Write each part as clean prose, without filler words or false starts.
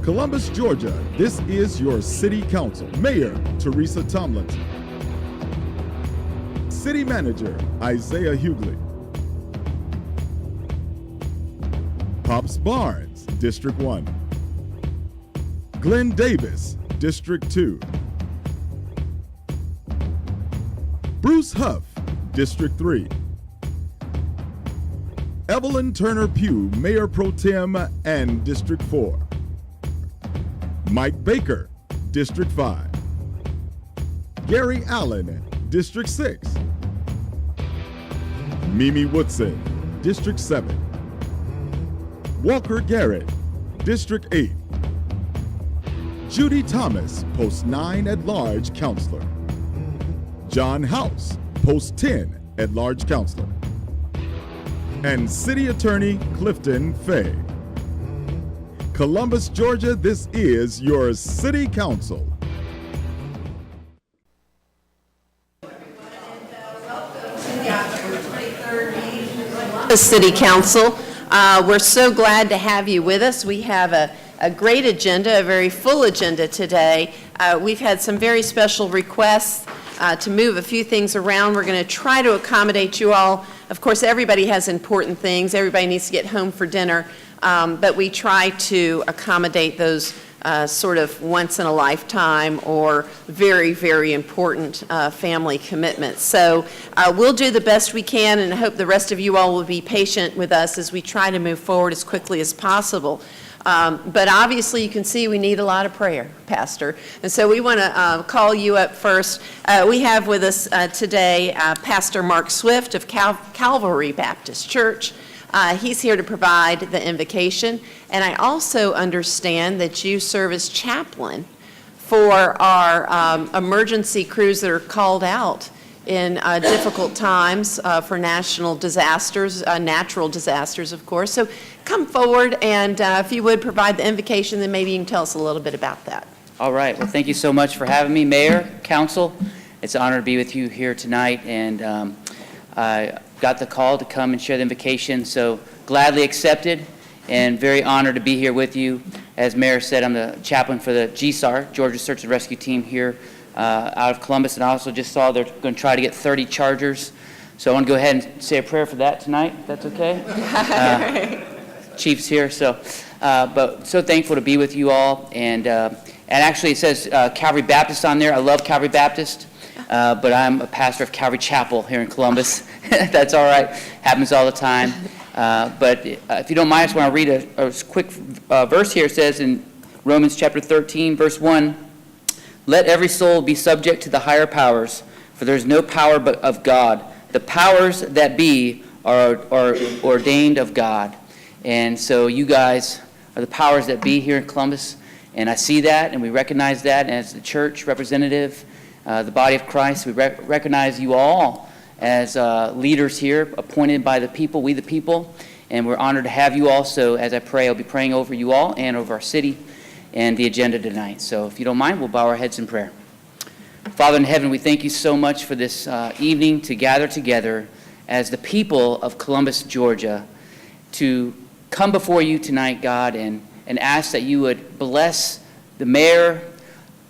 Columbus, Georgia, this is your City Council. Mayor Teresa Tomlinson. City Manager Isaiah Hughley. Pops Barnes, District 1. Glenn Davis, District 2. Bruce Huff, District 3. Evelyn Turner Pugh, Mayor Pro Tem and District 4. Mike Baker, District 5. Gary Allen, District 6. Mimi Woodson, District 7. Walker Garrett, District 8. Judy Thomas, Post 9 at-large Counselor. John House, Post 10 at-large Counselor. And City Attorney Clifton Fay. Columbus, Georgia, this is your City Council. The City Council, we're so glad to have you with us. We have a great agenda, a very full agenda today. We've had some very special requests to move a few things around. We're going to try to accommodate you all. Of course, everybody has important things. Everybody needs to get home for dinner. But we try to accommodate those sort of once in a lifetime or very, very important family commitments. So we'll do the best we can, and I hope the rest of you all will be patient with us as we try to move forward as quickly as possible. But obviously you can see we need a lot of prayer, Pastor. And so we want to call you up first. We have with us today Pastor Mark Swift of Calvary Baptist Church. He's here to provide the invocation. And I also understand that you serve as chaplain for our emergency crews that are called out in difficult times for national disasters, natural disasters, of course. So come forward, and if you would provide the invocation, then maybe you can tell us a little bit about that. All right. Well, thank you so much for having me, Mayor, Council. It's an honor to be with you here tonight, and I got the call to come and share the invocation, so gladly accepted and very honored to be here with you. As Mayor said, I'm the chaplain for the GSAR, Georgia Search and Rescue Team here out of Columbus, and I also just saw they're going to try to get 30 Chargers. So I want to go ahead and say a prayer for that tonight, if that's okay. Chief's here, but so thankful to be with you all. And actually it says Calvary Baptist on there. I love Calvary Baptist, but I'm a pastor of Calvary Chapel here in Columbus. That's all right. Happens all the time. But if you don't mind, I just want to read a quick verse here. It says in Romans chapter 13, verse 1, "Let every soul be subject to the higher powers, for there is no power but of God. The powers that be are ordained of God." And so you guys are the powers that be here in Columbus, and I see that, and we recognize that as the church representative, the body of Christ. We recognize you all as leaders here, appointed by the people, we the people, and we're honored to have you all. So as I pray, I'll be praying over you all and over our city and the agenda tonight. So if you don't mind, we'll bow our heads in prayer. Father in heaven, we thank you so much for this evening to gather together as the people of Columbus, Georgia, to come before you tonight, God, and ask that you would bless the mayor,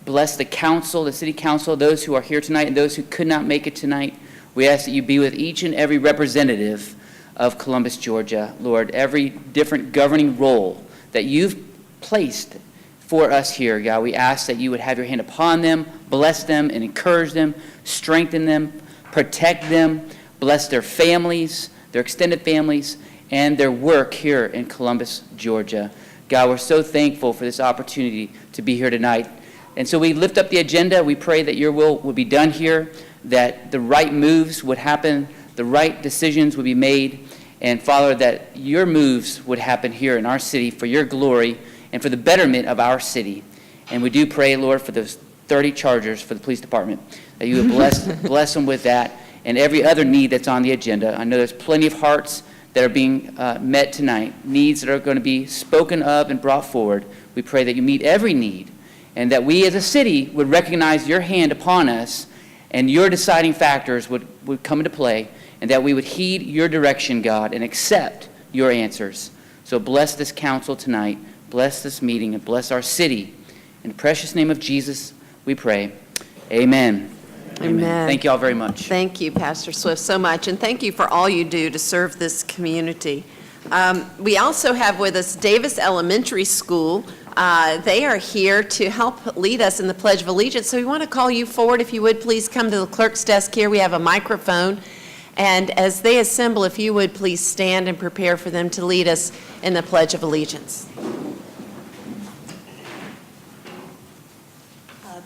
bless the council, the city council, those who are here tonight and those who could not make it tonight. We ask that you be with each and every representative of Columbus, Georgia, Lord, every different governing role that you've placed for us here, God. We ask that you would have your hand upon them, bless them and encourage them, strengthen them, protect them, bless their families, their extended families, and their work here in Columbus, Georgia. God, we're so thankful for this opportunity to be here tonight. And so we lift up the agenda. We pray that your will would be done here, that the right moves would happen, the right decisions would be made, and Father, that your moves would happen here in our city for your glory and for the betterment of our city. And we do pray, Lord, for those 30 Chargers for the police department, that you would bless them with that and every other need that's on the agenda. I know there's plenty of hearts that are being met tonight, needs that are going to be spoken of and brought forward. We pray that you meet every need, and that we as a city would recognize your hand upon us and your deciding factors would come into play, and that we would heed your direction, God, and accept your answers. So bless this council tonight. bless this meeting and bless our city. In the precious name of Jesus, we pray. Amen. Amen. Thank you all very much. Thank you, Pastor Swift, so much, and thank you for all you do to serve this community. We also have with us Davis Elementary School. They are here to help lead us in the Pledge of Allegiance, so we want to call you forward. If you would, please come to the clerk's desk here. We have a microphone, and as they assemble, if you would, please stand and prepare for them to lead us in the Pledge of Allegiance.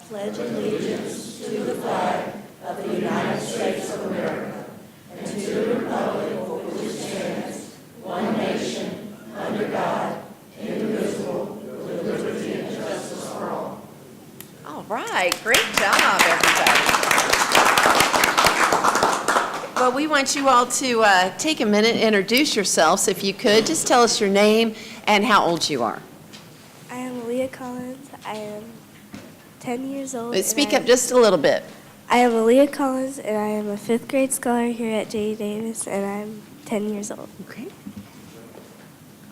Pledge allegiance to the flag of the United States of America and to the republic for which it stands, one nation, under God, indivisible, with liberty and justice for all. All right, great job, everybody. Well, we want you all to take a minute and introduce yourselves, if you could. Just tell us your name and how old you are. I am Leah Collins. I am 10 years old. Speak up just a little bit. I am Leah Collins, and I am a 5th grade scholar here at J.D. Davis, and I'm 10 years old. Okay.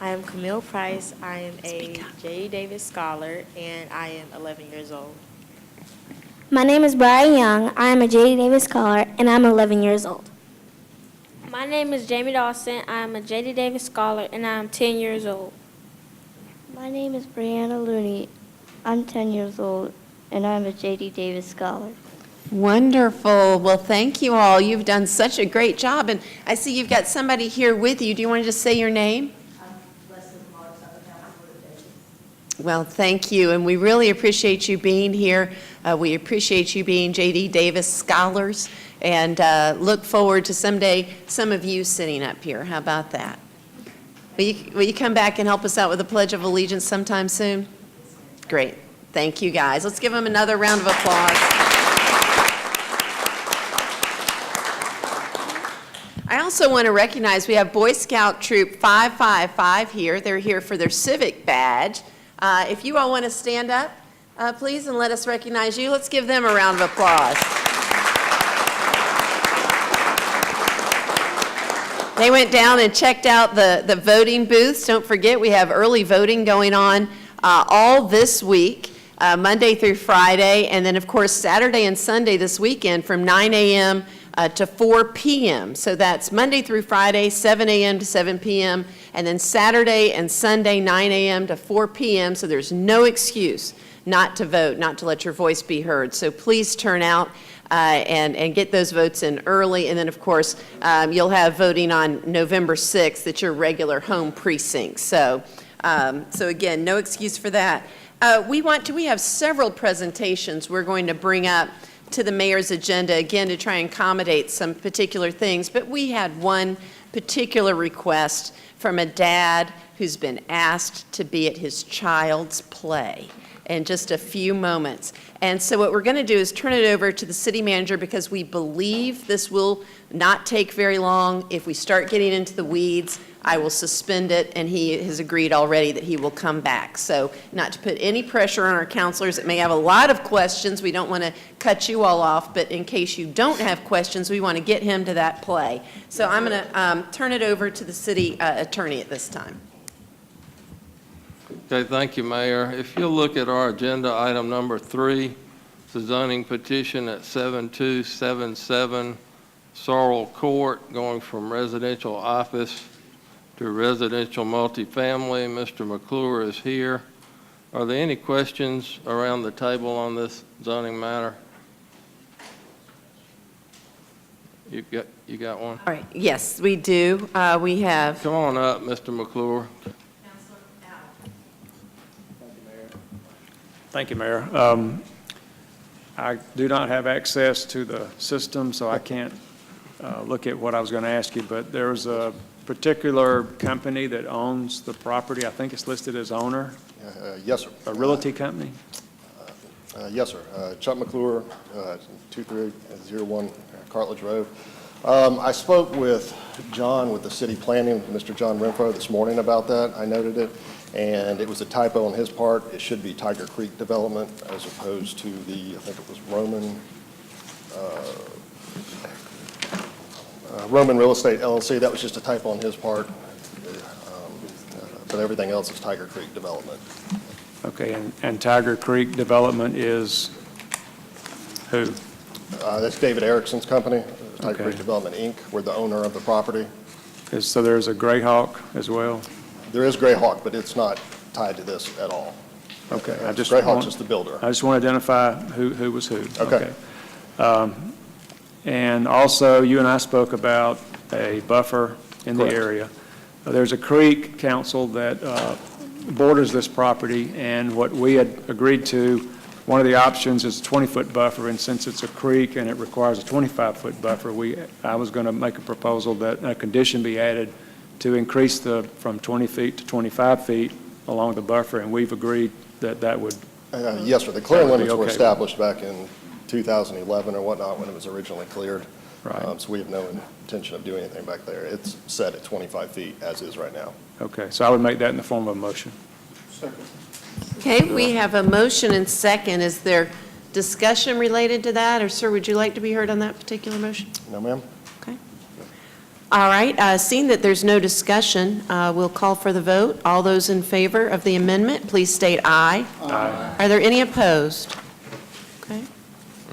I am Camille Price. I am Speak a up. J.D. Davis scholar, and I am 11 years old. My name is Brian Young. I am a J.D. Davis scholar, and I'm 11 years old. My name is Jamie Dawson. I am a J.D. Davis scholar, and I am 10 years old. My name is Brianna Looney. I'm 10 years old, and I'm a J.D. Davis scholar. Wonderful. Well, thank you all. You've done such a great job. And I see you've got somebody here with you. Do you want to just say your name? Well, thank you. And we really appreciate you being here. We appreciate you being J.D. Davis scholars. And look forward to someday some of you sitting up here. How about that? Will you come back and help us out with the Pledge of Allegiance sometime soon? Great. Thank you, guys. Let's give them another round of applause. I also want to recognize we have Boy Scout Troop 555 here. They're here for their civic badge. If you all want to stand up, please, and let us recognize you. Let's give them a round of applause. They went down and checked out the voting booths. Don't forget, we have early voting going on all this week, Monday through Friday, and then, of course, Saturday and Sunday this weekend from 9 a.m. To 4 p.m. So that's Monday through Friday, 7 a.m. to 7 p.m., and then Saturday and Sunday, 9 a.m. to 4 p.m. So there's no excuse not to vote, not to let your voice be heard. So please turn out and get those votes in early. And then, of course, you'll have voting on November 6th at your regular home precinct. So again, no excuse for that. We have several presentations we're going to bring up to the mayor's agenda, again, to try and accommodate some particular things. But we had one particular request from a dad who's been asked to be at his child's play in just a few moments. And so what we're going to do is turn it over to the city manager, because we believe this will not take very long. If we start getting into the weeds, I will suspend it, and he has agreed already that he will come back. So not to put any pressure on our counselors that may have a lot of questions. We don't want to cut you all off, but in case you don't have questions, we want to get him to that play. So I'm going to turn it over to the city attorney at this time. Okay, thank you, Mayor. If you'll look at our agenda, item number 3, it's a zoning petition at 7277 Sorrel Court, going from residential office to residential multifamily. Mr. McClure is here. Are there any questions around the table on this zoning matter? You got one? All right, yes, we do. We have. Come on up, Mr. McClure. Thank you, Mayor. I do not have access to the system, so I can't look at what I was going to ask you, but there's a particular company that owns the property. I think it's listed as owner. Yes, sir. A realty company? Yes, sir. Chuck McClure, 2301 Cartledge Road. I spoke with John with the city planning, Mr. John Renfro, this morning about that. I noted it, and it was a typo on his part. It should be Tiger Creek Development as opposed to the, I think it was Roman Real Estate LLC. That was just a typo on his part. but everything else is Tiger Creek development. Okay, and Tiger Creek Development is who? That's David Erickson's company, Tiger Okay. Creek Development, Inc. We're the owner of the property. So there's a Greyhawk as well? There is Greyhawk, but it's not tied to this at all. Okay. Greyhawk's just the builder. I just want to identify who was who. Okay. And also, you and I spoke about a buffer in the Correct. area. There's a creek, council, that borders this property, and what we had agreed to, one of the options is a 20-foot buffer, and since it's a creek and it requires a 25-foot buffer, I was going to make a proposal that a condition be added to increase from 20 feet to 25 feet along the buffer, and we've agreed that that would. Yes, sir. The clearing That would be limits were okay. established back in 2011 or whatnot when it was originally cleared. Right. So we have no intention of doing anything back there. It's set at 25 feet as is right now. Okay, so I would make that in the form of a motion. Okay, we have a motion and second. Is there discussion related to that? Or, sir, would you like to be heard on that particular motion? No, ma'am? Okay. All right, seeing that there's no discussion, we'll call for the vote. All those in favor of the amendment, please state aye. Aye. Are there any opposed? Okay.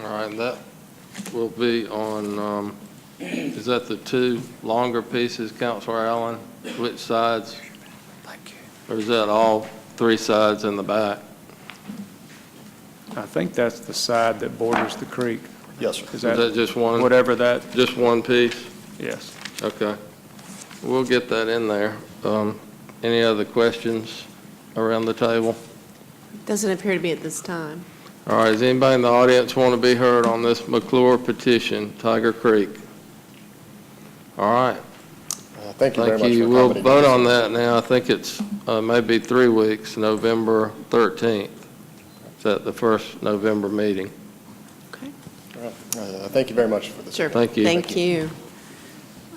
All right, that will be on, is that the two longer pieces, Counselor Allen? Which sides? Or is that all three sides in the back? I think that's the side that borders the creek. Yes, sir. Is Is that just one, whatever that, just one piece? yes. Okay. We'll get that in there. Any other questions around the table? Doesn't appear to be at this time. All right, does anybody in the audience want to be heard on this McClure petition, Tiger Creek? All right. Thank you very Thank much you. for We'll accommodating vote us. on that now. I think it's maybe 3 weeks, November 13th. Is that the first November meeting? Okay. All right. Thank you very much for this. Sure. Thank you. Thank you.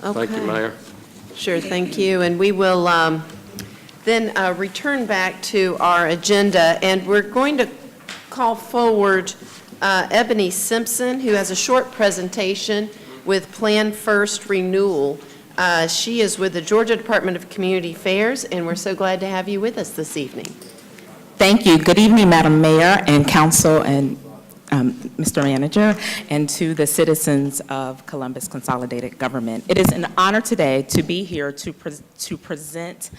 Thank you, Okay. Mayor. Sure, thank you. And we will then return back to our agenda, and we're going to call forward Ebony Simpson, who has a short presentation with Plan First Renewal. She is with the Georgia Department of Community Affairs, and we're so glad to have you with us this evening. Thank you. Good evening, Madam Mayor and Council and Mr. Manager, and to the citizens of Columbus Consolidated Government. It is an honor today to be here to present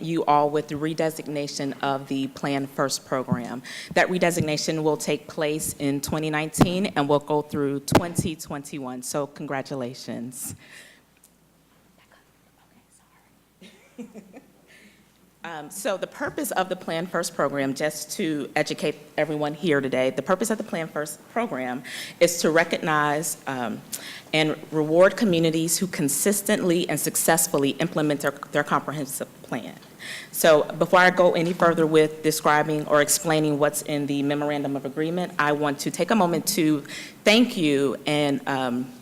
you all with the redesignation of the Plan First program. That redesignation will take place in 2019 and will go through 2021. So congratulations. So the purpose of the Plan First program, just to educate everyone here today, the purpose of the Plan First program is to recognize and reward communities who consistently and successfully implement their comprehensive plan. So before I go any further with describing or explaining what's in the memorandum of agreement, I want to take a moment to thank you and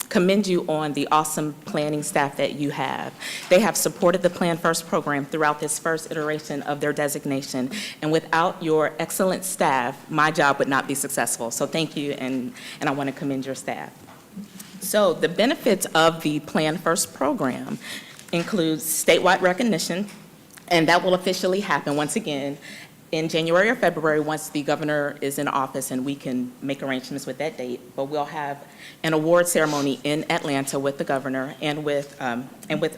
commend you on the awesome planning staff that you have. They have supported the Plan First program throughout this first iteration of their designation, and without your excellent staff, my job would not be successful. So thank you, and I want to commend your staff. So the benefits of the Plan First program includes statewide recognition, and that will officially happen once again in January or February once the governor is in office, and we can make arrangements with that date. But we'll have an award ceremony in Atlanta with the governor and with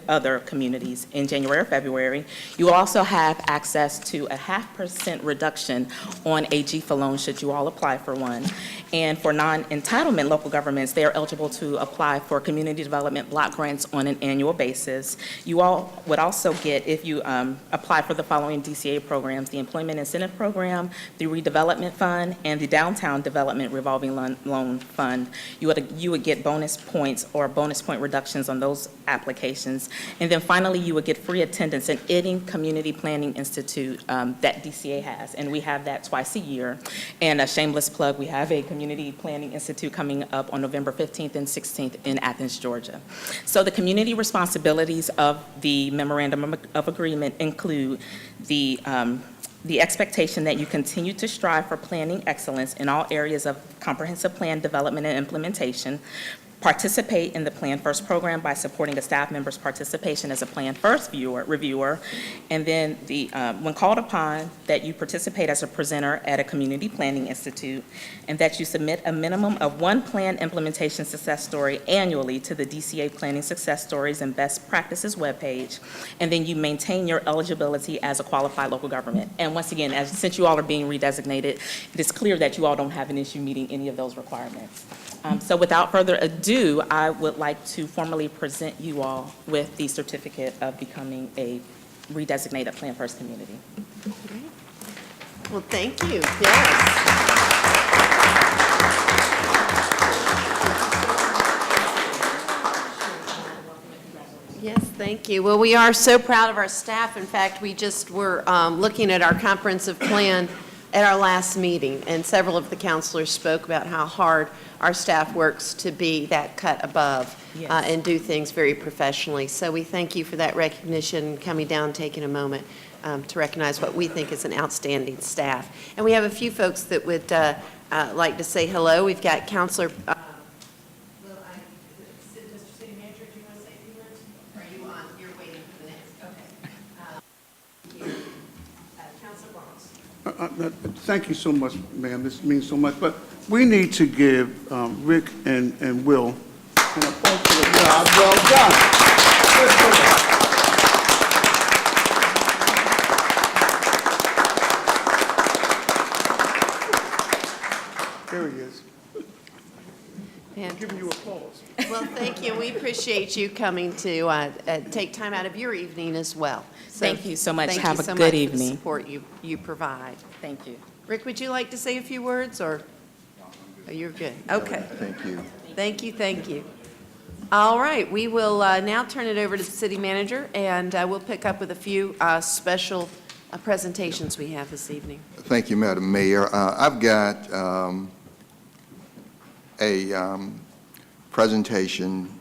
other communities in January or February. You will also have access to a 0.5% reduction on a GFA loan should you all apply for one. And for non-entitlement local governments, they are eligible to apply for community development block grants on an annual basis. You all would also get, if you apply for the following DCA programs: the Employment Incentive Program, the Redevelopment Fund, and the Downtown Development Revolving Loan Fund. You would get bonus points or bonus point reductions on those applications. And then finally, you would get free attendance at any community planning institute that DCA has. And we have that twice a year. And a shameless plug, we have a community planning institute coming up on November 15th and 16th in Athens, Georgia. So the community responsibilities of the Memorandum of Agreement include the expectation that you continue to strive for planning excellence in all areas of comprehensive plan development and implementation, participate in the Plan First program by supporting a staff member's participation as a Plan First reviewer, and then when called upon, that you participate as a presenter at a community planning institute, and that you submit a minimum of one plan implementation success story annually to the DCA Planning Success Stories and Best Practices webpage, and then you maintain your eligibility as a qualified local government. And once again, since you all are being redesignated, it is clear that you all don't have an issue meeting any of those requirements. So without further ado, I would like to formally present you all with the certificate of becoming a redesignated Plan First community. Well, thank you. Yes. Yes, thank you. Well, we are so proud of our staff. In fact, we just were looking at our comprehensive plan at our last meeting, and several of the counselors spoke about how hard our staff works to be that cut above and do things very professionally. So we thank you for that recognition, coming down, taking a moment to recognize what we think is an outstanding staff. And we have a few folks that would like to say hello. We've got Counselor Thank you so much, ma'am. This means so much. But we need to give Rick and Will an applause for the job well done. There he is. I'm giving you applause. Well, thank you. We appreciate you coming to take time out of your evening as well. So Thank you so much. Thank Have you a so good much evening. for the support you provide. Thank you. Rick, would you like to say a few words, or? Oh, you're good. Okay. Thank you. Thank you, thank you. All right, we will now turn it over to the city manager, and we'll pick up with a few special presentations we have this evening. Thank you, Madam Mayor. I've got a presentation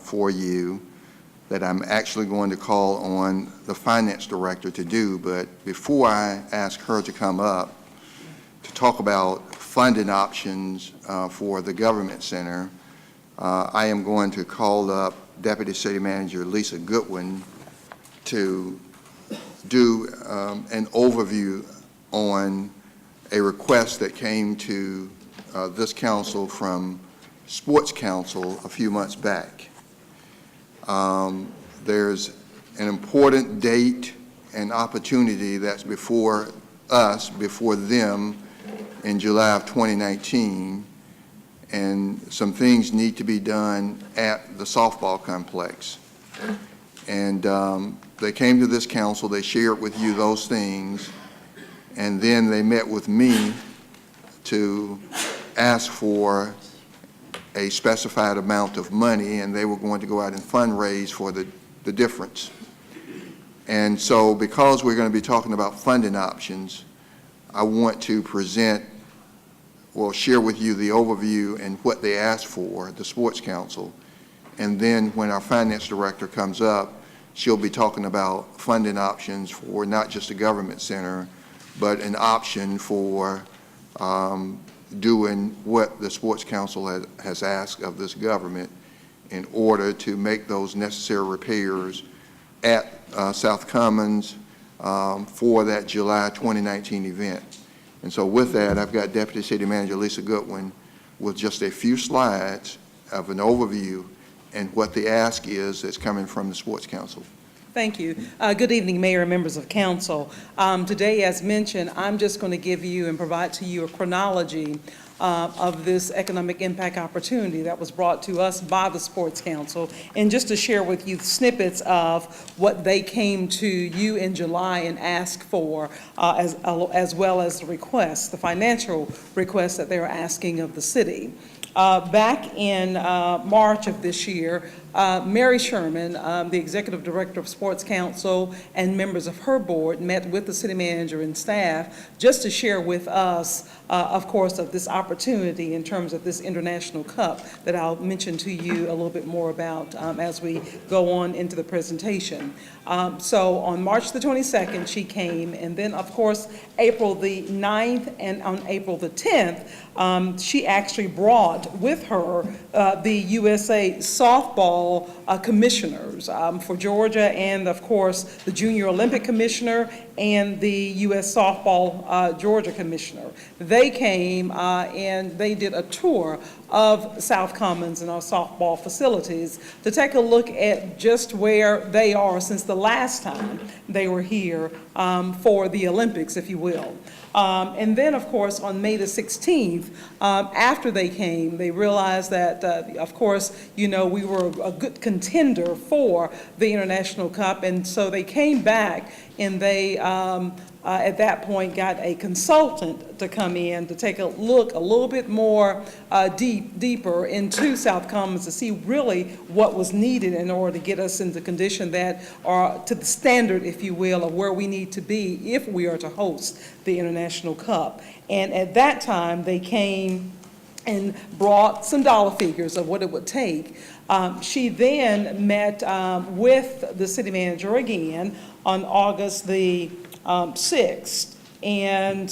for you that I'm actually going to call on the finance director to do, but before I ask her to come up to talk about funding options for the government center, I am going to call up Deputy City Manager Lisa Goodwin to do an overview on a request that came to this council from Sports Council a few months back. There's an important date and opportunity that's before us, before them, in July of 2019, and some things need to be done at the softball complex. And they came to this council, they shared with you those things, and then they met with me to ask for a specified amount of money, and they were going to go out and fundraise for the difference. And so because we're going to be talking about funding options, I want to share with you the overview and what they asked for, the Sports Council. And then when our finance director comes up, she'll be talking about funding options for not just the government center, but an option for doing what the Sports Council has asked of this government in order to make those necessary repairs at South Commons for that July 2019 event. And so with that, I've got Deputy City Manager Lisa Goodwin with just a few slides of an overview and what the ask is that's coming from the Sports Council. Thank you. Good evening, Mayor and members of Council. Today, as mentioned, I'm just going to give you and provide to you a chronology of this economic impact opportunity that was brought to us by the Sports Council, and just to share with you snippets of what they came to you in July and asked for, as well as the requests, the financial requests that they were asking of the city. Back in March of this year, Mary Sherman, the Executive Director of Sports Council, and members of her board met with the city manager and staff just to share with us, of course, of this opportunity opportunity in terms of this International Cup that I'll mention to you a little bit more about as we go on into the presentation. So on March the 22nd, she came, and then, of course, April the 9th and on April the 10th, she actually brought with her the USA softball commissioners for Georgia, and, of course, the Junior Olympic Commissioner and the U.S. Softball Georgia Commissioner. They came and they did a tour of South Commons and our softball facilities to take a look at just where they are since the last time they were here for the Olympics, if you will. And then, of course, on May the 16th, after they came, they realized that, of course, you know, we were a good contender for the International Cup, and so they came back and they, at that point, got a consultant to come in to take a look a little bit more deeper into South Commons to see really what was needed in order to get us into condition that are to the standard, if you will, of where we need to be if we are to host the International Cup. And at that time, they came and brought some dollar figures of what it would take. She then met with the city manager again on August the 6th, and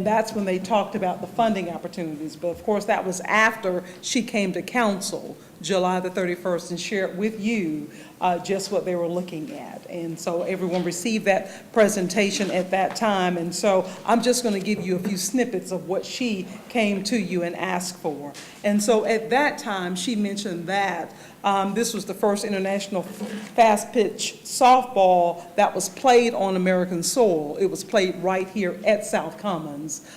that's when they talked about the funding opportunities. But of course, that was after she came to council July the 31st and shared with you just what they were looking at. And so everyone received that presentation at that time. And so I'm just going to give you a few snippets of what she came to you and asked for. And so at that time, she mentioned that this was the first international fast pitch softball that was played on American soil. It was played right here at South Commons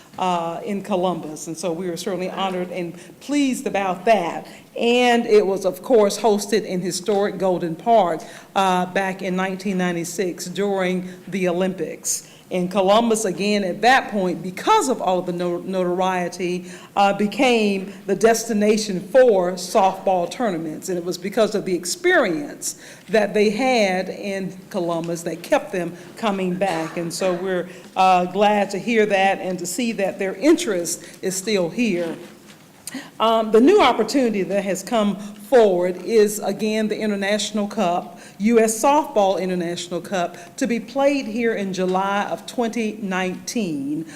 in Columbus. And so we were certainly honored and pleased about that. And it was, of course, hosted in historic Golden Park back in 1996 during the Olympics. In Columbus, again, at that point, because of all of the notoriety, became the destination for softball tournaments. And it was because of the experience that they had in Columbus that kept them coming back. And so we're glad to hear that and to see that their interest is still here. The new opportunity that has come forward is, again, the International Cup, U.S. Softball International Cup, to be played here in July of 2019.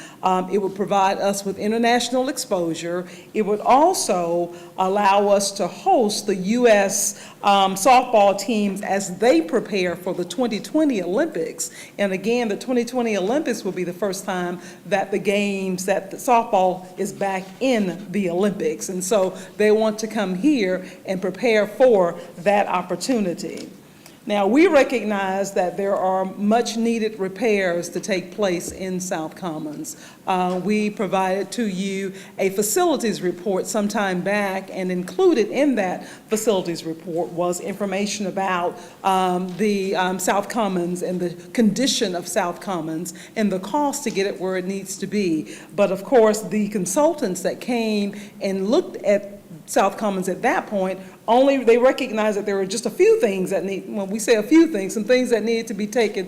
It would provide us with international exposure. It would also allow us to host the U.S. Softball teams as they prepare for the 2020 Olympics. And again, the 2020 Olympics will be the first time that the games, that the softball is back in the Olympics. And so they want to come here and prepare for that opportunity. Now, we recognize that there are much needed repairs to take place in South Commons. We provided to you a facilities report sometime back, and included in that facilities report was information about the South Commons and the condition of South Commons and the cost to get it where it needs to be. But of course, the consultants that came and looked at South Commons at that point, they recognized that there were just a few things that when we say a few things, some things that needed to be taken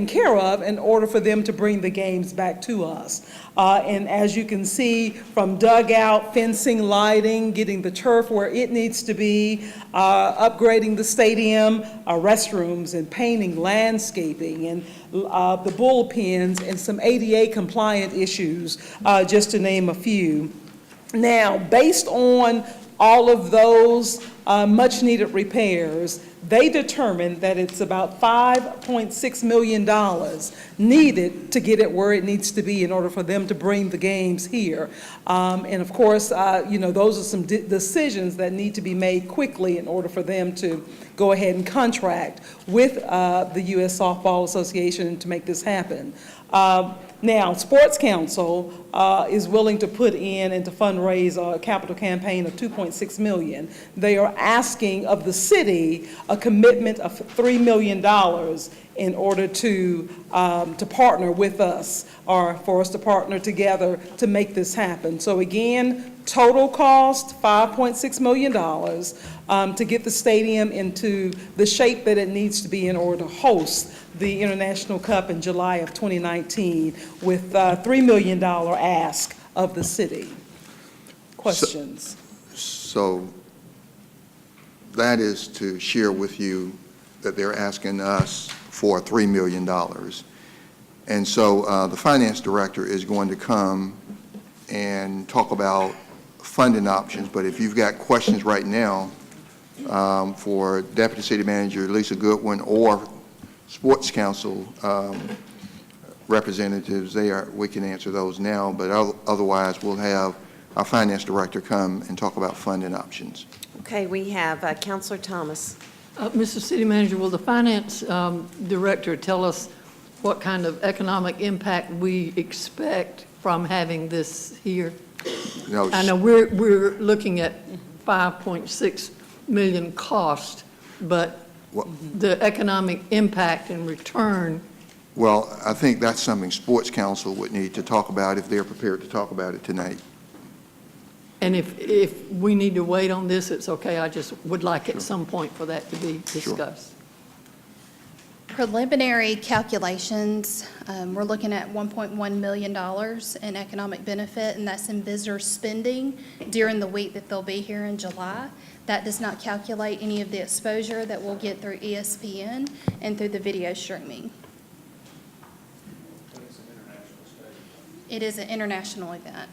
care of in order for them to bring the games back to us. And as you can see, from dugout, fencing, lighting, getting the turf where it needs to be, upgrading the stadium, restrooms and painting, landscaping, and the bullpens, and some ADA compliant issues, just to name a few. Now, based on all of those much-needed repairs, they determined that it's about $5.6 million needed to get it where it needs to be in order for them to bring the games here. And of course, those are some decisions that need to be made quickly in order for them to go ahead and contract with the U.S. Softball Association to make this happen. Now, Sports Council is willing to put in and to fundraise a capital campaign of $2.6 million. They are asking of the city a commitment of $3 million in order to partner with us, or for us to partner together to make this happen. So again, total cost, $5.6 million to get the stadium into the shape that it needs to be in order to host the International Cup in July of 2019, with $3 million ask of the city. Questions? So that is to share with you that they're asking us for $3 million. And so the finance director is going to come and talk about funding options. But if you've got questions right now for Deputy City Manager Lisa Goodwin or Sports Council representatives, we can answer those now. But otherwise, we'll have our finance director come and talk about funding options. Okay, we have Councilor Thomas. Mr. City Manager, will the finance director tell us what kind of economic impact we expect from having this here? No, I know we're looking at 5.6 million cost, but the economic impact and return. Well, I think that's something Sports Council would need to talk about if they're prepared to talk about it tonight. And if we need to wait on this, it's okay. I just would like at some point for that to be discussed. Preliminary calculations, we're looking at $1.1 million in economic benefit, and that's in visitor spending during the week that they'll be here in July. That does not calculate any of the exposure that we'll get through ESPN and through the video streaming. It is an international event.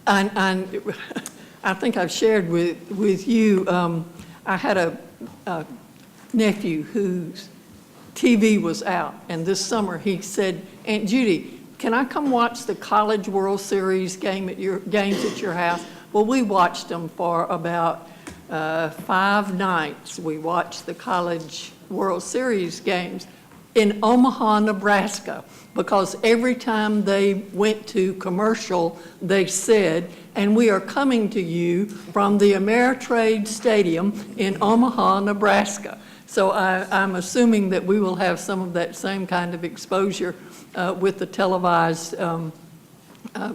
I think I've shared with you, I had a nephew whose TV was out, and this summer he said, "Aunt Judy, can I come watch the College World Series games at your house?" Well, we watched them for about 5 nights. We watched the College World Series games in Omaha, Nebraska, because every time they went to commercial, they said, "And we are coming to you from the Ameritrade Stadium in Omaha, Nebraska." So I'm assuming that we will have some of that same kind of exposure with the televised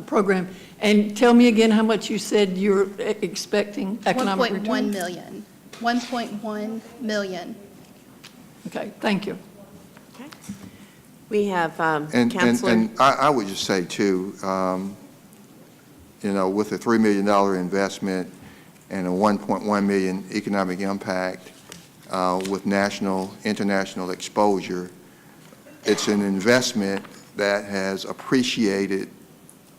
program. And tell me again how much you said you're expecting economic return? 1.1 million. 1.1 million. Okay, thank you. We have Councilor. And I would just say, too, with a $3 million investment and a 1.1 million economic impact with national, international exposure, it's an investment that has appreciated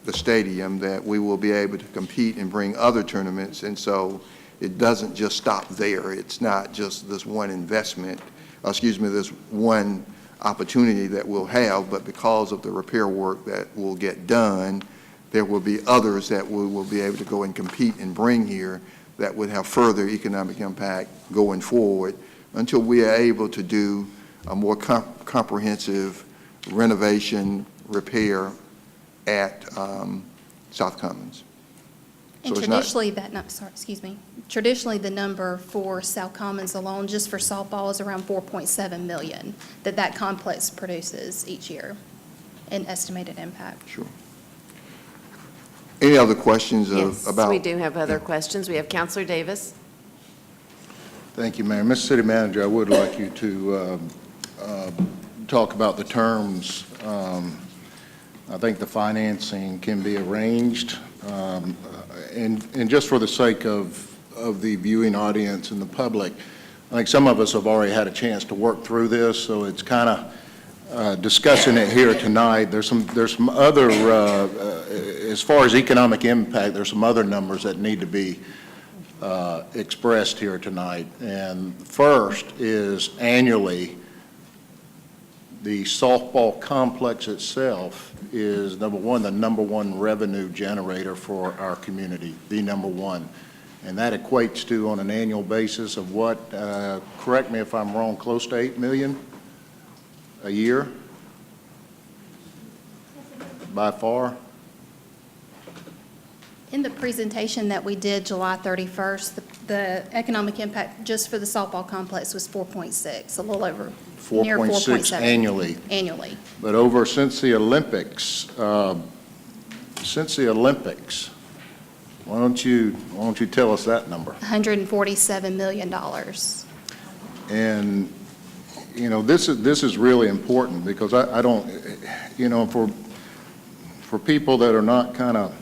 the stadium, that we will be able to compete and bring other tournaments. And so it doesn't just stop there. It's not just this one investment, this one opportunity that we'll have, but because of the repair work that will get done, there will be others that we will be able to go and compete and bring here that would have further economic impact going forward until we are able to do a more comprehensive renovation, repair at South Commons. And So traditionally, traditionally the number for South Commons alone, just for softball, is around 4.7 million that complex produces each year in estimated impact. Sure. Any other questions Yes, about? we do have other questions. We have Councilor Davis. Thank you, Mayor. Mr. City Manager, I would like you to talk about the terms. I think the financing can be arranged, and just for the sake of the viewing audience and the public, I think some of us have already had a chance to work through this, so it's kind of discussing it here tonight. There's some other, as far as economic impact, there's some other numbers that need to be expressed here tonight. And first is annually, the softball complex itself is the number one revenue generator for our community, the number one. And that equates to, on an annual basis, of what, correct me if I'm wrong, close to $8 million a year? By far? In the presentation that we did July 31st, the economic impact just for the softball complex was 4.6, a little over, near 4.6 annually. Annually. But over since the Olympics, why don't you tell us that number? $147 million. And, this is really important because I don't, for people that are not kind of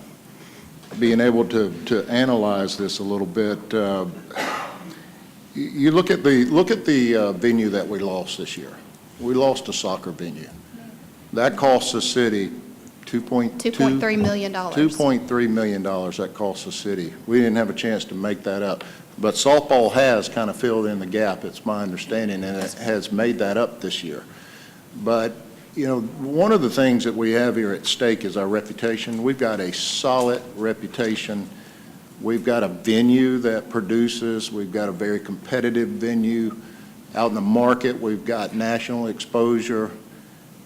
being able to analyze this a little bit, you look at the venue that we lost this year. We lost a soccer venue. That cost the city $2.3 million. $2.3 million that cost the city. We didn't have a chance to make that up. But softball has kind of filled in the gap, it's my understanding, and it has made that up this year. But, you know, one of the things that we have here at stake is our reputation. We've got a solid reputation. We've got a venue that produces. We've got a very competitive venue out in the market. We've got national exposure,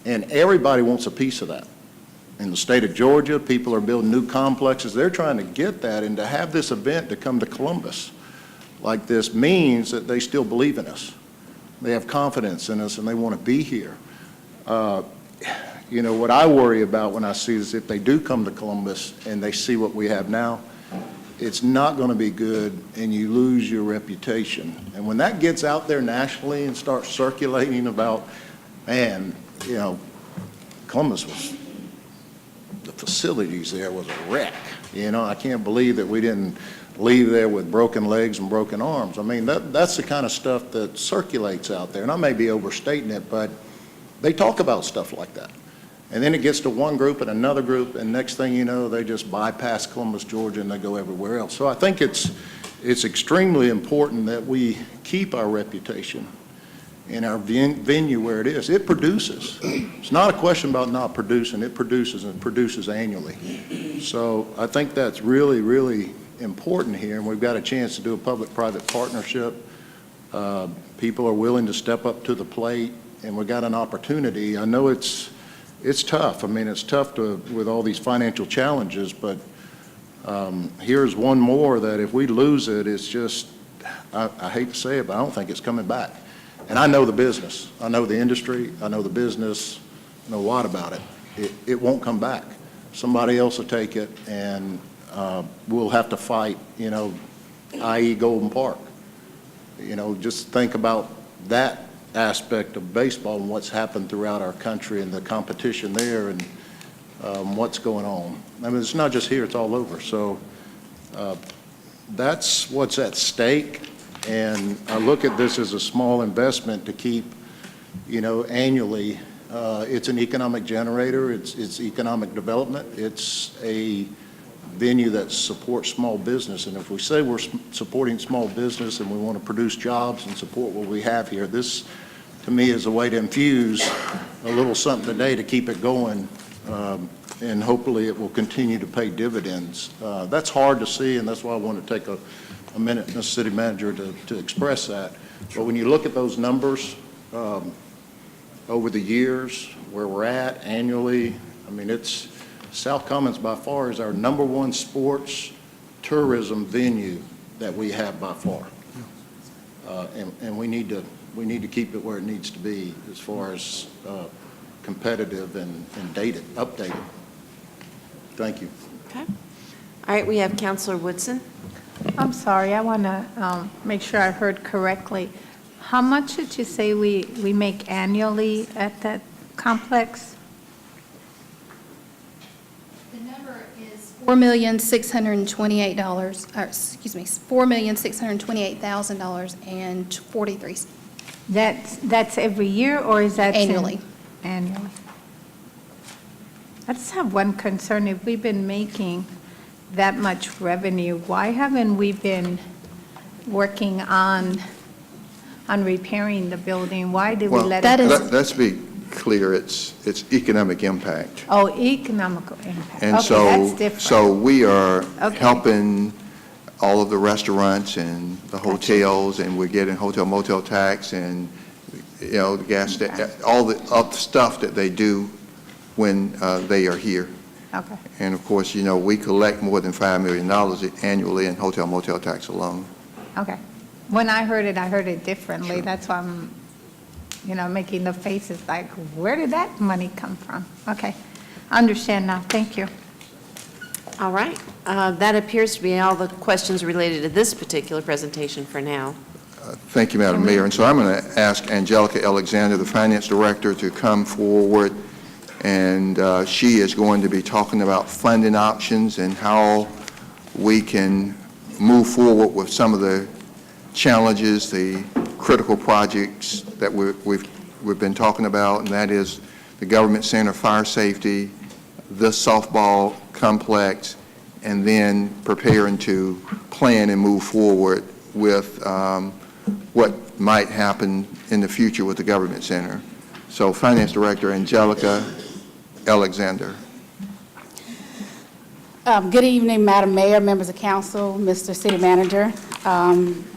and everybody wants a piece of that. In the state of Georgia, people are building new complexes. They're trying to get that, and to have this event to come to Columbus like this means that they still believe in us. They have confidence in us, and they want to be here. You know, what I worry about when I see this, if they do come to Columbus and they see what we have now, it's not going to be good, and you lose your reputation. And when that gets out there nationally and starts circulating about, man, you know, Columbus was, the facilities there was a wreck. You know, I can't believe that we didn't leave there with broken legs and broken arms. I mean, that's the kind of stuff that circulates out there. And I may be overstating it, but they talk about stuff like that. And then it gets to one group and another group, and next thing you know, they just bypass Columbus, Georgia, and they go everywhere else. So I think it's extremely important that we keep our reputation in our venue where it is. It produces. It's not a question about not producing. It produces, and it produces annually. So I think that's really, really important here, and we've got a chance to do a public-private partnership. People are willing to step up to the plate, and we've got an opportunity. I know it's tough. I mean, it's tough with all these financial challenges, but here's one more that if we lose it, it's just, I hate to say it, but I don't think it's coming back. And I know the business. I know the industry. I know the business. I know a lot about it. It won't come back. Somebody else will take it, and we'll have to fight, you know, i.e. Golden Park. You know, just think about that aspect of baseball and what's happened throughout our country and the competition there and what's going on. I mean, it's not just here, it's all over. So that's what's at stake. And I look at this as a small investment to keep, you know, annually. It's an economic generator. It's economic development. It's a venue that supports small business. And if we say we're supporting small business and we want to produce jobs and support what we have here, this, to me, is a way to infuse a little something today to keep it going. And hopefully it will continue to pay dividends. That's hard to see, and that's why I want to take a minute, Mr. City Manager, to express that. But when you look at those numbers over the years, where we're at annually, I mean, it's South Commons by far is our #1 sports tourism venue that we have by far. And we need to keep it where it needs to be as far as competitive and updated. Thank you. Okay. All right, we have Councilor Woodson. I'm sorry, I want to make sure I heard correctly. How much did you say we make annually at that complex? The number is $4,628,043. That's every year, or is that Annually. Annually. I just have one concern. If we've been making that much revenue, why haven't we been working on repairing the building? Why did we let it go? Let's be clear, it's economic impact. Oh, economical impact. And Okay, that's different. so we are Okay. helping all of the restaurants and the hotels, and we're getting hotel motel tax and, you know, the gas, all the stuff that they do when they are here. Okay. And of course, you know, we collect more than $5 million annually in hotel motel tax alone. Okay. When I heard it differently. That's why I'm, you know, making the faces like, where did that money come from? Okay. I understand now. Thank you. All right. That appears to be all the questions related to this particular presentation for now. Thank you, Madam Mayor. And so I'm going to ask Angelica Alexander, the Finance Director, to come forward and she is going to be talking about funding options and how we can move forward with some of the challenges, the critical projects that we've been talking about, and that is the Government Center Fire Safety, the softball complex, and then preparing to plan and move forward with what might happen in the future with the Government Center. So Finance Director Angelica Alexander. Good evening, Madam Mayor, members of council, Mr. City Manager.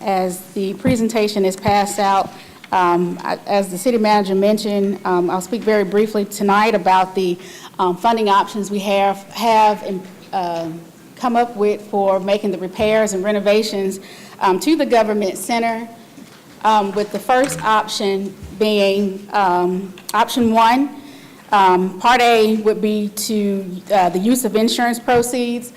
As the presentation is passed out, as the City Manager mentioned, I'll speak very briefly tonight about the funding options we have come up with for making the repairs and renovations to the Government Center, with the first option being option 1. Part A would be to the use of insurance proceeds.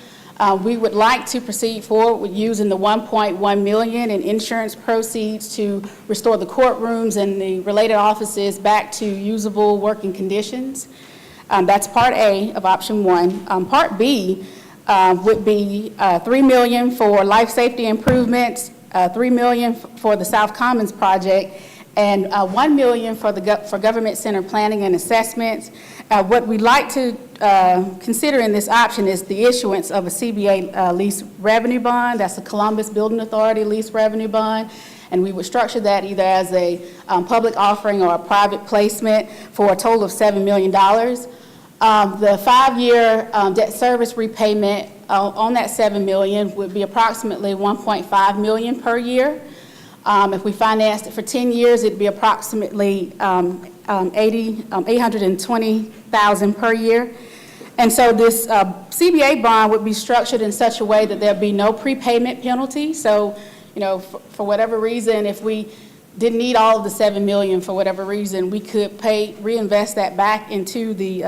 We would like to proceed forward with using the $1.1 million in insurance proceeds to restore the courtrooms and the related offices back to usable working conditions. That's part A of option 1. Part B would be $3 million for life safety improvements, $3 million for the South Commons project, and $1 million for Government Center planning and assessments. What we'd like to consider in this option is the issuance of a CBA lease revenue bond. That's the Columbus Building Authority lease revenue bond. And we would structure that either as a public offering or a private placement for a total of $7 million. The 5-year debt service repayment on that $7 million would be approximately $1.5 million per year. If we financed it for 10 years, it'd be approximately $820,000 per year. And so this CBA bond would be structured in such a way that there'd be no prepayment penalty. So, for whatever reason, if we didn't need all of the $7 million for whatever reason, we could reinvest that back into the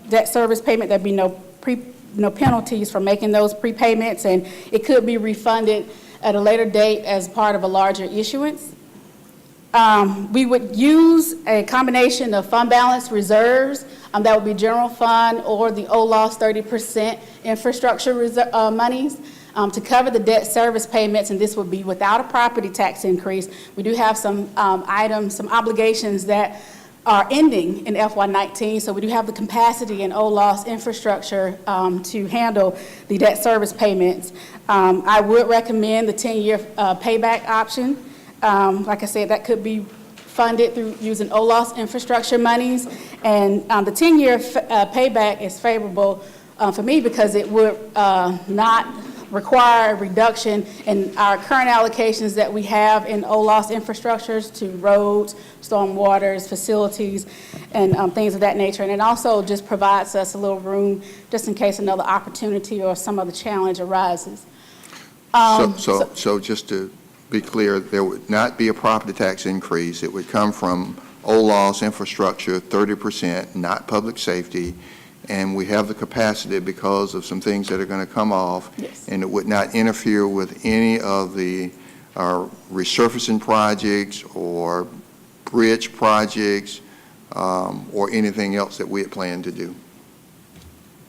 debt service payment. There'd be no penalties for making those prepayments, and it could be refunded at a later date as part of a larger issuance. We would use a combination of fund balance reserves, that would be general fund or the OLOS 30% infrastructure monies, to cover the debt service payments, and this would be without a property tax increase. We do have some items, some obligations that are ending in FY19, so we do have the capacity in OLOS infrastructure to handle the debt service payments. I would recommend the 10-year payback option. Like I said, that could be funded through using OLOS infrastructure monies, and the 10-year payback is favorable for me because it would not require a reduction in our current allocations that we have in OLOS infrastructures to roads, storm waters, facilities, and things of that nature. And it also just provides us a little room just in case another opportunity or some other challenge arises. So just to be clear, there would not be a property tax increase. It would come from OLOS infrastructure, 30%, not public safety, and we have the capacity because of some things that are going to come off. Yes. And it would not interfere with any of the resurfacing projects or bridge projects or anything else that we had planned to do.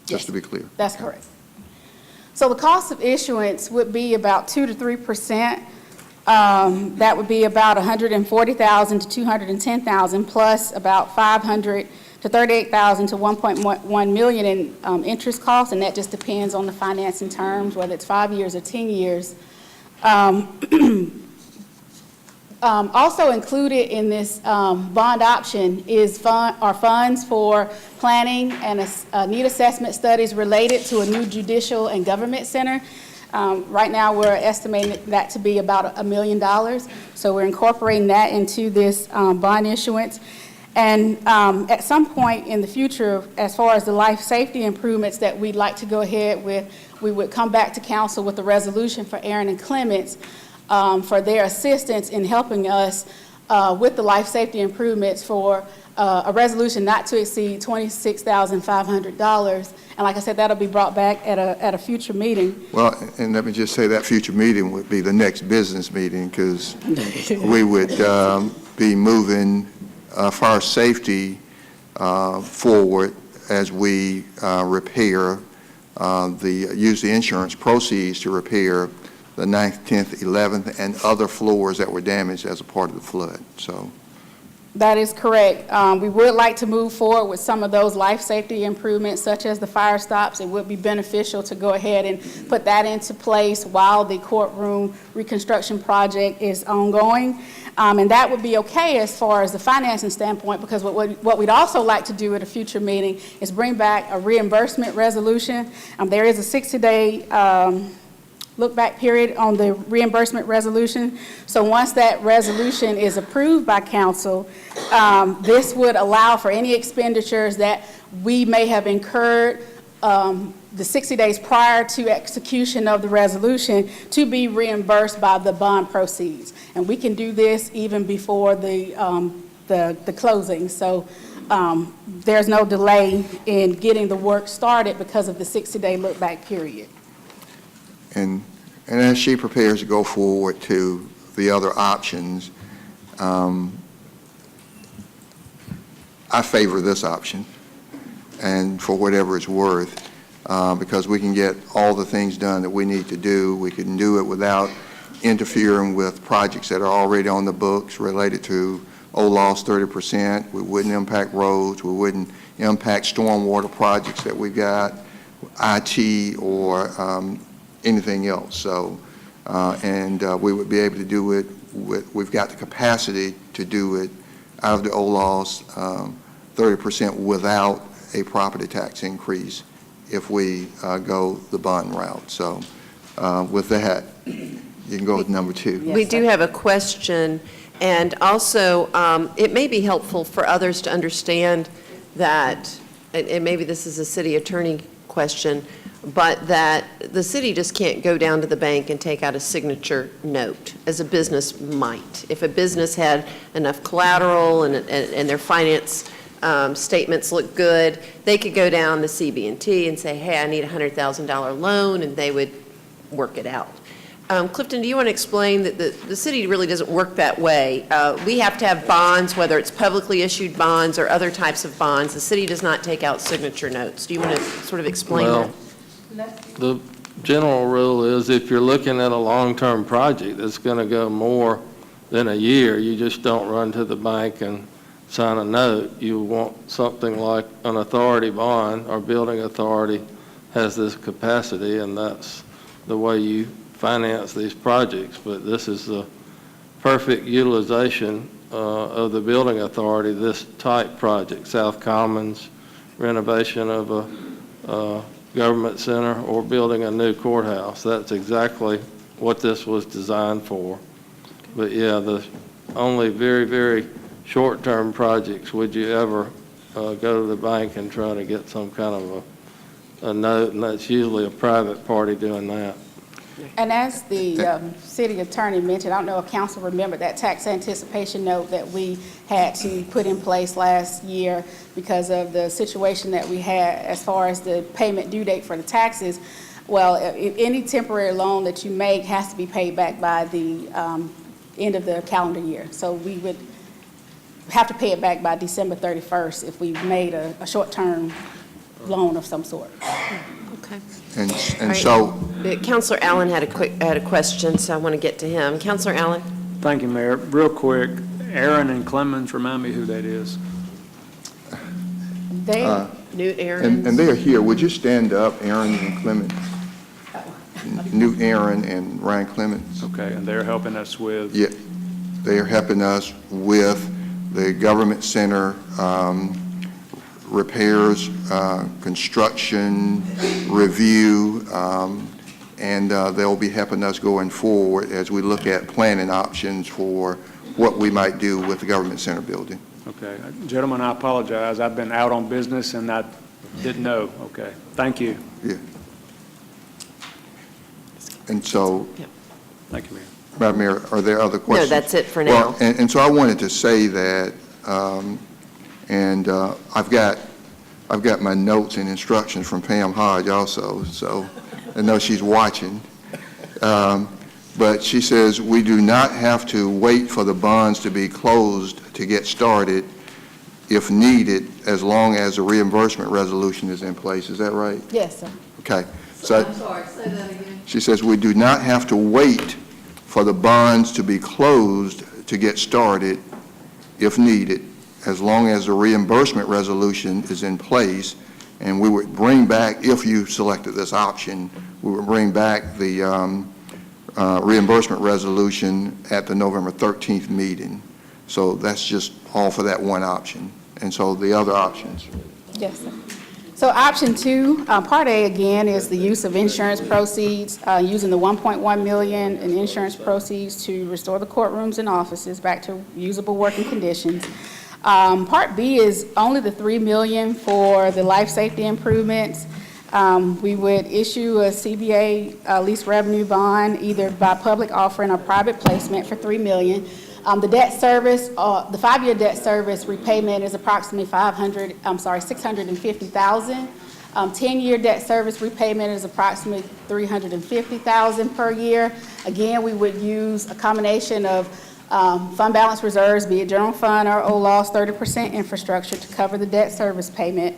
Just to be clear. That's correct. So the cost of issuance would be about 2 to 3%. That would be about $140,000 to $210,000 plus about $500,000 to $38,000 to $1.1 million in interest costs, and that just depends on the financing terms, whether it's 5 years or 10 years. Also included in this bond option is are funds for planning and need assessment studies related to a new judicial and government center. Right now, we're estimating that to be about $1 million. So we're incorporating that into this bond issuance. And at some point in the future, as far as the life safety improvements that we'd like to go ahead with, we would come back to council with a resolution for Aaron and Clements for their assistance in helping us with the life safety improvements for a resolution not to exceed $26,500. And like I said, that'll be brought back at a future meeting. Well, and let me just say that future meeting would be the next business meeting because we would be moving fire safety forward as we repair, use the insurance proceeds to repair the 9th, 10th, 11th, and other floors that were damaged as a part of the flood. So. That is correct. We would like to move forward with some of those life safety improvements, such as the fire stops. It would be beneficial to go ahead and put that into place while the courtroom reconstruction project is ongoing. And that would be okay as far as the financing standpoint, because what we'd also like to do at a future meeting is bring back a reimbursement resolution. There is a 60-day look-back period on the reimbursement resolution. So once that resolution is approved by council, this would allow for any expenditures that we may have incurred the 60 days prior to execution of the resolution to be reimbursed by the bond proceeds. And we can do this even before the closing. So there's no delay in getting the work started because of the 60-day look-back period. And as she prepares to go forward to the other options, I favor this option, and for whatever it's worth, because we can get all the things done that we need to do. We can do it without interfering with projects that are already on the books related to OLOS 30%. We wouldn't impact roads. We wouldn't impact stormwater projects that we've got, IT, or anything else. So, we would be able to do it we've got the capacity to do it out of the OLOS 30% without a property tax increase if we go the bond route. So with that, you can go with number 2. We do have a question, and also it may be helpful for others to understand that, and maybe this is a city attorney question, but that the city just can't go down to the bank and take out a signature note as a business might. If a business had enough collateral and their finance statements look good, they could go down to CB&T and say, hey, I need a $100,000 loan, and they would work it out. Clifton, do you want to explain that the city really doesn't work that way? We have to have bonds, whether it's publicly issued bonds or other types of bonds. The city does not take out signature notes. Do you want to sort of explain that? The general rule is if you're looking at a long-term project that's going to go more than a year, you just don't run to the bank and sign a note. You want something like an authority bond or building authority has this capacity, and that's the way you finance these projects. But this is the perfect utilization of the building authority, this type project, South Commons, renovation of a government center, or building a new courthouse. That's exactly what this was designed for. But yeah, the only very, very short-term projects would you ever go to the bank and try to get some kind of a note, and that's usually a private party doing that. And as the city attorney mentioned, I don't know if council remembered that tax anticipation note that we had to put in place last year because of the situation that we had as far as the payment due date for the taxes. Well, any temporary loan that you make has to be paid back by the end of the calendar year. So we would have to pay it back by December 31st if we made a short-term loan of some sort. Okay. And right. so, Councilor Allen had a question, so I want to get to him. Councilor Allen. Thank you, Mayor. Real quick, Aaron and Clemens, remind me who that is. They, Newt Aaron. and they are here. Would you stand up, Aaron and Clements? Newt Aaron and Ryan Clements. Okay, and they're helping us with? Yeah, they are helping us with the government center repairs, construction, review, and they'll be helping us going forward as we look at planning options for what we might do with the government center building. Okay. Gentlemen, I apologize. I've been out on business and I didn't know. Okay. Thank you. Yeah. And so, Thank you, Mayor. Madam Mayor, are there other questions? No, that's it for now. Well, and so I wanted to say that, I've got my notes and instructions from Pam Hodge also, so I know she's watching. But she says we do not have to wait for the bonds to be closed to get started. if needed, as long as a reimbursement resolution is in place. Is that right? Yes, sir. Okay. So I'm sorry, say that again. she says we do not have to wait for the bonds to be closed to get started if needed, as long as the reimbursement resolution is in place. And we would bring back, if you selected this option, we would bring back the reimbursement resolution at the November 13th meeting. So that's just all for that one option. And so the other options. Yes, sir. So option 2, Part A again is the use of insurance proceeds, using the $1.1 million in insurance proceeds to restore the courtrooms and offices back to usable working conditions. Part B is only the $3 million for the life safety improvements. We would issue a CBA lease revenue bond either by public offering or private placement for $3 million. The debt service, the 5-year debt service repayment is approximately $650,000. 10-year debt service repayment is approximately $350,000 per year. Again, we would use a combination of fund balance reserves, be it general fund or OLOS 30% infrastructure to cover the debt service payment.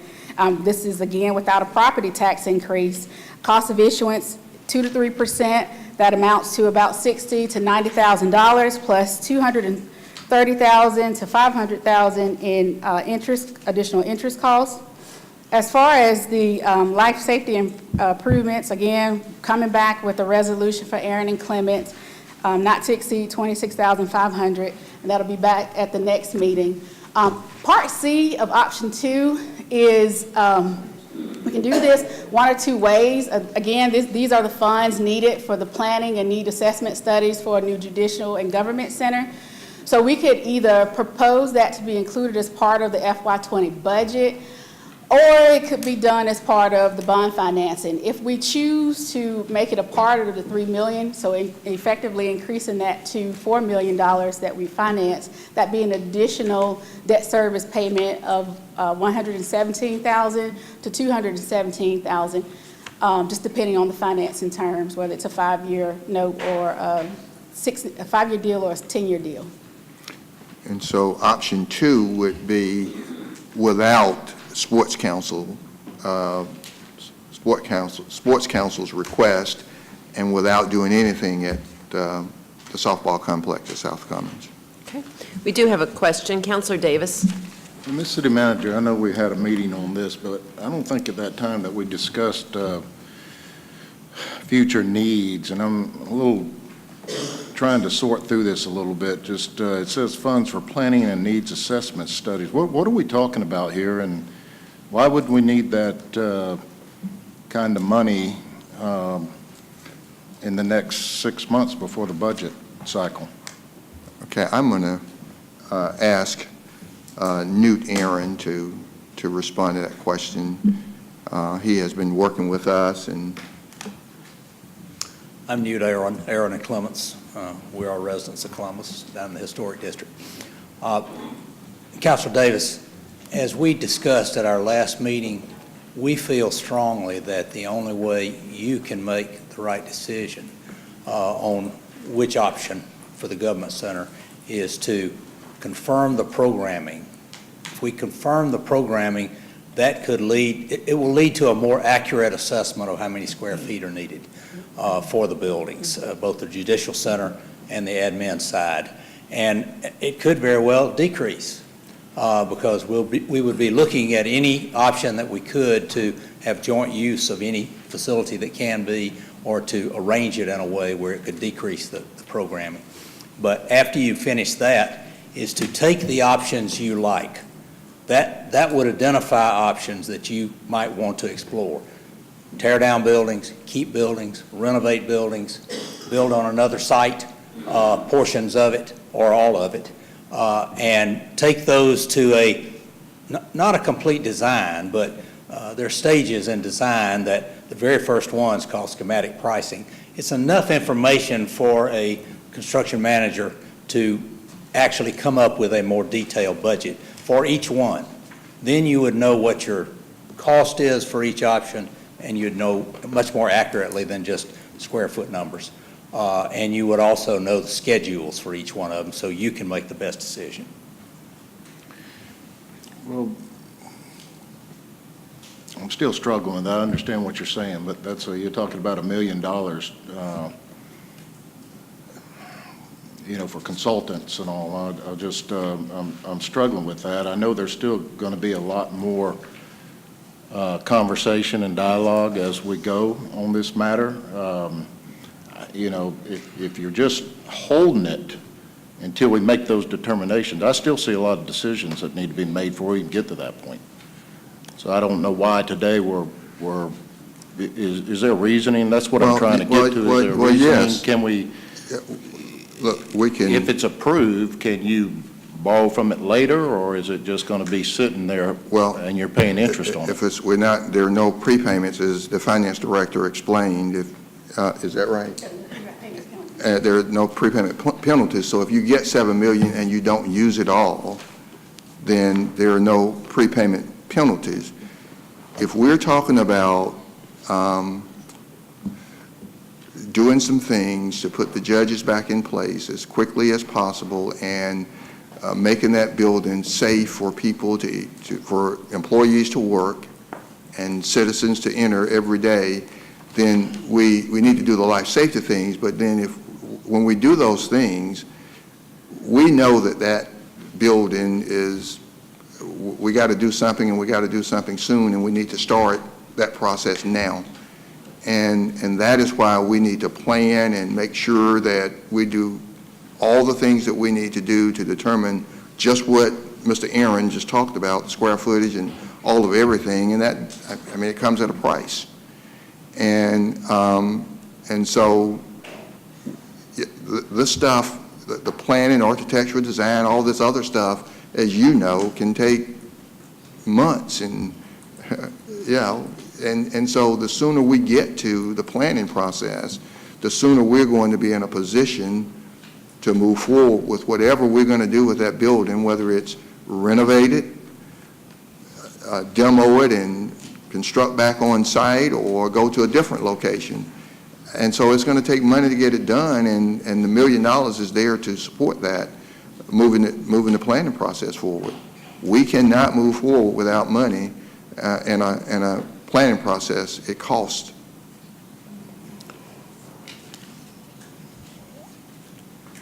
This is again without a property tax increase. Cost of issuance 2 to 3%. That amounts to about $60,000 to $90,000 plus $230,000 to $500,000 in additional interest costs. As far as the life safety improvements, again, coming back with a resolution for Aaron and Clements, not to exceed $26,500, and that'll be back at the next meeting. Part C of option 2 is we can do this one or two ways. Again, these are the funds needed for the planning and need assessment studies for a new judicial and government center. So we could either propose that to be included as part of the FY20 budget, or it could be done as part of the bond financing. If we choose to make it a part of the $3 million, so effectively increasing that to $4 million that we finance, that'd be an additional debt service payment of $117,000 to $217,000, just depending on the financing terms, whether it's a 5-year note or a 5-year deal or a 10-year deal. And so option 2 would be without sports council's request and without doing anything at the softball complex at South Commons. Okay. We do have a question. Councilor Davis. Ms. City Manager, I know we had a meeting on this, but I don't think at that time that we discussed future needs, and I'm a little trying to sort through this a little bit. Just it says funds for planning and needs assessment studies. What are we talking about here, and why would we need that kind of money in the next 6 months before the budget cycle? Okay, I'm going to ask Newt Aaron to respond to that question. He has been working with us, and I'm Newt Aaron and Clements. We are residents of Columbus down in the Historic District. Councilor Davis, as we discussed at our last meeting, we feel strongly that the only way you can make the right decision on which option for the government center is to confirm the programming. If we confirm the programming, that could it will lead to a more accurate assessment of how many square feet are needed for the buildings, both the judicial center and the admin side. And it could very well decrease because we would be looking at any option that we could to have joint use of any facility that can be, or to arrange it in a way where it could decrease the programming. But after you finish that, is to take the options you like. That would identify options that you might want to explore. Tear down buildings, keep buildings, renovate buildings, build on another site, portions of it or all of it, and take those to not a complete design, but there are stages in design that the very first one's called schematic pricing. It's enough information for a construction manager to actually come up with a more detailed budget for each one. Then you would know what your cost is for each option, and you'd know much more accurately than just square foot numbers. And you would also know the schedules for each one of them, so you can make the best decision. Well, I'm still struggling with that. I understand what you're saying, but you're talking about $1 million, for consultants and all. I'm struggling with that. I know there's still going to be a lot more conversation and dialogue as we go on this matter. If you're just holding it until we make those determinations, I still see a lot of decisions that need to be made before we can get to that point. So I don't know why today is there reasoning? That's what I'm trying to get to. Is there reasoning? Yes. Can we, look, we can. if it's approved, can you borrow from it later, or is it just going to be sitting there and you're paying interest on it? If there are no prepayments, as the finance director explained, is that right? There are no prepayment penalties, so if you get $7 million and you don't use it all, then there are no prepayment penalties. If we're talking about doing some things to put the judges back in place as quickly as possible and making that building safe for people for employees to work and citizens to enter every day, then we need to do the life safety things. But then when we do those things, we know that building is, we got to do something, and we got to do something soon, and we need to start that process now. And that is why we need to plan and make sure that we do all the things that we need to do to determine just what Mr. Aaron just talked about, the square footage and all of everything, and that, I mean, it comes at a price. And so this stuff, the planning, architectural design, all this other stuff, as you know, can take months, and and so the sooner we get to the planning process, the sooner we're going to be in a position to move forward with whatever we're going to do with that building, whether it's renovate it, demo it and construct back on site, or go to a different location. And so it's going to take money to get it done, and the $1 million is there to support that, moving the planning process forward. We cannot move forward without money and a planning process. It costs.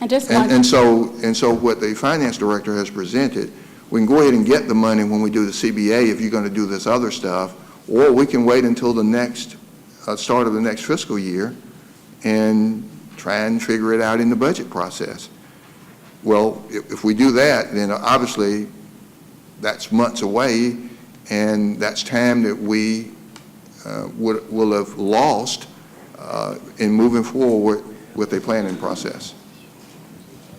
And so what the finance director has presented, we can go ahead and get the money when we do the CBA if you're going to do this other stuff, or we can wait until the next start of the next fiscal year and try and figure it out in the budget process. Well, if we do that, then obviously that's months away, and that's time that we will have lost in moving forward with a planning process.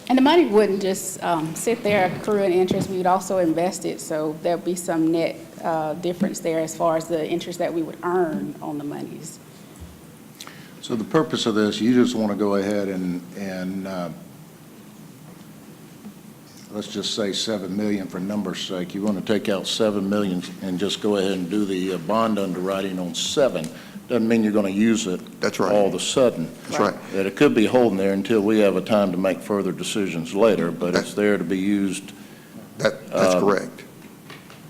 And the money wouldn't just sit there accruing interest. We would also invest it, so there'll be some net difference there as far as the interest that we would earn on the monies. So the purpose of this, you just want to go ahead and let's just say $7 million for numbers' sake. You want to take out $7 million and just go ahead and do the bond underwriting on 7. Doesn't mean you're going to use it. That's right. All of a sudden. That's right. That it could be holding there until we have a time to make further decisions later, but it's there to be used. That's correct.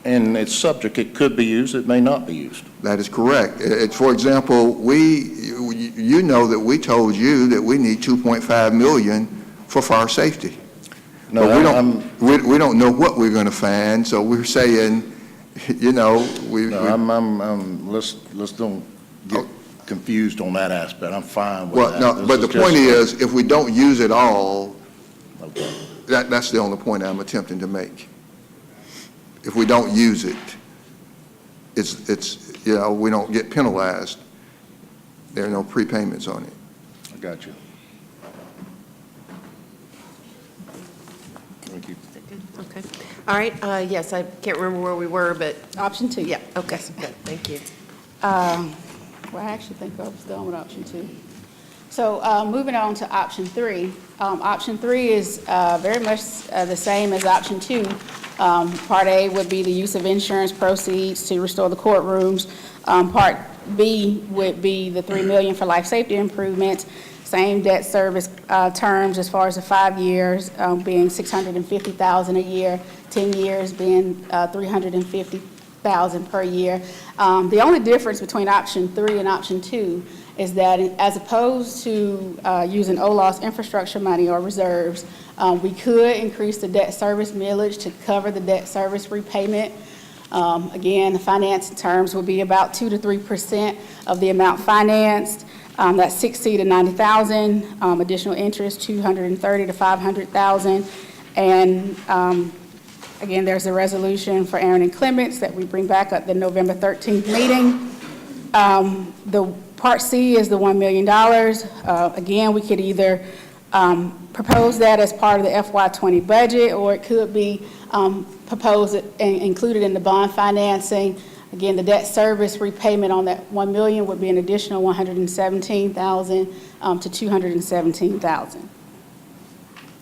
And it's subject. It could be used. It may not be used. That is correct. For example, you know that we told you that we need $2.5 million for fire safety. No, but we don't know what we're going to find, so we're saying, let's don't get confused on that aspect. I'm fine with that. Well, no, but the point is, if we don't use it all, that's the only point I'm attempting to make. If we don't use it, it's we don't get penalized. There are no prepayments on it. I got you. Thank you. Okay. All right. Yes, I can't remember where we were, but. Option 2. Yeah. Okay. Good. Thank you. Well, I actually think I was done with option 2. So moving on to option 3. Option 3 is very much the same as option 2. Part A would be the use of insurance proceeds to restore the courtrooms. Part B would be the $3 million for life safety improvements. Same debt service terms as far as the 5 years, being $650,000 a year, 10 years being $350,000 per year. The only difference between option 3 and option 2 is that as opposed to using OLOS infrastructure money or reserves, we could increase the debt service millage to cover the debt service repayment. Again, the financing terms will be about 2 to 3% of the amount financed. That's $60,000 to $90,000. Additional interest, $230,000 to $500,000. And again, there's a resolution for Aaron and Clements that we bring back at the November 13th meeting. The Part C is the $1 million. Again, we could either propose that as part of the FY20 budget, or it could be proposed and included in the bond financing. Again, the debt service repayment on that $1 million would be an additional $117,000 to $217,000.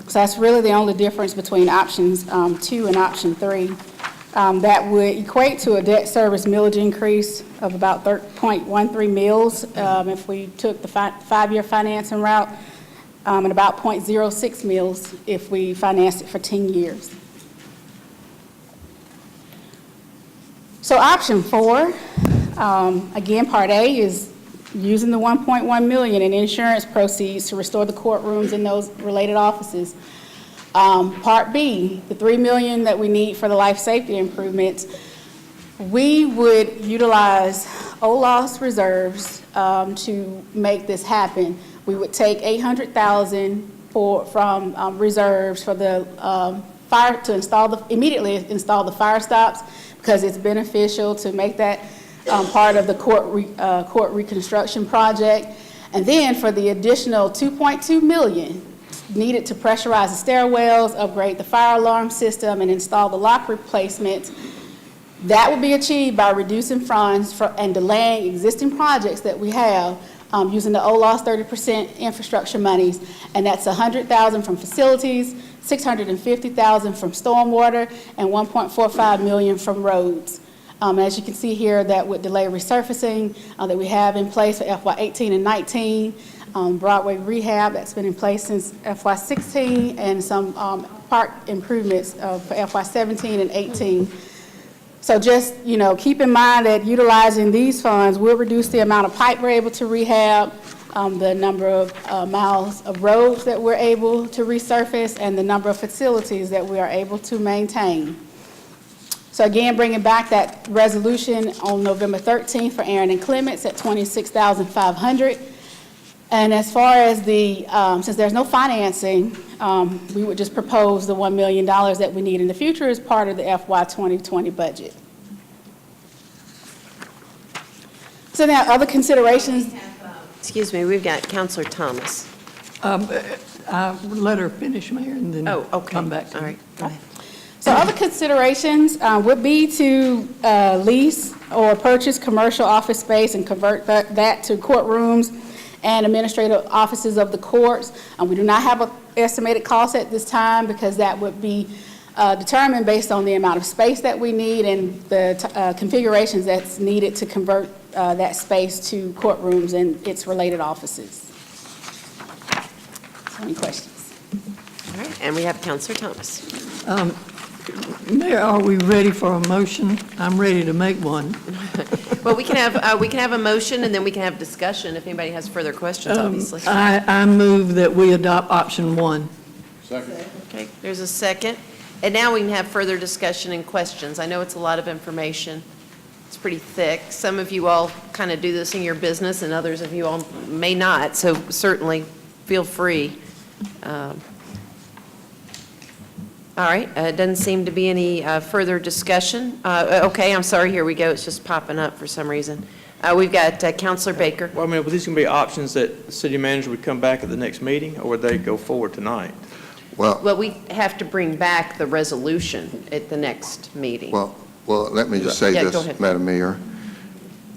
So that's really the only difference between options 2 and option 3. That would equate to a debt service millage increase of about 0.13 mils if we took the 5-year financing route, and about 0.06 mils if we financed it for 10 years. So option 4, again, Part A is using the $1.1 million in insurance proceeds to restore the courtrooms and those related offices. Part B, the $3 million that we need for the life safety improvements, we would utilize OLOS reserves to make this happen. We would take $800,000 from reserves for the fire to immediately install the fire stops, because it's beneficial to make that part of the court reconstruction project. And then for the additional $2.2 million needed to pressurize the stairwells, upgrade the fire alarm system, and install the lock replacements, that will be achieved by reducing funds and delaying existing projects that we have using the OLOS 30% infrastructure monies. And that's $100,000 from facilities, $650,000 from stormwater, and $1.45 million from roads. As you can see here, that would delay resurfacing that we have in place for FY18 and 19, Broadway rehab that's been in place since FY16, and some park improvements for FY17 and 18. So just, keep in mind that utilizing these funds will reduce the amount of pipe we're able to rehab, the number of miles of roads that we're able to resurface, and the number of facilities that we are able to maintain. So again, bringing back that resolution on November 13th for Aaron and Clements at $26,500. And as far as the, since there's no financing, we would just propose the $1 million that we need in the future as part of the FY 2020 budget. So now other considerations. Excuse me, we've got Counselor Thomas. I let her finish, Mayor, and then come back. All right, go ahead. So other considerations would be to lease or purchase commercial office space and convert that to courtrooms and administrative offices of the courts. We do not have an estimated cost at this time, because that would be determined based on the amount of space that we need and the configurations that's needed to convert that space to courtrooms and its related offices. Any questions? All right, and we have Counselor Thomas. Mayor, are we ready for a motion? I'm ready to make one. Well, we can have a motion, and then we can have discussion if anybody has further questions, obviously. I move that we adopt option 1. Second. Okay, there's a second. And now we can have further discussion and questions. I know it's a lot of information. It's pretty thick. Some of you all kind of do this in your business, and others of you all may not, so certainly feel free. All right, it doesn't seem to be any further discussion. Okay, I'm sorry, here we go. It's just popping up for some reason. We've got Counselor Baker. Well, I mean, were these going to be options that the city manager would come back at the next meeting, or would they go forward tonight? Well, we have to bring back the resolution at the next meeting. Well, let me just say Yeah, go this, ahead. Madam Mayor.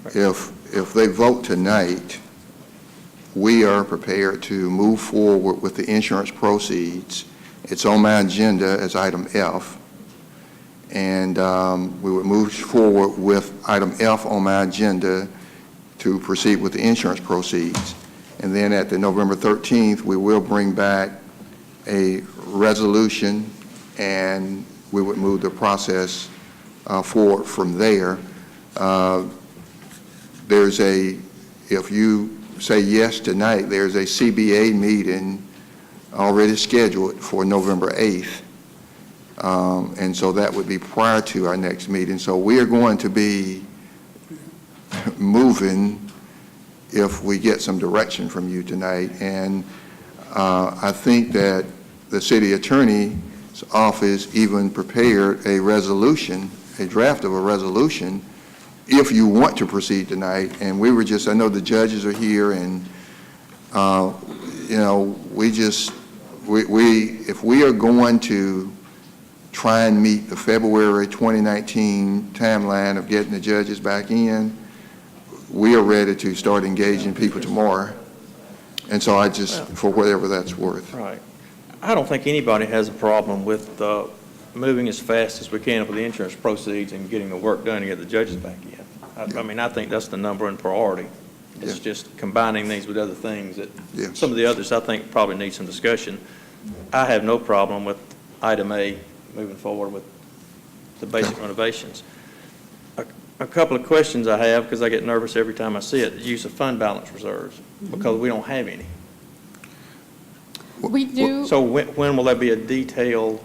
If they vote tonight, we are prepared to move forward with the insurance proceeds. It's on my agenda as item F. And we would move forward with item F on my agenda to proceed with the insurance proceeds. And then at the November 13th, we will bring back a resolution, and we would move the process forward from there. There's if you say yes tonight, there's a CBA meeting already scheduled for November 8th. And so that would be prior to our next meeting. So we are going to be moving if we get some direction from you tonight. And I think that the city attorney's office even prepared a resolution, a draft of a resolution, if you want to proceed tonight. And we were just, I know the judges are here, and you know, if we are going to try and meet the February 2019 timeline of getting the judges back in, we are ready to start engaging people tomorrow. And so I just, for whatever that's worth. Right. I don't think anybody has a problem with moving as fast as we can with the insurance proceeds and getting the work done to get the judges back in. I mean, I think that's the number one priority. It's just combining these with other things that some of the others I think probably need some discussion. I have no problem with item A moving forward with the basic renovations. A couple of questions I have, because I get nervous every time I see it, the use of fund balance reserves, because we don't have any. We do. So when will there be a detailed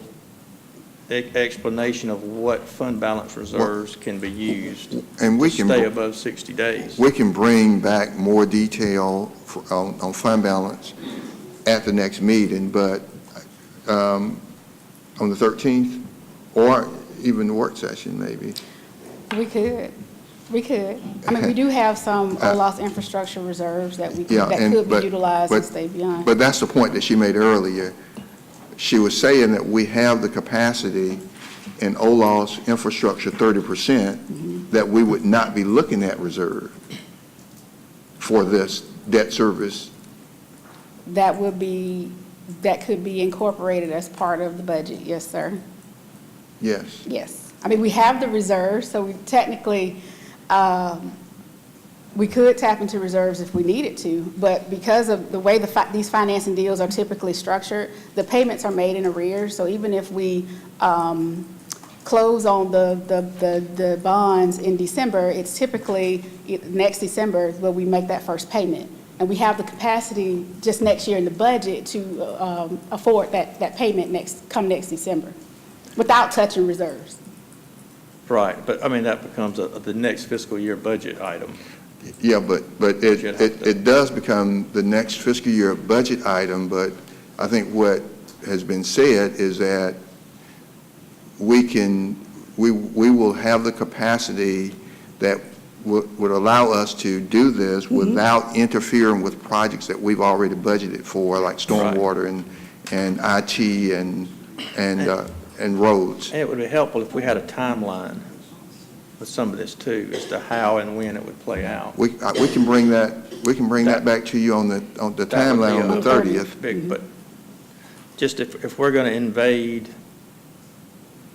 explanation of what fund balance reserves can be used and we to can stay above 60 days? We can bring back more detail on fund balance at the next meeting, but on the 13th, or even the work session maybe. We could. I mean, we do have some OLOS infrastructure reserves that could be utilized and stay beyond. But that's the point that she made earlier. She was saying that we have the capacity in OLOS infrastructure 30% that we would not be looking at reserve for this debt service. That could be incorporated as part of the budget, yes, sir. Yes. Yes. I mean, we have the reserves, so we technically, we could tap into reserves if we needed to, but because of the way these financing deals are typically structured, the payments are made in arrears, so even if we close on the bonds in December, it's typically next December where we make that first payment. And we have the capacity just next year in the budget to afford that payment come next December without touching reserves. Right, but I mean, that becomes the next fiscal year budget item. Yeah, but it does become the next fiscal year budget item, but I think what has been said is that we will have the capacity that would allow us to do this without interfering with projects that we've already budgeted for, like stormwater and IT and roads. And it would be helpful if we had a timeline with some of this too, as to how and when it would play out. We can bring that back to you on the timeline on the 30th. Big, but just if we're going to invade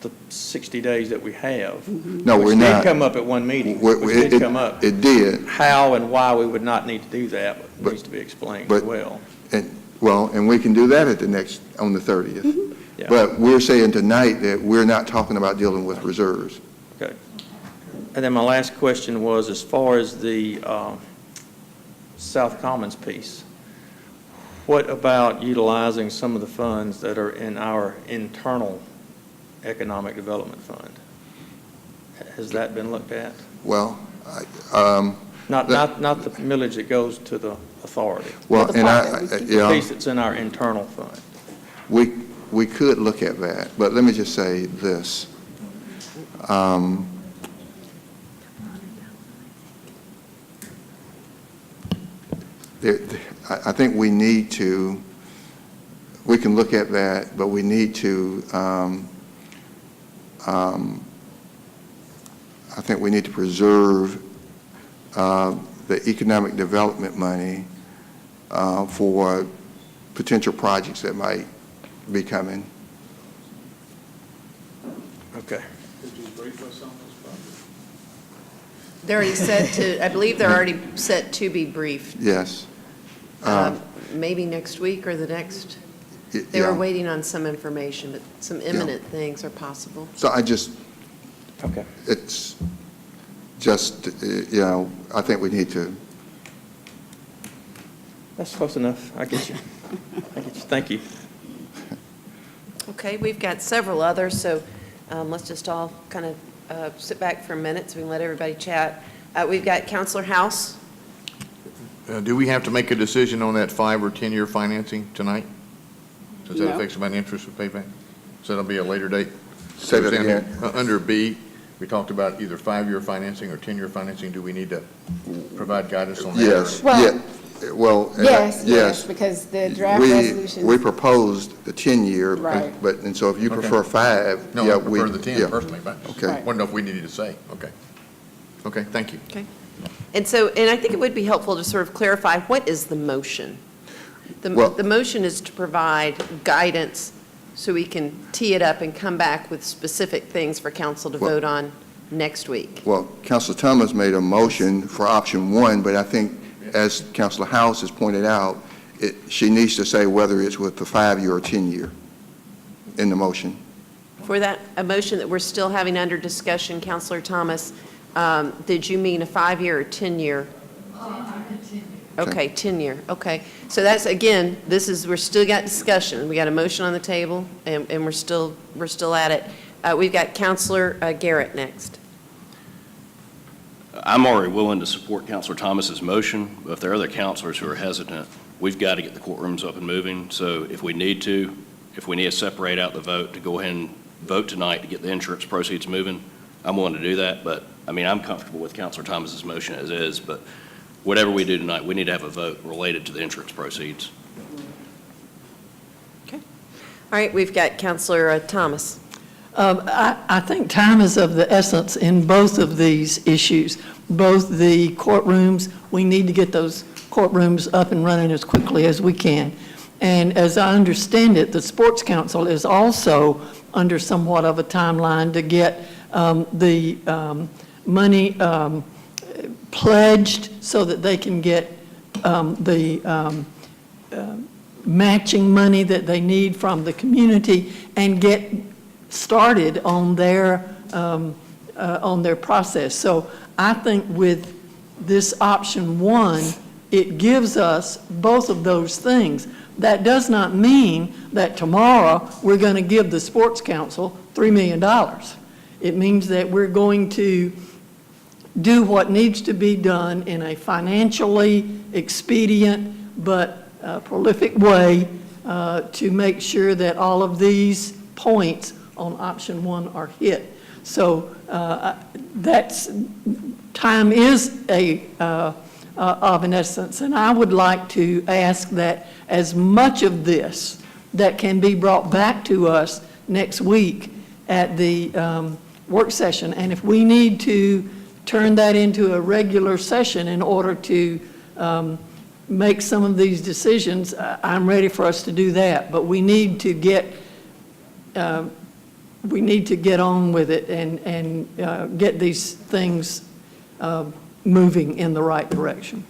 the 60 days that we have, No, which we're did not. come up at one meeting, which did come up. It did. How and why we would not need to do that needs to be explained as well. And we can do that on the 30th. Yeah. But we're saying tonight that we're not talking about dealing with reserves. Okay. And then my last question was, as far as the South Commons piece, what about utilizing some of the funds that are in our internal economic development fund? Has that been looked at? Well, Not the millage that goes to the authority. Well, The piece that's in our internal fund. we could look at that, but let me just say this. I think we can look at that, but we need to, I think we need to preserve the economic development money for potential projects that might be coming. Okay. They're already set to, I believe they're already set to be briefed. Yes. Maybe next week or the next. They were Yeah. waiting on some information, but some imminent things are possible. So I just, Okay. it's just, I think we need to, That's close enough. I get you. I get you. Thank you. Okay, we've got several others, so let's just all kind of sit back for a minute so we can let everybody chat. We've got Counselor House. Do we have to make a decision on that 5 or 10-year financing tonight? Does that No. affect somebody's interest with payback? So that'll be a later date? Say that again. Under B, we talked about either 5-year financing or 10-year financing. Do we need to provide guidance on that? yes, Well, yeah, well. Yes, because the draft We resolution. proposed the 10-year. Right. But, and so if you Okay. prefer 5. No, yeah, I we- prefer the 10 yeah. personally, but Okay. I want to know if we needed to say. Okay. Okay, thank you. Okay. And so, and I think it would be helpful to sort of clarify, what is the motion? Well- The motion is to provide guidance so we can tee it up and come back with specific things for council to Well- vote on next week. Well, Councilor Thomas made a motion for option 1, but I think, as Councilor House has pointed out, she needs to say whether it's with the 5-year or 10-year in the motion. For that, a motion that we're still having under discussion, Counselor Thomas, did you mean a 5-year or 10-year? Okay, 10-year, okay. So that's, again, we're still got discussion. We got a motion on the table, and we're still at it. We've got Counselor Garrett next. I'm already willing to support Counselor Thomas's motion, but if there are other counselors who are hesitant, we've got to get the courtrooms up and moving. So if we need to separate out the vote to go ahead and vote tonight to get the insurance proceeds moving, I'm willing to do that. But, I mean, I'm comfortable with Counselor Thomas's motion as is, but whatever we do tonight, we need to have a vote related to the insurance proceeds. Okay. All right, we've got Counselor Thomas. I think time is of the essence in both of these issues. Both the courtrooms, we need to get those courtrooms up and running as quickly as we can. And as I understand it, the Sports Council is also under somewhat of a timeline to get the money pledged so that they can get the matching money that they need from the community and get started on their process. So I think with this option 1, it gives us both of those things. That does not mean that tomorrow we're going to give the Sports Council $3 million. It means that we're going to do what needs to be done in a financially expedient but prolific way to make sure that all of these points on option 1 are hit. So time is of an essence, and I would like to ask that as much of this that can be brought back to us next week at the work session, and if we need to turn that into a regular session in order to make some of these decisions, I'm ready for us to do that. But we need to get on with it and get these things moving in the right direction.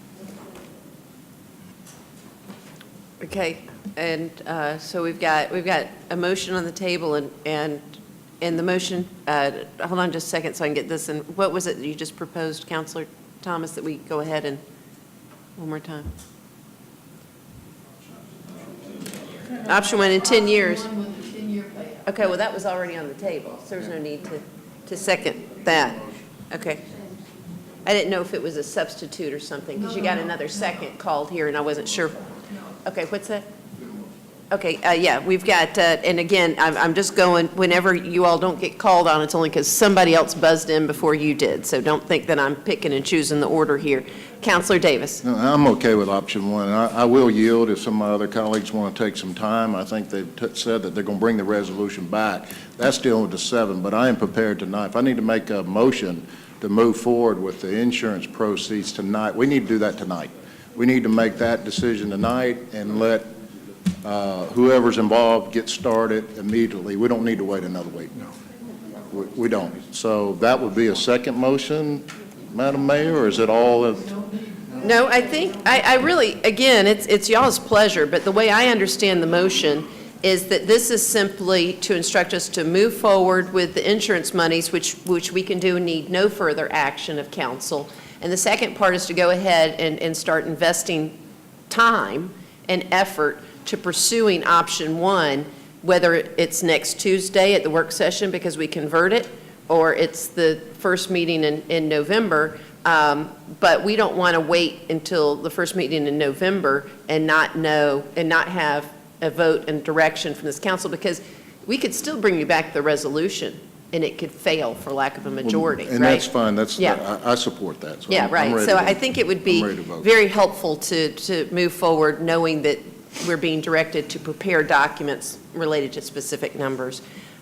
Okay, and so we've got a motion on the table, and the motion, hold on just a second so I can get this, and what was it that you just proposed, Counselor Thomas, that we go ahead and, one more time? Option 1 in 10 years. Okay, well, that was already on the table, so there's no need to second that. Okay. I didn't know if it was a substitute or something, because you got another second called here, and I wasn't sure. Okay, what's that? Okay, yeah, we've got, and again, I'm just going, whenever you all don't get called on, it's only because somebody else buzzed in before you did, so don't think that I'm picking and choosing the order here. Counselor Davis. No, I'm okay with option 1. I will yield if some of my other colleagues want to take some time. I think they've said that they're going to bring the resolution back. That's dealing with the 7, but I am prepared tonight. If I need to make a motion to move forward with the insurance proceeds tonight, we need to do that tonight. We need to make that decision tonight and let whoever's involved get started immediately. We don't need to wait another week. No. We don't. So that would be a second motion, Madam Mayor, or is it all of? No, I think, I really, again, it's y'all's pleasure, but the way I understand the motion is that this is simply to instruct us to move forward with the insurance monies, which we can do and need no further action of council. And the second part is to go ahead and start investing time and effort to pursuing option one, whether it's next Tuesday at the work session because we convert it, or it's the first meeting in November. But we don't want to wait until the first meeting in November and not know, and not have a vote and direction from this council, because we could still bring you back the resolution and it could fail for lack of a majority, And right? that's fine, that's, Yeah. I support that. So Yeah, I'm right. ready So to- I think it would be I'm ready to vote. very helpful to move forward, knowing that we're being directed to prepare documents related to specific numbers.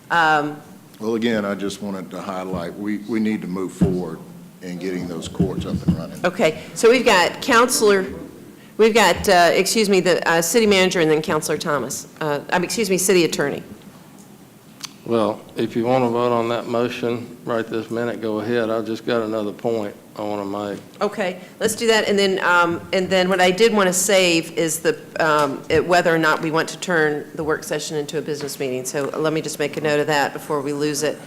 Well, again, I just wanted to highlight, we need to move forward in getting those courts up and running. Okay, so we've got the city manager and then Counselor Thomas. City attorney. Well, if you want to vote on that motion right this minute, go ahead. I've just got another point I want to make. Okay, let's do that, and then what I did want to save is whether or not we want to turn the work session into a business meeting. So let me just make a note of that before we lose it.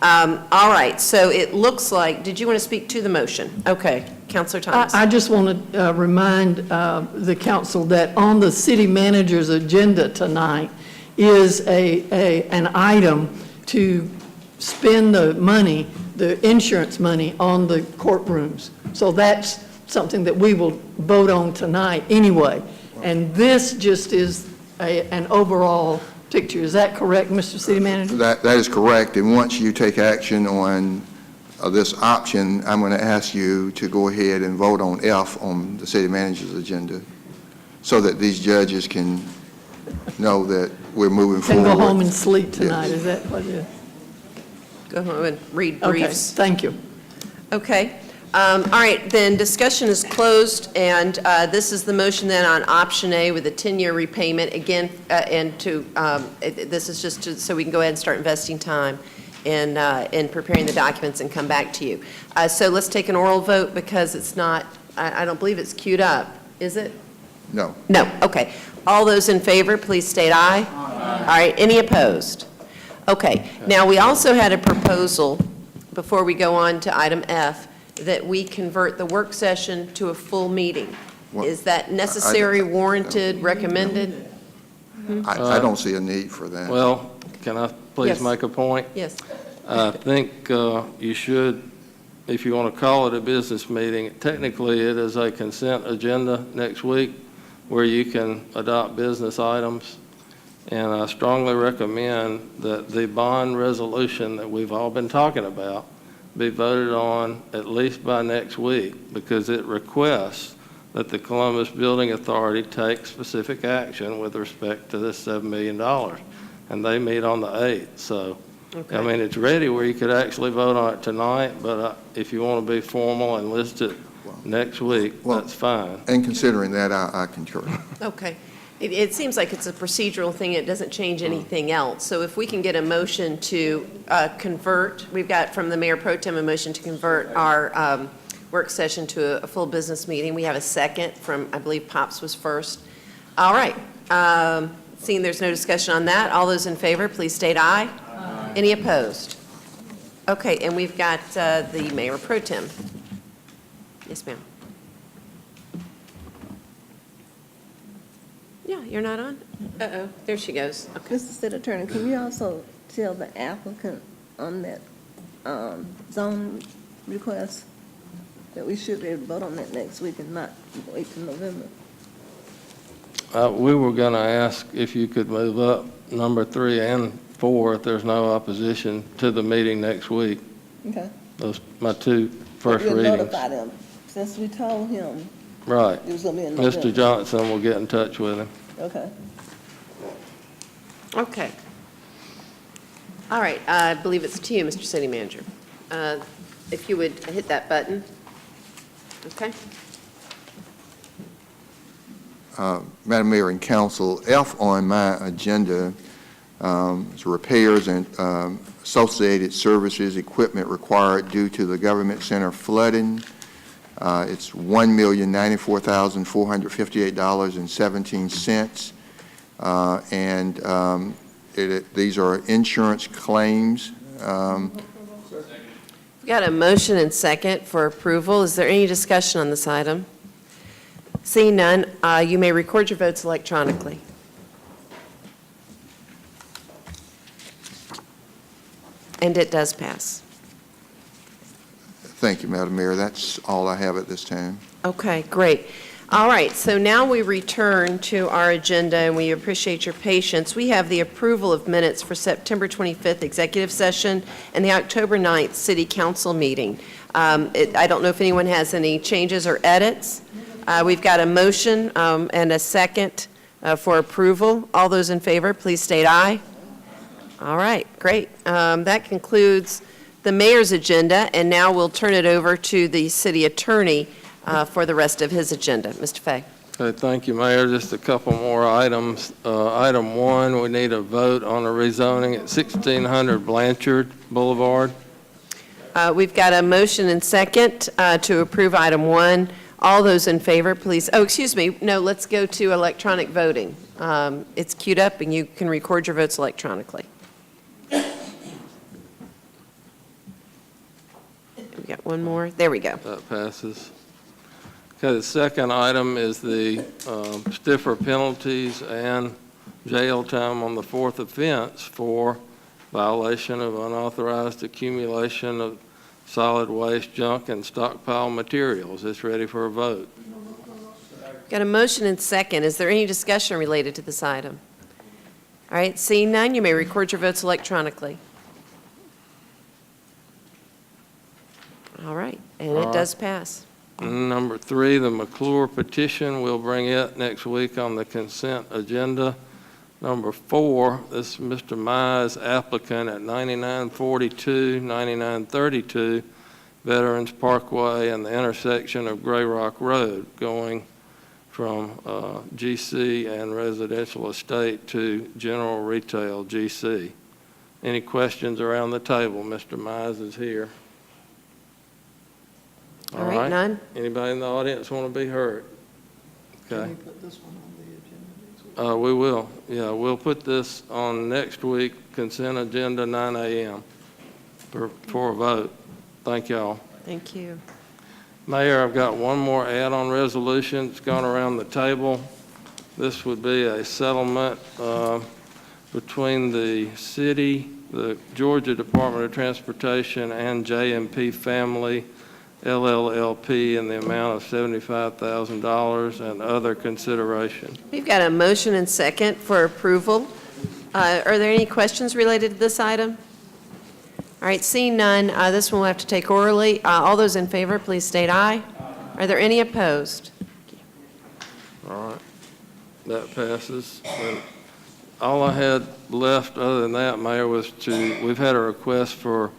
All right, so it looks like, did you want to speak to the motion? Okay, Counselor Thomas. I just want to remind the council that on the city manager's agenda tonight is an item to spend the money, the insurance money, on the courtrooms. So that's something that we will vote on tonight anyway. And this just is an overall picture. Is that correct, Mr. City Manager? That is correct, and once you take action on this option, I'm going to ask you to go ahead and vote on F on the city manager's agenda, so that these judges can know that we're moving Can forward. go home and sleep tonight, is that what it is? Go home and read Okay, briefs. thank you. Okay. All right, then discussion is closed, and this is the motion then on option A with a 10-year repayment. Again, this is just so we can go ahead and start investing time in preparing the documents and come back to you. So let's take an oral vote because it's not, I don't believe it's queued up, is it? No. No, okay. All those in favor, please state aye. Aye. All right, any opposed? Okay, now we also had a proposal, before we go on to item F, that we convert the work session to a full meeting. Well, Is that necessary, warranted, recommended? I don't see a need for that. Well, can I please Yes. make a point? Yes. I think you should, if you want to call it a business meeting, technically it is a consent agenda next week where you can adopt business items. And I strongly recommend that the bond resolution that we've all been talking about be voted on at least by next week, because it requests that the Columbus Building Authority take specific action with respect to this $7 million. And they meet on the 8th. So, Okay. I mean, it's ready where you could actually vote on it tonight, but if you want to be formal and list it next week, that's fine. And considering that, I concur. Okay. It seems like it's a procedural thing. It doesn't change anything else. So if we can get a motion to convert, we've got from the Mayor Pro Tem a motion to convert our work session to a full business meeting. We have a second from, I believe Pops was first. All right. Seeing there's no discussion on that, all those in favor, please state aye. Aye. Any opposed? Okay, and we've got the Mayor Pro Tem. Yes, ma'am. Yeah, you're not on? Uh-oh, there she goes. Okay. Mr. City Attorney, can you also tell the applicant on that zone request that we should be able to vote on that next week and not wait till November? We were going to ask if you could move up number 3 and 4 if there's no opposition to the meeting next week. Okay. Those my two first We'll readings. notify them, since we told him Right. it was going to be in November. Mr. Johnson will get in touch with him. Okay. Okay. All right, I believe it's to you, Mr. City Manager. If you would hit that button. Okay. Madam Mayor and Council, F on my agenda is repairs and associated services equipment required due to the government center flooding. It's $1,094,458.17. These are insurance claims. We've got a motion and second for approval. Is there any discussion on this item? Seeing none, you may record your votes electronically. And it does pass. Thank you, Madam Mayor. That's all I have at this time. Okay, great. All right, so now we return to our agenda, and we appreciate your patience. We have the approval of minutes for September 25th executive session and the October 9th city council meeting. I don't know if anyone has any changes or edits. We've got a motion and a second for approval. All those in favor, please state aye. All right, great. That concludes the mayor's agenda, and now we'll turn it over to the city attorney for the rest of his agenda. Mr. Fay. Okay, thank you, Mayor. Just a couple more items. Item 1, we need a vote on a rezoning at 1600 Blanchard Boulevard. We've got a motion and second to approve item 1. All those in favor, please. Oh, excuse me. No, let's go to electronic voting. It's queued up, and you can record your votes electronically. We got one more. There we go. That passes. Okay, the second item is the stiffer penalties and jail time on the fourth offense for violation of unauthorized accumulation of solid waste, junk, and stockpile materials. It's ready for a vote. Got a motion and second. Is there any discussion related to this item? All right, seeing none, you may record your votes electronically. All right, and it does pass. Number 3, the McClure petition, we'll bring it next week on the consent agenda. Number 4, this is Mr. Mize, applicant at 9942, 9932 Veterans Parkway and the intersection of Gray Rock Road, going from GC and residential estate to general retail GC. Any questions around the table? Mr. Mize is here. All right, none? Anybody in the audience want to be heard? Okay. Can we put this one on the agenda next week? We will. Yeah, we'll put this on next week, consent agenda, 9 a.m. for a vote. Thank y'all. Thank you. Mayor, I've got one more add-on resolution. It's gone around the table. This would be a settlement between the city, the Georgia Department of Transportation, and JMP Family LLLP in the amount of $75,000 and other consideration. We've got a motion and second for approval. Are there any questions related to this item? All right, seeing none, this one we'll have to take orally. All those in favor, please state aye. Are there any opposed? All right, that passes. And all I had left other than that, Mayor, was we've had a request for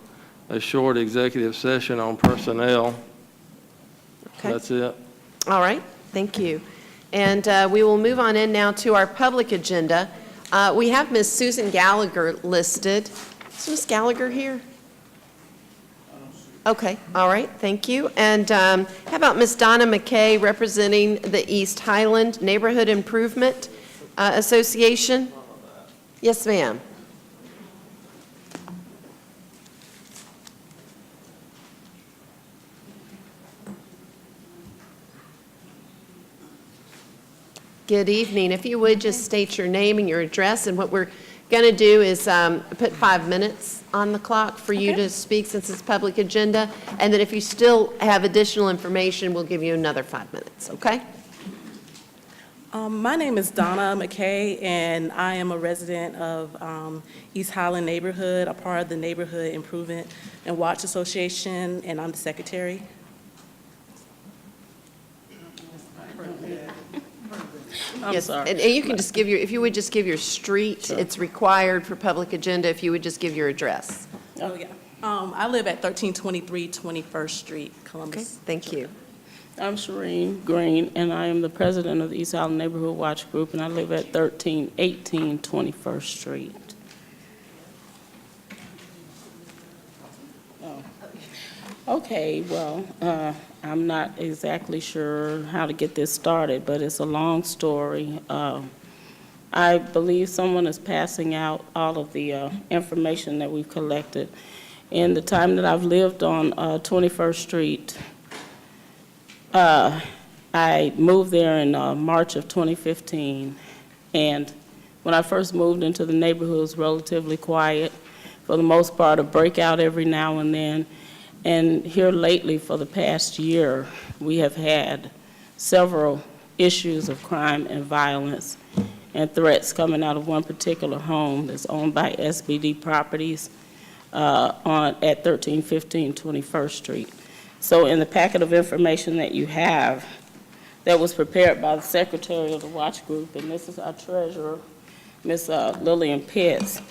a short executive session on personnel. Okay. That's it. All right, thank you. And we will move on in now to our public agenda. We have Ms. Susan Gallagher listed. Is Ms. Gallagher here? Okay, all right, thank you. And how about Ms. Donna McKay representing the East Highland Neighborhood Improvement Association? Yes, ma'am. Good evening. If you would just state your name and your address, and what we're going to do is put 5 minutes on the clock for you to speak since it's public agenda, and then if you still have additional information, we'll give you another 5 minutes, okay? My name is Donna McKay, and I am a resident of East Highland Neighborhood, a part of the Neighborhood Improvement and Watch Association, and I'm the secretary. Yes, and you can just give if you would just give your street, it's required for public agenda, if you would just give your address. Oh, yeah. I live at 1323 21st Street, Columbus. Okay, thank you. I'm Shireen Green, and I am the president of the East Highland Neighborhood Watch Group, and I live at 1318 21st Street. Okay, well, I'm not exactly sure how to get this started, but it's a long story. I believe someone is passing out all of the information that we've collected. In the time that I've lived on 21st Street, I moved there in March of 2015, and when I first moved into the neighborhood, it was relatively quiet. For the most part, a breakout every now and then. And here lately, for the past year, we have had several issues of crime and violence and threats coming out of one particular home that's owned by SBD Properties at 1315 21st Street. So in the packet of information that you have, that was prepared by the secretary of the watch group, and this is our treasurer, Ms. Lillian Pitts,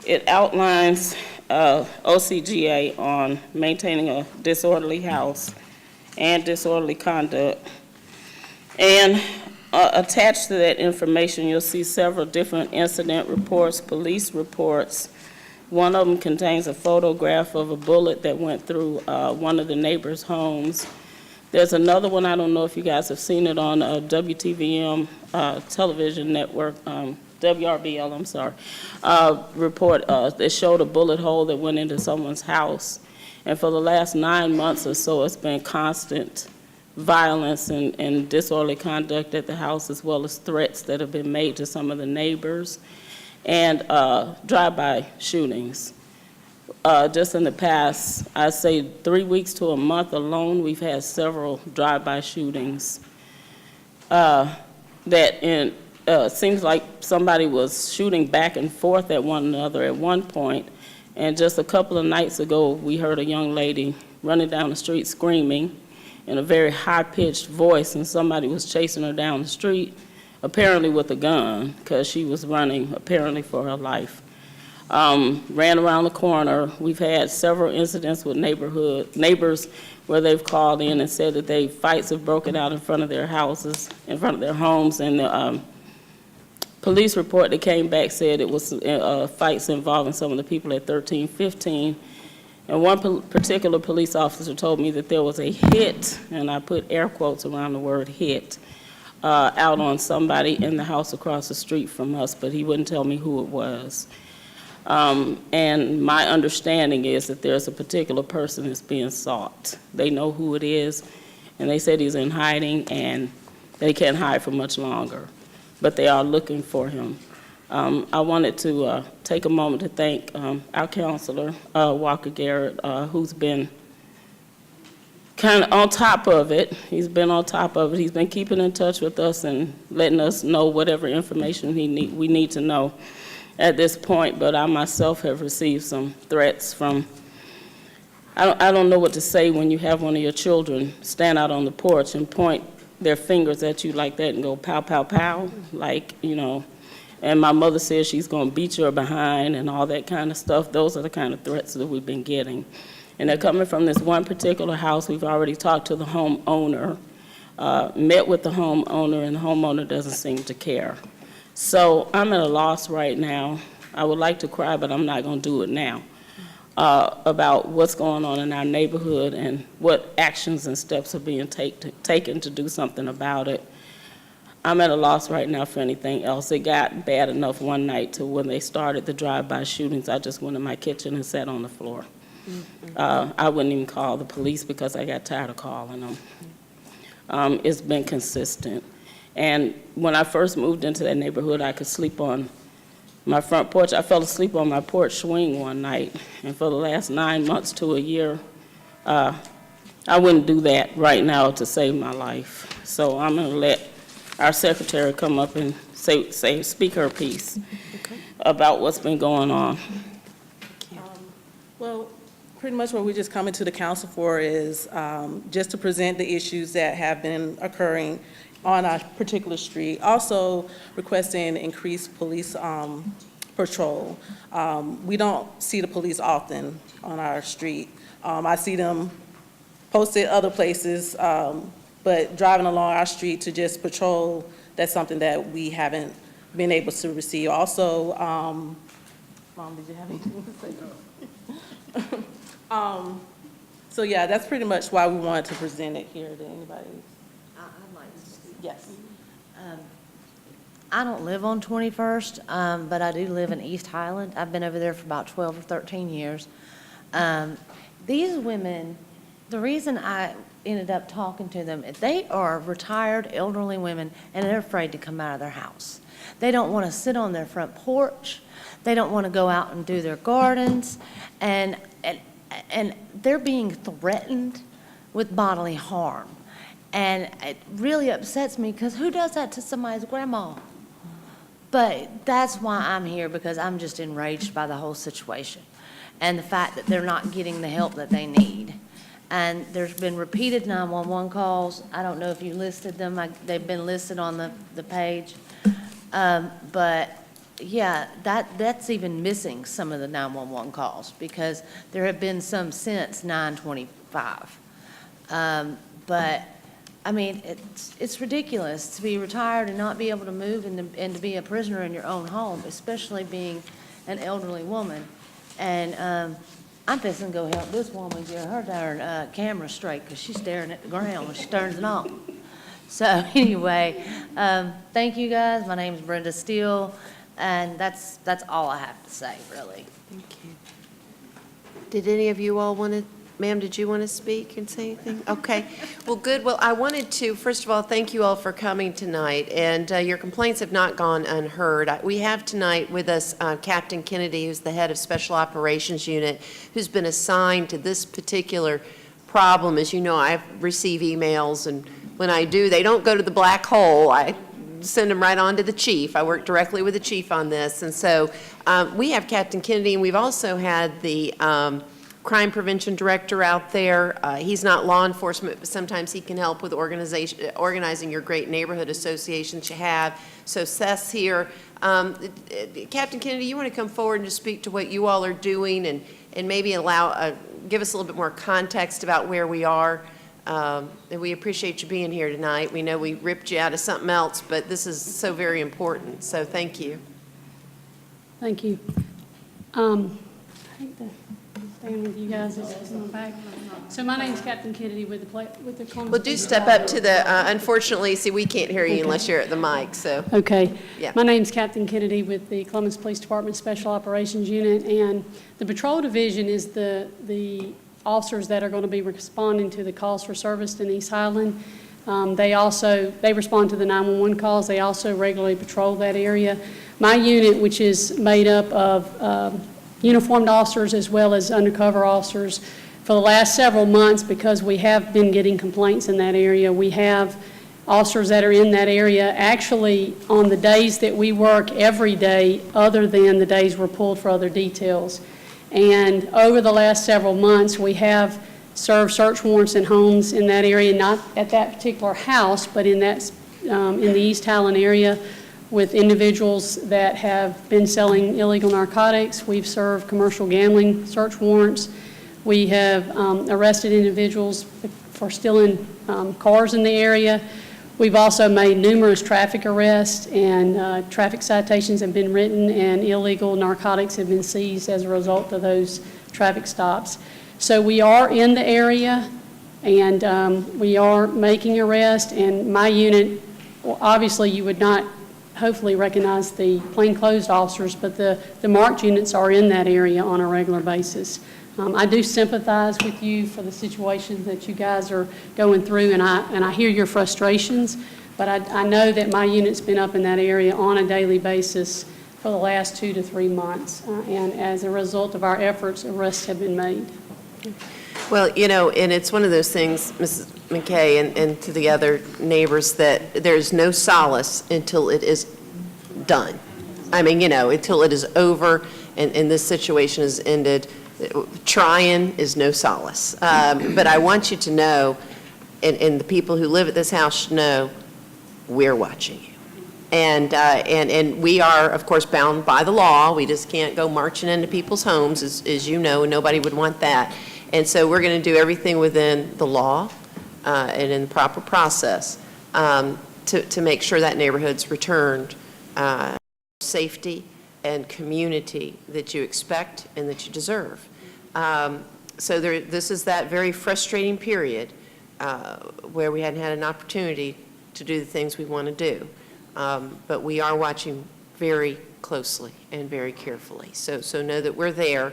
it outlines OCGA on maintaining a disorderly house and disorderly conduct. And attached to that information, you'll see several different incident reports, police reports. One of them contains a photograph of a bullet that went through one of the neighbors' homes. There's another one, I don't know if you guys have seen it on WTVM television network, WRBL, I'm sorry, report that showed a bullet hole that went into someone's house. And for the last 9 months or so, it's been constant violence and disorderly conduct at the house, as well as threats that have been made to some of the neighbors, and drive-by shootings. Just in the past, I'd say 3 weeks to a month alone, we've had several drive-by shootings that seems like somebody was shooting back and forth at one another at one point. And just a couple of nights ago, we heard a young lady running down the street screaming in a very high-pitched voice, and somebody was chasing her down the street, apparently with a gun, because she was running apparently for her life. Ran around the corner. We've had several incidents with neighbors where they've called in and said that fights have broken out in front of their houses, in front of their homes, and the police report that came back said it was fights involving some of the people at 1315. And one particular police officer told me that there was a hit, and I put air quotes around the word hit, out on somebody in the house across the street from us, but he wouldn't tell me who it was. And my understanding is that there's a particular person that's being sought. They know who it is, and they said he's in hiding, and they can't hide for much longer, but they are looking for him. I wanted to take a moment to thank our counselor, Walker Garrett, who's been kind of on top of it. He's been on top of it. He's been keeping in touch with us and letting us know whatever information we need to know at this point. But I myself have received some threats from, I don't know what to say when you have one of your children stand out on the porch and point their fingers at you like that and go pow, pow, pow, like, you know. And my mother says she's going to beat your behind and all that kind of stuff. Those are the kind of threats that we've been getting. And they're coming from this one particular house. We've already talked to the homeowner, met with the homeowner, and the homeowner doesn't seem to care. So I'm at a loss right now. I would like to cry, but I'm not going to do it now, about what's going on in our neighborhood and what actions and steps are being taken to do something about it. I'm at a loss right now for anything else. It got bad enough one night to when they started the drive-by shootings, I just went in my kitchen and sat on the floor. I wouldn't even call the police because I got tired of calling them. It's been consistent. And when I first moved into that neighborhood, I could sleep on my front porch. I fell asleep on my porch swing one night. And for the last 9 months to a year, I wouldn't do that right now to save my life. So I'm going to let our secretary come up and speak her piece about what's been going on. Well, pretty much what we're just coming to the council for is just to present the issues that have been occurring on our particular street. Also requesting increased police patrol. We don't see the police often on our street. I see them posted other places, but driving along our street to just patrol, that's something that we haven't been able to receive. Also, Mom, did you have anything to say? So yeah, that's pretty much why we wanted to present it here. Did anybody? I'd like to speak. Yes. I don't live on 21st, but I do live in East Highland. I've been over there for about 12 or 13 years. These women, the reason I ended up talking to them, they are retired elderly women, and they're afraid to come out of their house. They don't want to sit on their front porch. They don't want to go out and do their gardens, and they're being threatened with bodily harm. And it really upsets me, because who does that to somebody's grandma? But that's why I'm here, because I'm just enraged by the whole situation and the fact that they're not getting the help that they need. And there's been repeated 911 calls. I don't know if you listed them. They've been listed on the page. But yeah, that's even missing some of the 911 calls, because there have been some since 9/25. But I mean, it's ridiculous to be retired and not be able to move and to be a prisoner in your own home, especially being an elderly woman. And I'm fixing to go help this woman get her darn camera straight, because she's staring at the ground when she turns it on. So anyway, thank you guys. My name is Brenda Steele, and that's all I have to say, really. Thank you. Did any of you all want to, ma'am, did you want to speak and say anything? Okay. Well, good. Well, I wanted to, first of all, thank you all for coming tonight, and your complaints have not gone unheard. We have tonight with us Captain Kennedy, who's the head of Special Operations Unit, who's been assigned to this particular problem. As you know, I receive emails, and when I do, they don't go to the black hole. I send them right on to the chief. I work directly with the chief on this. And so we have Captain Kennedy, and we've also had the crime prevention director out there. He's not law enforcement, but sometimes he can help with organizing your great neighborhood associations you have. So Seth's here. Captain Kennedy, you want to come forward and just speak to what you all are doing, and maybe give us a little bit more context about where we are. And we appreciate you being here tonight. We know we ripped you out of something else, but this is so very important. So thank you. Thank you. I hate to stand with you guys in the back. So my name's Captain Kennedy with the Columbus. Well, do step up to the, unfortunately, see, we can't hear you unless you're at the mic, so. Okay. Yeah. My name's Captain Kennedy with the Columbus Police Department Special Operations Unit, and the Patrol Division is the officers that are going to be responding to the calls for service in East Highland. They respond to the 911 calls. They also regularly patrol that area. My unit, which is made up of uniformed officers as well as undercover officers, for the last several months, because we have been getting complaints in that area, we have officers that are in that area actually on the days that we work every day other than the days we're pulled for other details. And over the last several months, we have served search warrants in homes in that area, not at that particular house, but in the East Highland area, with individuals that have been selling illegal narcotics. We've served commercial gambling search warrants. We have arrested individuals for stealing cars in the area. We've also made numerous traffic arrests, and traffic citations have been written, and illegal narcotics have been seized as a result of those traffic stops. So we are in the area, and we are making arrests, and my unit, well, obviously you would not hopefully recognize the plainclothes officers, but the marked units are in that area on a regular basis. I do sympathize with you for the situations that you guys are going through, and I hear your frustrations, but I know that my unit's been up in that area on a daily basis for the last 2 to 3 months, and as a result of our efforts, arrests have been made. Well, you know, and it's one of those things, Mrs. McKay, and to the other neighbors, that there's no solace until it is done. I mean, you know, until it is over and this situation is ended. Trying is no solace. But I want you to know, and the people who live at this house should know, we're watching you. And we are, of course, bound by the law. We just can't go marching into people's homes, as you know, and nobody would want that. And so we're going to do everything within the law and in the proper process to make sure that neighborhood's returned safety and community that you expect and that you deserve. So this is that very frustrating period where we hadn't had an opportunity to do the things we want to do. but we are watching very closely and very carefully. So know that we're there,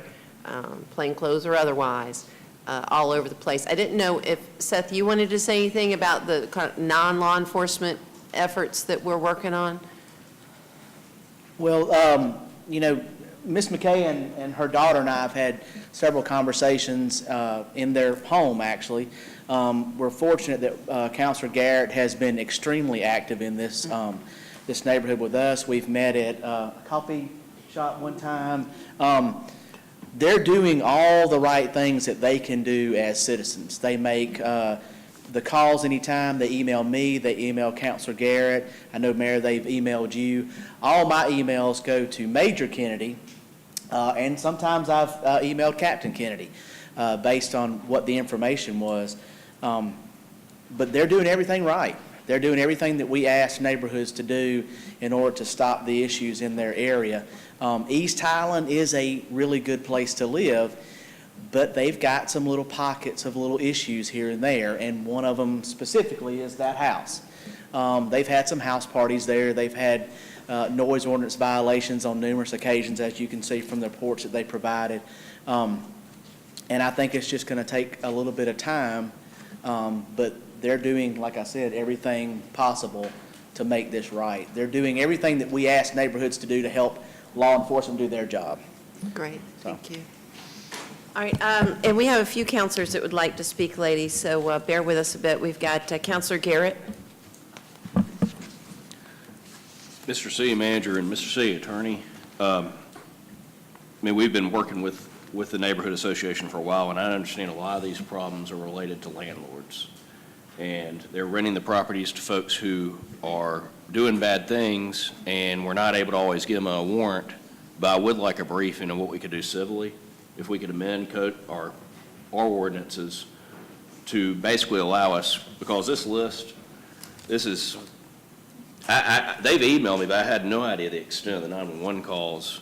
plainclothes or otherwise, all over the place. I didn't know if, Seth, you wanted to say anything about the kind of non-law enforcement efforts that we're working on? Well, you know, Ms. McKay and her daughter and I have had several conversations in their home, actually. We're fortunate that Councilor Garrett has been extremely active in this, this neighborhood with us. We've met at a coffee shop one time. They're doing all the right things that they can do as citizens. They make the calls anytime. They email me. They email Councilor Garrett. I know, Mayor, they've emailed you. All my emails go to Major Kennedy, and sometimes I've emailed Captain Kennedy based on what the information was. But they're doing everything right. They're doing everything that we ask neighborhoods to do in order to stop the issues in their area. East Highland is a really good place to live, but they've got some little pockets of little issues here and there, and one of them specifically is that house. They've had some house parties there. They've had noise ordinance violations on numerous occasions, as you can see from the reports that they provided. And I think it's just going to take a little bit of time, but they're doing, like I said, everything possible to make this right. They're doing everything that we ask neighborhoods to do to help law enforcement do their job. Great, thank you. All right, and we have a few counselors that would like to speak, ladies, so bear with us a bit. We've got Councilor Garrett. Mr. City Manager and Mr. City Attorney, I mean, we've been working with the Neighborhood Association for a while, and I understand a lot of these problems are related to landlords. And they're renting the properties to folks who are doing bad things, and we're not able to always give them a warrant. But I would like a briefing on what we could do civilly, if we could amend code our ordinances to basically allow us, because this list, this is, they've emailed me, but I had no idea the extent of the 911 calls.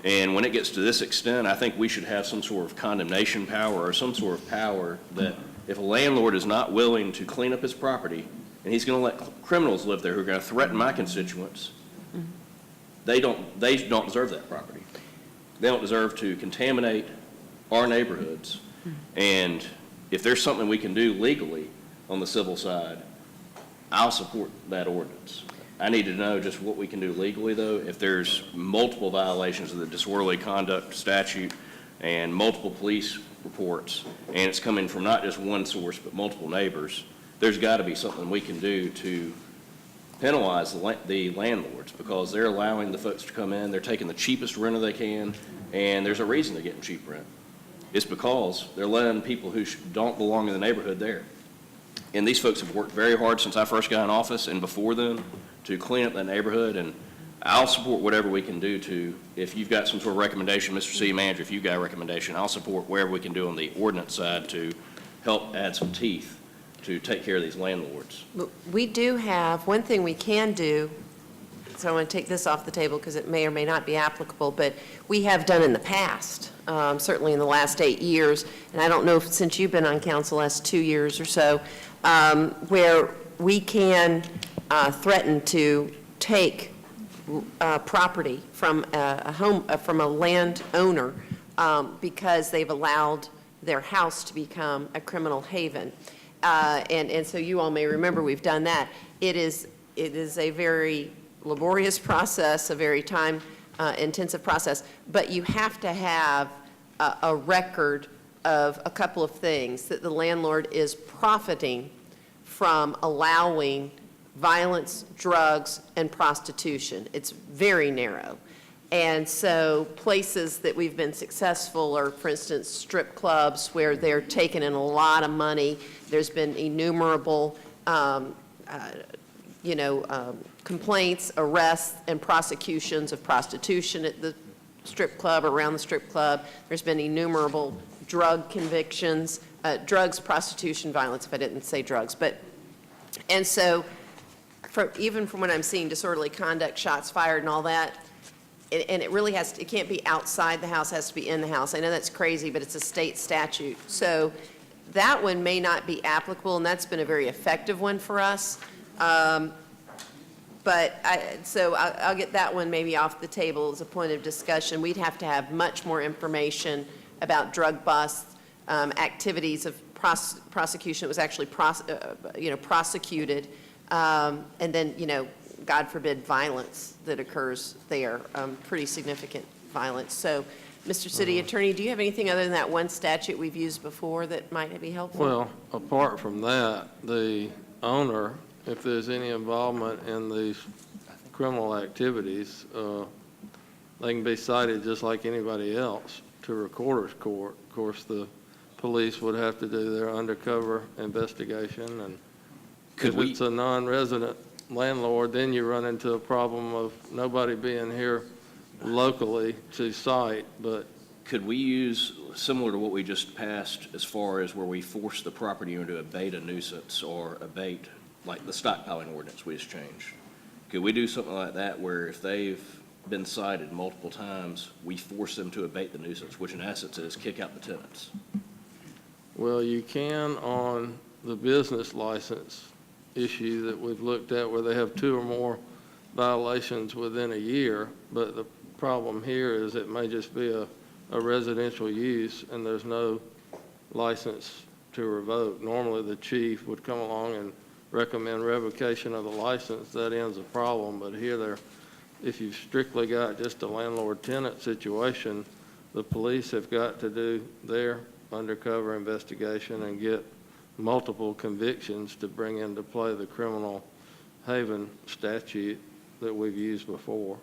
And when it gets to this extent, I think we should have some sort of condemnation power or some sort of power that if a landlord is not willing to clean up his property, and he's going to let criminals live there who are going to threaten my constituents, they don't deserve that property. They don't deserve to contaminate our neighborhoods. And if there's something we can do legally on the civil side, I'll support that ordinance. I need to know just what we can do legally, though. If there's multiple violations of the disorderly conduct statute and multiple police reports, and it's coming from not just one source but multiple neighbors, there's got to be something we can do to penalize the landlords, because they're allowing the folks to come in, they're taking the cheapest renter they can, and there's a reason they're getting cheap rent. It's because they're letting people who don't belong in the neighborhood there. And these folks have worked very hard since I first got in office and before then to clean up that neighborhood, and I'll support whatever we can do to, if you've got some sort of recommendation, Mr. City Manager, if you've got a recommendation, I'll support wherever we can do on the ordinance side to help add some teeth to take care of these landlords. We do have, one thing we can do, so I want to take this off the table because it may or may not be applicable, but we have done in the past, certainly in the last 8 years, and I don't know if since you've been on council, last 2 years or so, where we can threaten to take property from from a landowner because they've allowed their house to become a criminal haven. And so you all may remember we've done that. It is a very laborious process, a very time-intensive process, but you have to have a record of a couple of things, that the landlord is profiting from allowing violence, drugs, and prostitution. It's very narrow. And so places that we've been successful are, for instance, strip clubs where they're taking in a lot of money. There's been innumerable, complaints, arrests, and prosecutions of prostitution at the strip club, around the strip club. There's been innumerable drug convictions, drugs, prostitution, violence, if I didn't say drugs. And so even from what I'm seeing, disorderly conduct, shots fired and all that, and it really it can't be outside the house, it has to be in the house. I know that's crazy, but it's a state statute. So that one may not be applicable, and that's been a very effective one for us. So I'll get that one maybe off the table as a point of discussion. We'd have to have much more information about drug busts, activities of prosecution that was actually prosecuted, and then, God forbid, violence that occurs there, pretty significant violence. So, Mr. City Attorney, do you have anything other than that one statute we've used before that might be helpful? Well, apart from that, the owner, if there's any involvement in these criminal activities, they can be cited just like anybody else to recorder's court. Of course, the police would have to do their undercover investigation, and if it's a non-resident landlord, then you run into a problem of nobody being here locally to cite. But could we use, similar to what we just passed, as far as where we force the property owner to abate a nuisance or abate, like the stockpiling ordinance we just changed? Could we do something like that where if they've been cited multiple times, we force them to abate the nuisance, which in essence is kick out the tenants? Well, you can on the business license issue that we've looked at where they have 2 or more violations within a year, but the problem here is it may just be a residential use and there's no license to revoke. Normally, the chief would come along and recommend revocation of the license. That ends the problem, but here if you've strictly got just a landlord-tenant situation, the police have got to do their undercover investigation and get multiple convictions to bring into play the criminal haven statute that we've used before.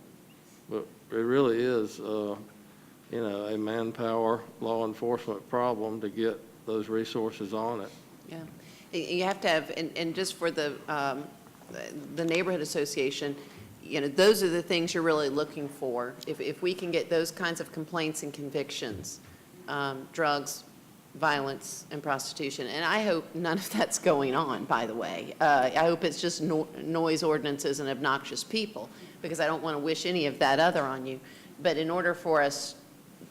But it really is, a manpower law enforcement problem to get those resources on it. Yeah. You have to have, and just for the neighborhood association, those are the things you're really looking for. If we can get those kinds of complaints and convictions, drugs, violence, and prostitution, and I hope none of that's going on, by the way. I hope it's just noise ordinances and obnoxious people, because I don't want to wish any of that other on you. But in order for us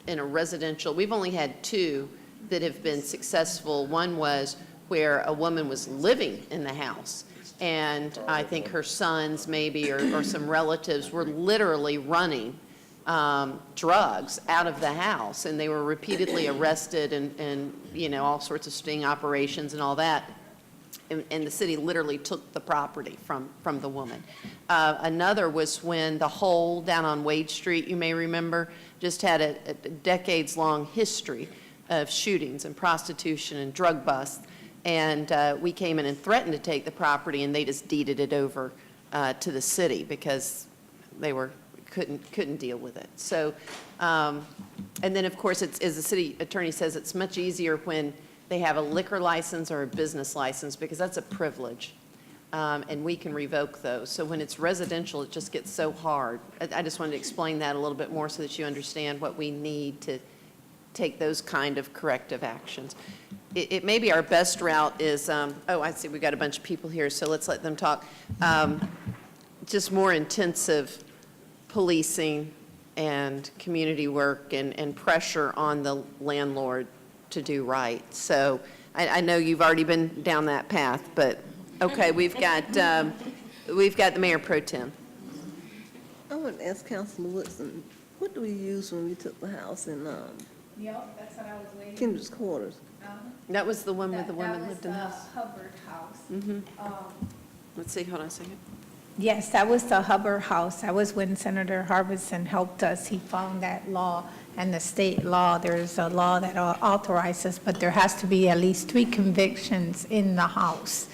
in a residential, we've only had 2 that have been successful. One was where a woman was living in the house, and I think her sons maybe or some relatives were literally running drugs out of the house, and they were repeatedly arrested and all sorts of sting operations and all that. And the city literally took the property from the woman. Another was when the Hole down on Wade Street, you may remember, just had a decades-long history of shootings and prostitution and drug busts. And we came in and threatened to take the property, and they just deeded it over to the city because they couldn't deal with it. So, and then of course, as the city attorney says, it's much easier when they have a liquor license or a business license, because that's a privilege, and we can revoke those. So when it's residential, it just gets so hard. I just wanted to explain that a little bit more so that you understand what we need to take those kind of corrective actions. It may be our best route is, I see we've got a bunch of people here, so let's let them talk. Just more intensive policing and community work and pressure on the landlord to do right. So I know you've already been down that path, but okay, we've got the Mayor Pro Tem. I want to ask Councilor Woodson, what do we use when we took the house in Yep, that's what I was waiting. Kendra's quarters? That was the one where the woman lived in the That house. was the Hubbard House. Mm-hmm. Let's see, hold on a second. Yes, that was the Hubbard House. That was when Senator Harbison helped us. He found that law and the state law. There's a law that authorizes, but there has to be at least 3 convictions in the house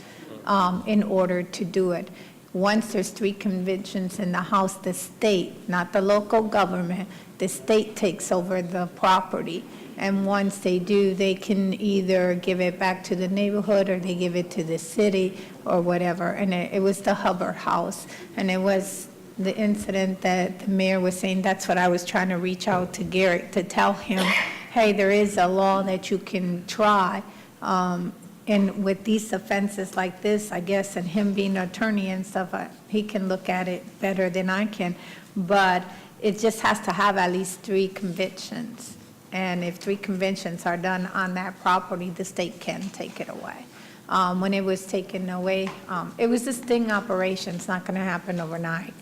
in order to do it. Once there's 3 convictions in the house, the state, not the local government, the state takes over the property. And once they do, they can either give it back to the neighborhood or they give it to the city or whatever. And it was the Hubbard House. And it was the incident that the mayor was saying, that's what I was trying to reach out to Garrett to tell him, hey, there is a law that you can try. And with these offenses like this, I guess, and him being an attorney and stuff, he can look at it better than I can. But it just has to have at least 3 convictions. And if 3 convictions are done on that property, the state can take it away. when it was taken away. It was a sting operation. It's not going to happen overnight.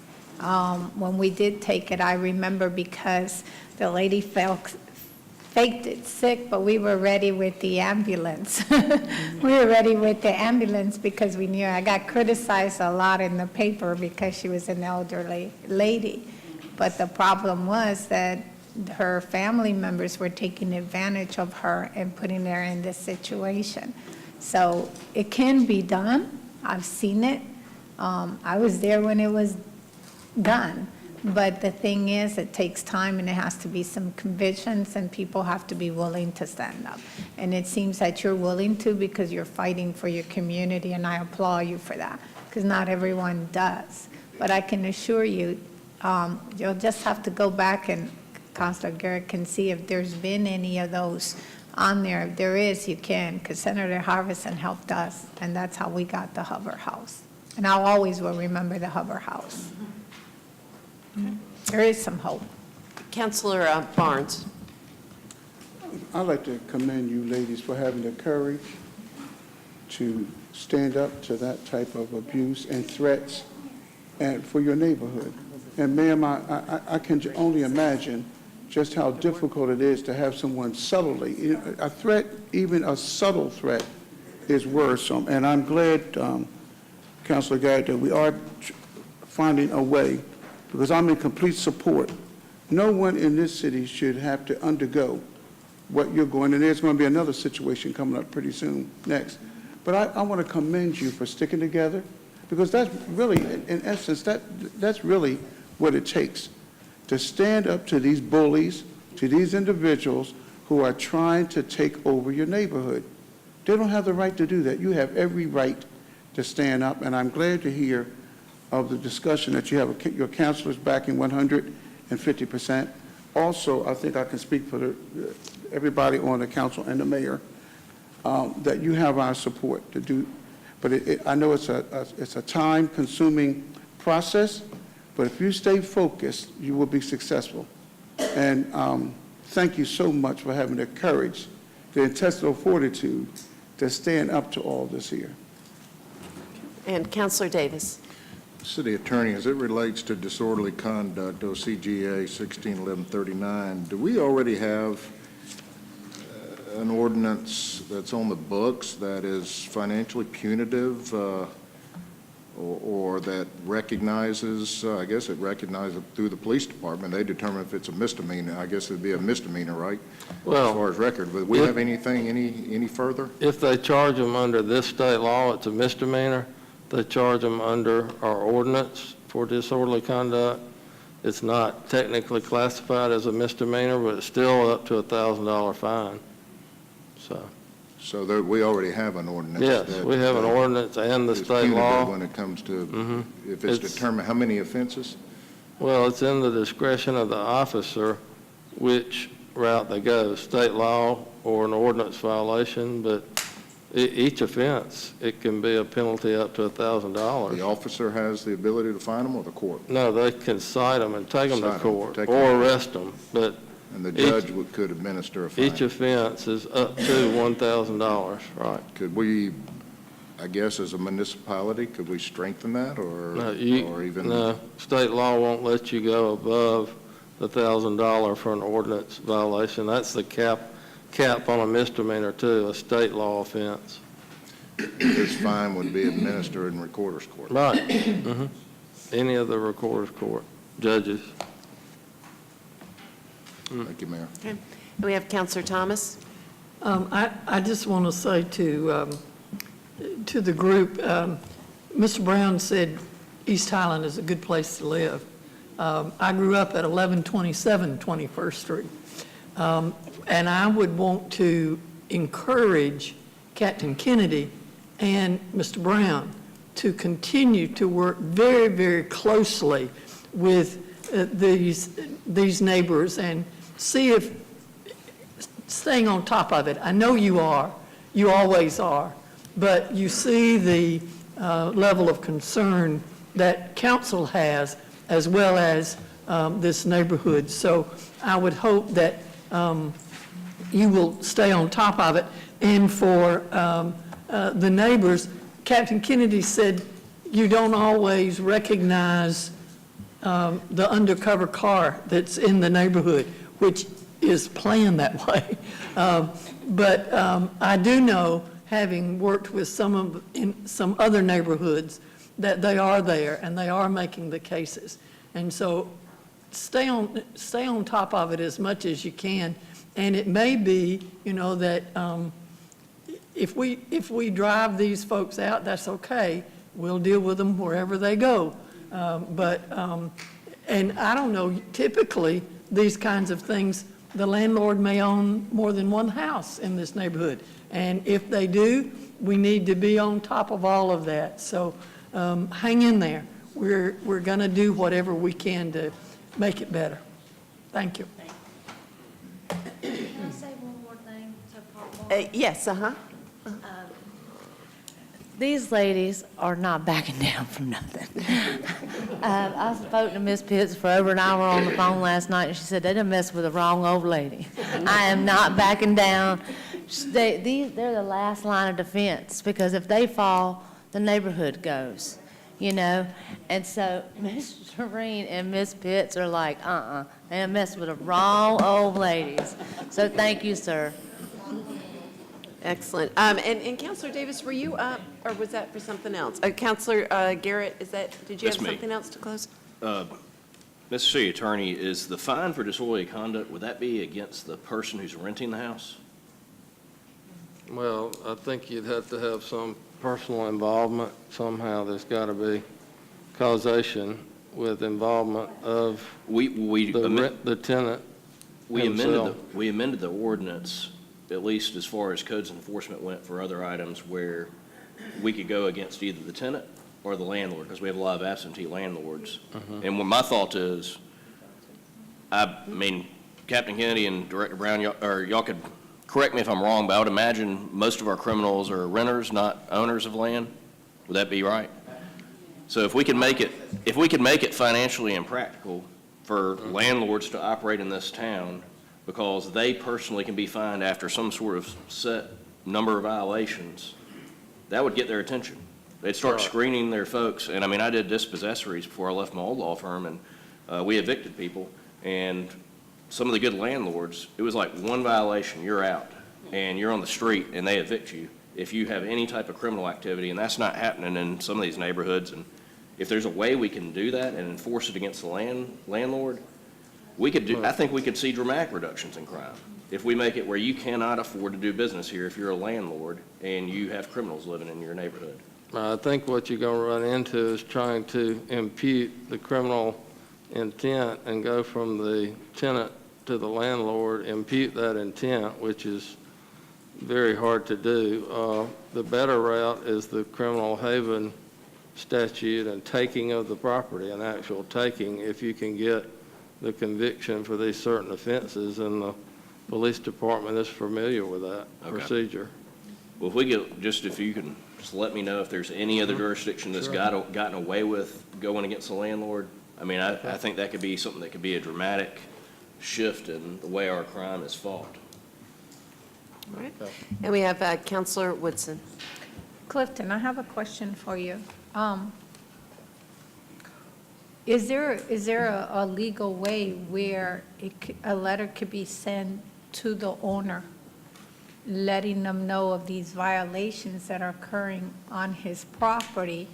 When we did take it, I remember because the lady faked it sick, but we were ready with the ambulance. We were ready with the ambulance because we knew. I got criticized a lot in the paper because she was an elderly lady. But the problem was that her family members were taking advantage of her and putting her in this situation. So it can be done. I've seen it. I was there when it was done. But the thing is, it takes time and it has to be some convictions and people have to be willing to stand up. And it seems that you're willing to because you're fighting for your community, and I applaud you for that because not everyone does. But I can assure you, you'll just have to go back and Councilor Garrett can see if there's been any of those on there. If there is, you can, because Senator Harvison helped us, and that's how we got the Hoover House. And I'll always will remember the Hoover House. There is some hope. Councilor Barnes. I'd like to commend you ladies for having the courage to stand up to that type of abuse and threats and for your neighborhood. And ma'am, I can only imagine just how difficult it is to have someone subtly, a threat, even a subtle threat, is worrisome. And I'm glad, Councilor Garrett, that we are finding a way, because I'm in complete support. No one in this city should have to undergo what you're going, and there's going to be another situation coming up pretty soon next. But I want to commend you for sticking together, because that's really, in essence, that's really what it takes to stand up to these bullies, to these individuals who are trying to take over your neighborhood. They don't have the right to do that. You have every right to stand up, and I'm glad to hear of the discussion that you have your councilors backing 150%. Also, I think I can speak for everybody on the council and the mayor, that you have our support to do. But I know it's a time-consuming process, but if you stay focused, you will be successful. And thank you so much for having the courage, the intestinal fortitude to stand up to all this here. And Councilor Davis. City Attorney, as it relates to disorderly conduct, OCGA 161139, do we already have an ordinance that's on the books that is financially punitive or that recognizes, I guess it recognizes it through the police department. They determine if it's a misdemeanor. I guess it'd be a misdemeanor, right? Well, as far as record. But do we have anything any further? If they charge them under this state law, it's a misdemeanor. They charge them under our ordinance for disorderly conduct. It's not technically classified as a misdemeanor, but it's still up to a $1,000 fine. So there, we already have an ordinance. Yes, we have an ordinance and the state law. When it comes to, if it's determined, how many offenses? Well, it's in the discretion of the officer which route they go, state law or an ordinance violation, but each offense, it can be a penalty up to $1,000. The officer has the ability to fine them, or the court? No, they can cite them and take them to court or arrest them, but. And the judge could administer a fine? Each offense is up to $1,000, right. Could we, I guess, as a municipality, could we strengthen that, or even? No, state law won't let you go above the $1,000 for an ordinance violation. That's the cap on a misdemeanor too, a state law offense. This fine would be administered in recorder's court? Right. Any of the recorder's court judges. Thank you, Mayor. Okay. And we have Councilor Thomas. I just want to say to the group, Mr. Brown said East Highland is a good place to live. I grew up at 1127 21st Street. And I would want to encourage Captain Kennedy and Mr. Brown to continue to work very, very closely with these neighbors and see if, staying on top of it. I know you are, you always are, but you see the level of concern that council has as well as this neighborhood. So I would hope that you will stay on top of it. And for the neighbors, Captain Kennedy said, you don't always recognize the undercover car that's in the neighborhood, which is planned that way. But I do know, having worked with in some other neighborhoods, that they are there and they are making the cases. And so stay on top of it as much as you can. And it may be, you know, that if we drive these folks out, that's okay. We'll deal with them wherever they go. And I don't know, typically, these kinds of things, the landlord may own more than one house in this neighborhood. And if they do, we need to be on top of all of that. So hang in there. We're going to do whatever we can to make it better. Thank you. Can I say one more thing to Paul? Yes, These ladies are not backing down from nothing. I spoke to Miss Pitts for over an hour on the phone last night, and she said they done messed with the wrong old lady. I am not backing down. They're the last line of defense, because if they fall, the neighborhood goes, you know? And so Miss Shireen and Miss Pitts are like, they done messed with the wrong old ladies. So thank you, sir. Excellent. And Counselor Davis, were you up, or was that for something else? Counselor Garrett, did you have That's me. something else to close? Mr. City Attorney, is the fine for disorderly conduct, would that be against the person who's renting the house? Well, I think you'd have to have some personal involvement somehow. There's got to be causation with involvement of the tenant himself. We amended the ordinance, at least as far as codes enforcement went, for other items where we could go against either the tenant or the landlord, because we have a lot of absentee landlords. And what my thought is, I mean, Captain Kennedy and Director Brown, y'all could correct me if I'm wrong, but I would imagine most of our criminals are renters, not owners of land. Would that be right? So if we can make it financially impractical for landlords to operate in this town, because they personally can be fined after some sort of set number of violations, that would get their attention. They'd start screening their folks. And I mean, I did dispossessories before I left my old law firm, and we evicted people. And some of the good landlords, it was like one violation, you're out, and you're on the street, and they evict you if you have any type of criminal activity, and that's not happening in some of these neighborhoods. And if there's a way we can do that and enforce it against the landlord, I think we could see dramatic reductions in crime if we make it where you cannot afford to do business here if you're a landlord and you have criminals living in your neighborhood. I think what you're going to run into is trying to impute the criminal intent and go from the tenant to the landlord, impute that intent, which is very hard to do. The better route is the criminal haven statute and taking of the property, an actual taking, if you can get the conviction for these certain offenses, and the police department is familiar with that procedure. Well, if you can just let me know if there's any other jurisdiction that's gotten away with going against the landlord. I mean, I think that could be something that could be a dramatic shift in the way our crime is fought. All right. And we have Counselor Woodson. Clifton, I have a question for you. Is there a legal way where a letter could be sent to the owner, letting them know of these violations that are occurring on his property,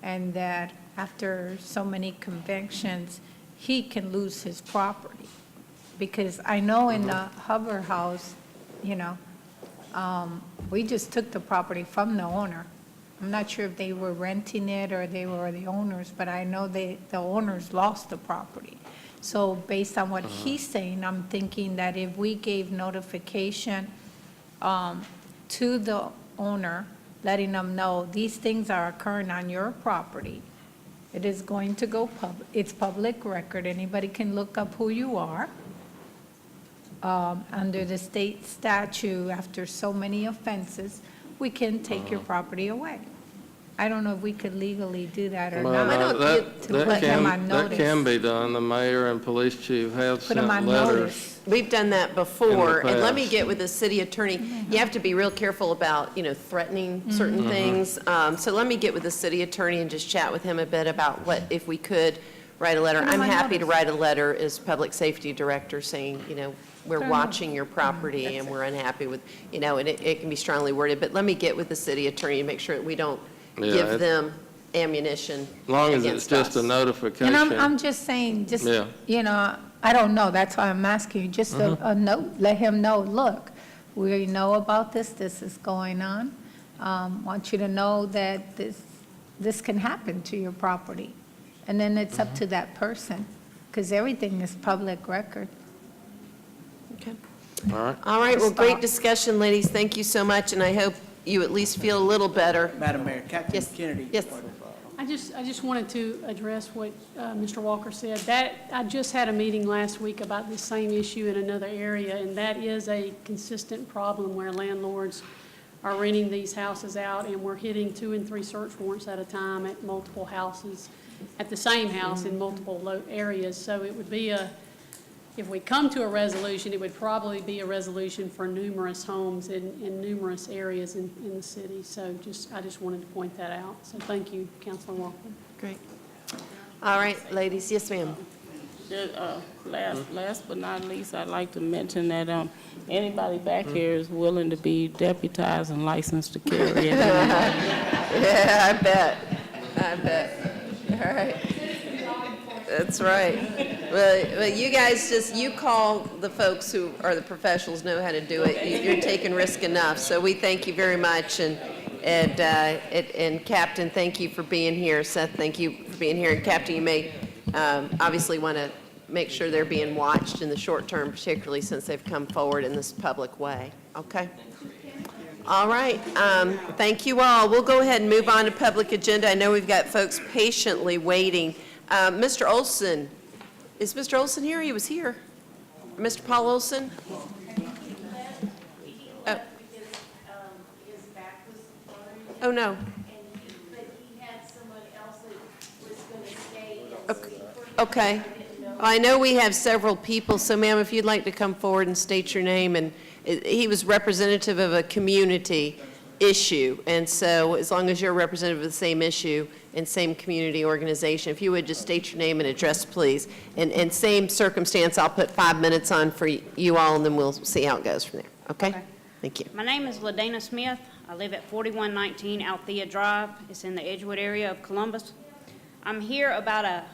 and that after so many convictions, he can lose his property? Because I know in the Hubbard House, you know, we just took the property from the owner. I'm not sure if they were renting it or they were the owners, but I know the owners lost the property. So based on what he's saying, I'm thinking that if we gave notification to the owner, letting them know these things are occurring on your property, it is going to go public. It's public record. Anybody can look up who you are. Under the state statute, after so many offenses, we can take your property away. I don't know if we could legally do that or Well, not. To put them on that notice. can be done. The mayor and police chief have Put sent them on letters. notice. We've done that before, and let me past. get with the city attorney. You have to be real careful about, threatening certain things. So let me get with the city attorney and just chat with him a bit about what, if we could write a letter. Put 'em I'm on happy to notice. write a letter as public safety director saying, we're Fair enough. watching your property and we're unhappy with, and it can be strongly worded, but let me get with the city attorney and make sure that we don't Yeah, give it- them ammunition As long as it's against just a us. notification. And I'm just saying, Yeah. I don't know, that's why I'm asking you, just a note, let him know, look, we know about this is going on. Want you to know that this can happen to your property. And then it's up to that person, because everything is public record. Okay. All right. All right, well, great Stop. discussion, ladies. Thank you so much, and I hope you at least feel a little better. Madam Mayor, Captain Yes. Kennedy. Yes. I just wanted to address what Mr. Walker said. I just had a meeting last week about this same issue in another area, and that is a consistent problem where landlords are renting these houses out, and we're hitting 2 and 3 search warrants at a time at multiple houses, at the same house in multiple areas. So it would be if we come to a resolution, it would probably be a resolution for numerous homes in numerous areas in the city. So I just wanted to point that out. So thank you, Councilor Walker. Great. All right, ladies. Yes, ma'am. Last but not least, I'd like to mention that anybody back here is willing to be deputized and licensed to carry it. Yeah, I bet. All right. That's right. Well, you guys you call the folks who are the professionals, know how to do it. You're taking risk enough, so we thank you very much. And Captain, thank you for being here. Seth, thank you for being here. And Captain, you may obviously want to make sure they're being watched in the short term, particularly since they've come forward in this public way. Okay? All right. Thank you all. We'll go ahead and move on to public agenda. I know we've got folks patiently waiting. Mr. Olson, is Mr. Olson here? He was here. Mr. Paul Olson? Oh, no. Okay. I know we have several people, so ma'am, if you'd like to come forward and state your name, and he was representative of a community issue, and so as long as you're representative of the same issue and same community organization, if you would just state your name and address, please. And same circumstance, I'll put 5 minutes on for you all, and then we'll see how it goes from there. Okay? Thank you. My name is LaDana Smith. I live at 4119 Althea Drive. It's in the Edgewood area of Columbus. I'm here about a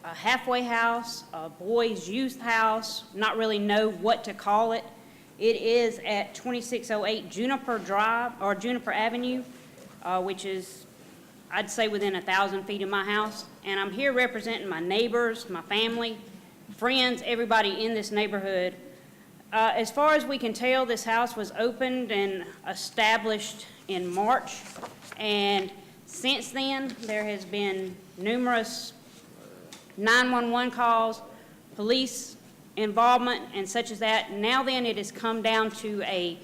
halfway house, a boys' youth house, not really know what to call it. It is at 2608 Juniper Drive, or Juniper Avenue, which is, I'd say, within 1,000 feet of my house. And I'm here representing my neighbors, my family, friends, everybody in this neighborhood. As far as we can tell, this house was opened and established in March. And since then, there has been numerous 911 calls, police involvement, and such as that. Now then, it has come down to a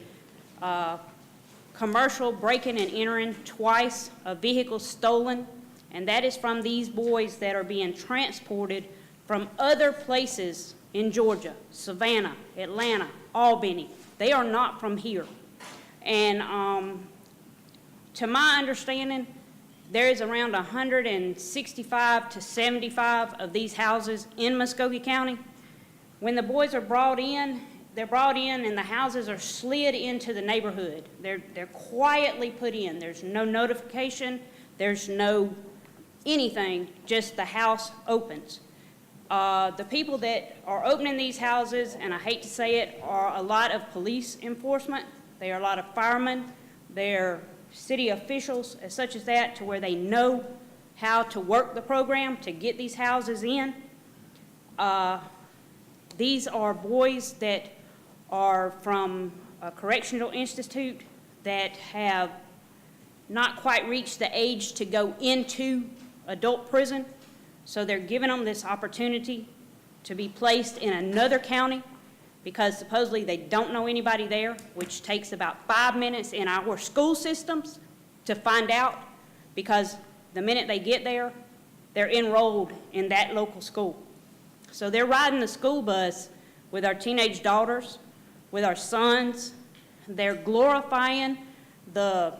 commercial breaking and entering twice, a vehicle stolen, and that is from these boys that are being transported from other places in Georgia, Savannah, Atlanta, Albany. They are not from here. And to my understanding, there is around 165 to 75 of these houses in Muskogee County. When the boys are brought in, they're brought in and the houses are slid into the neighborhood. They're quietly put in. There's no notification. There's no anything, just the house opens. The people that are opening these houses, and I hate to say it, are a lot of police enforcement. They are a lot of firemen. They're city officials, as such as that, to where they know how to work the program to get these houses in. These are boys that are from a correctional institute that have not quite reached the age to go into adult prison. So they're giving them this opportunity to be placed in another county because supposedly they don't know anybody there, which takes about 5 minutes in our school systems to find out because the minute they get there, they're enrolled in that local school. So they're riding the school bus with our teenage daughters, with our sons. They're glorifying the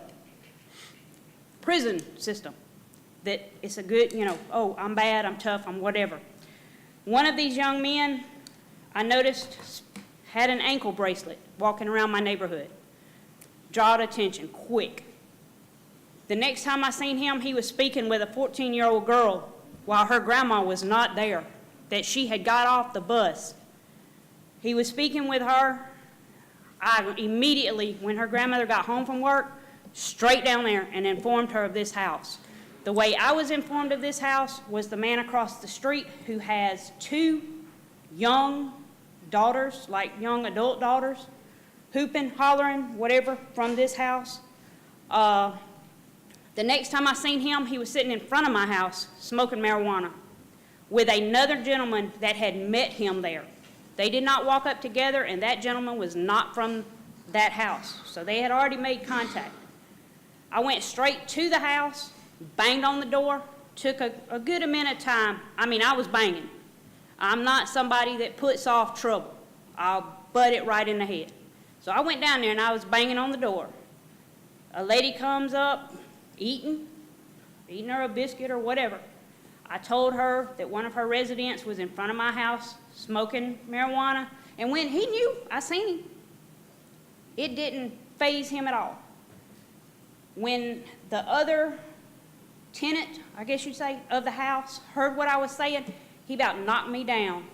prison system, that it's a good, oh, I'm bad, I'm tough, I'm whatever. One of these young men, I noticed, had an ankle bracelet walking around my neighborhood. Drawed attention quick. The next time I seen him, he was speaking with a 14-year-old girl while her grandma was not there, that she had got off the bus. He was speaking with her. I immediately, when her grandmother got home from work, straight down there and informed her of this house. The way I was informed of this house was the man across the street who has 2 young daughters, like young adult daughters, hooping, hollering, whatever, from this house. The next time I seen him, he was sitting in front of my house smoking marijuana with another gentleman that had met him there. They did not walk up together, and that gentleman was not from that house. So they had already made contact. I went straight to the house, banged on the door, took a good amount of time. I mean, I was banging. I'm not somebody that puts off trouble. I'll butt it right in the head. So I went down there and I was banging on the door. A lady comes up, eating her a biscuit or whatever. I told her that one of her residents was in front of my house smoking marijuana, and when he knew, I seen him. It didn't faze him at all. When the other tenant, I guess you'd say, of the house heard what I was saying, he about knocked me down,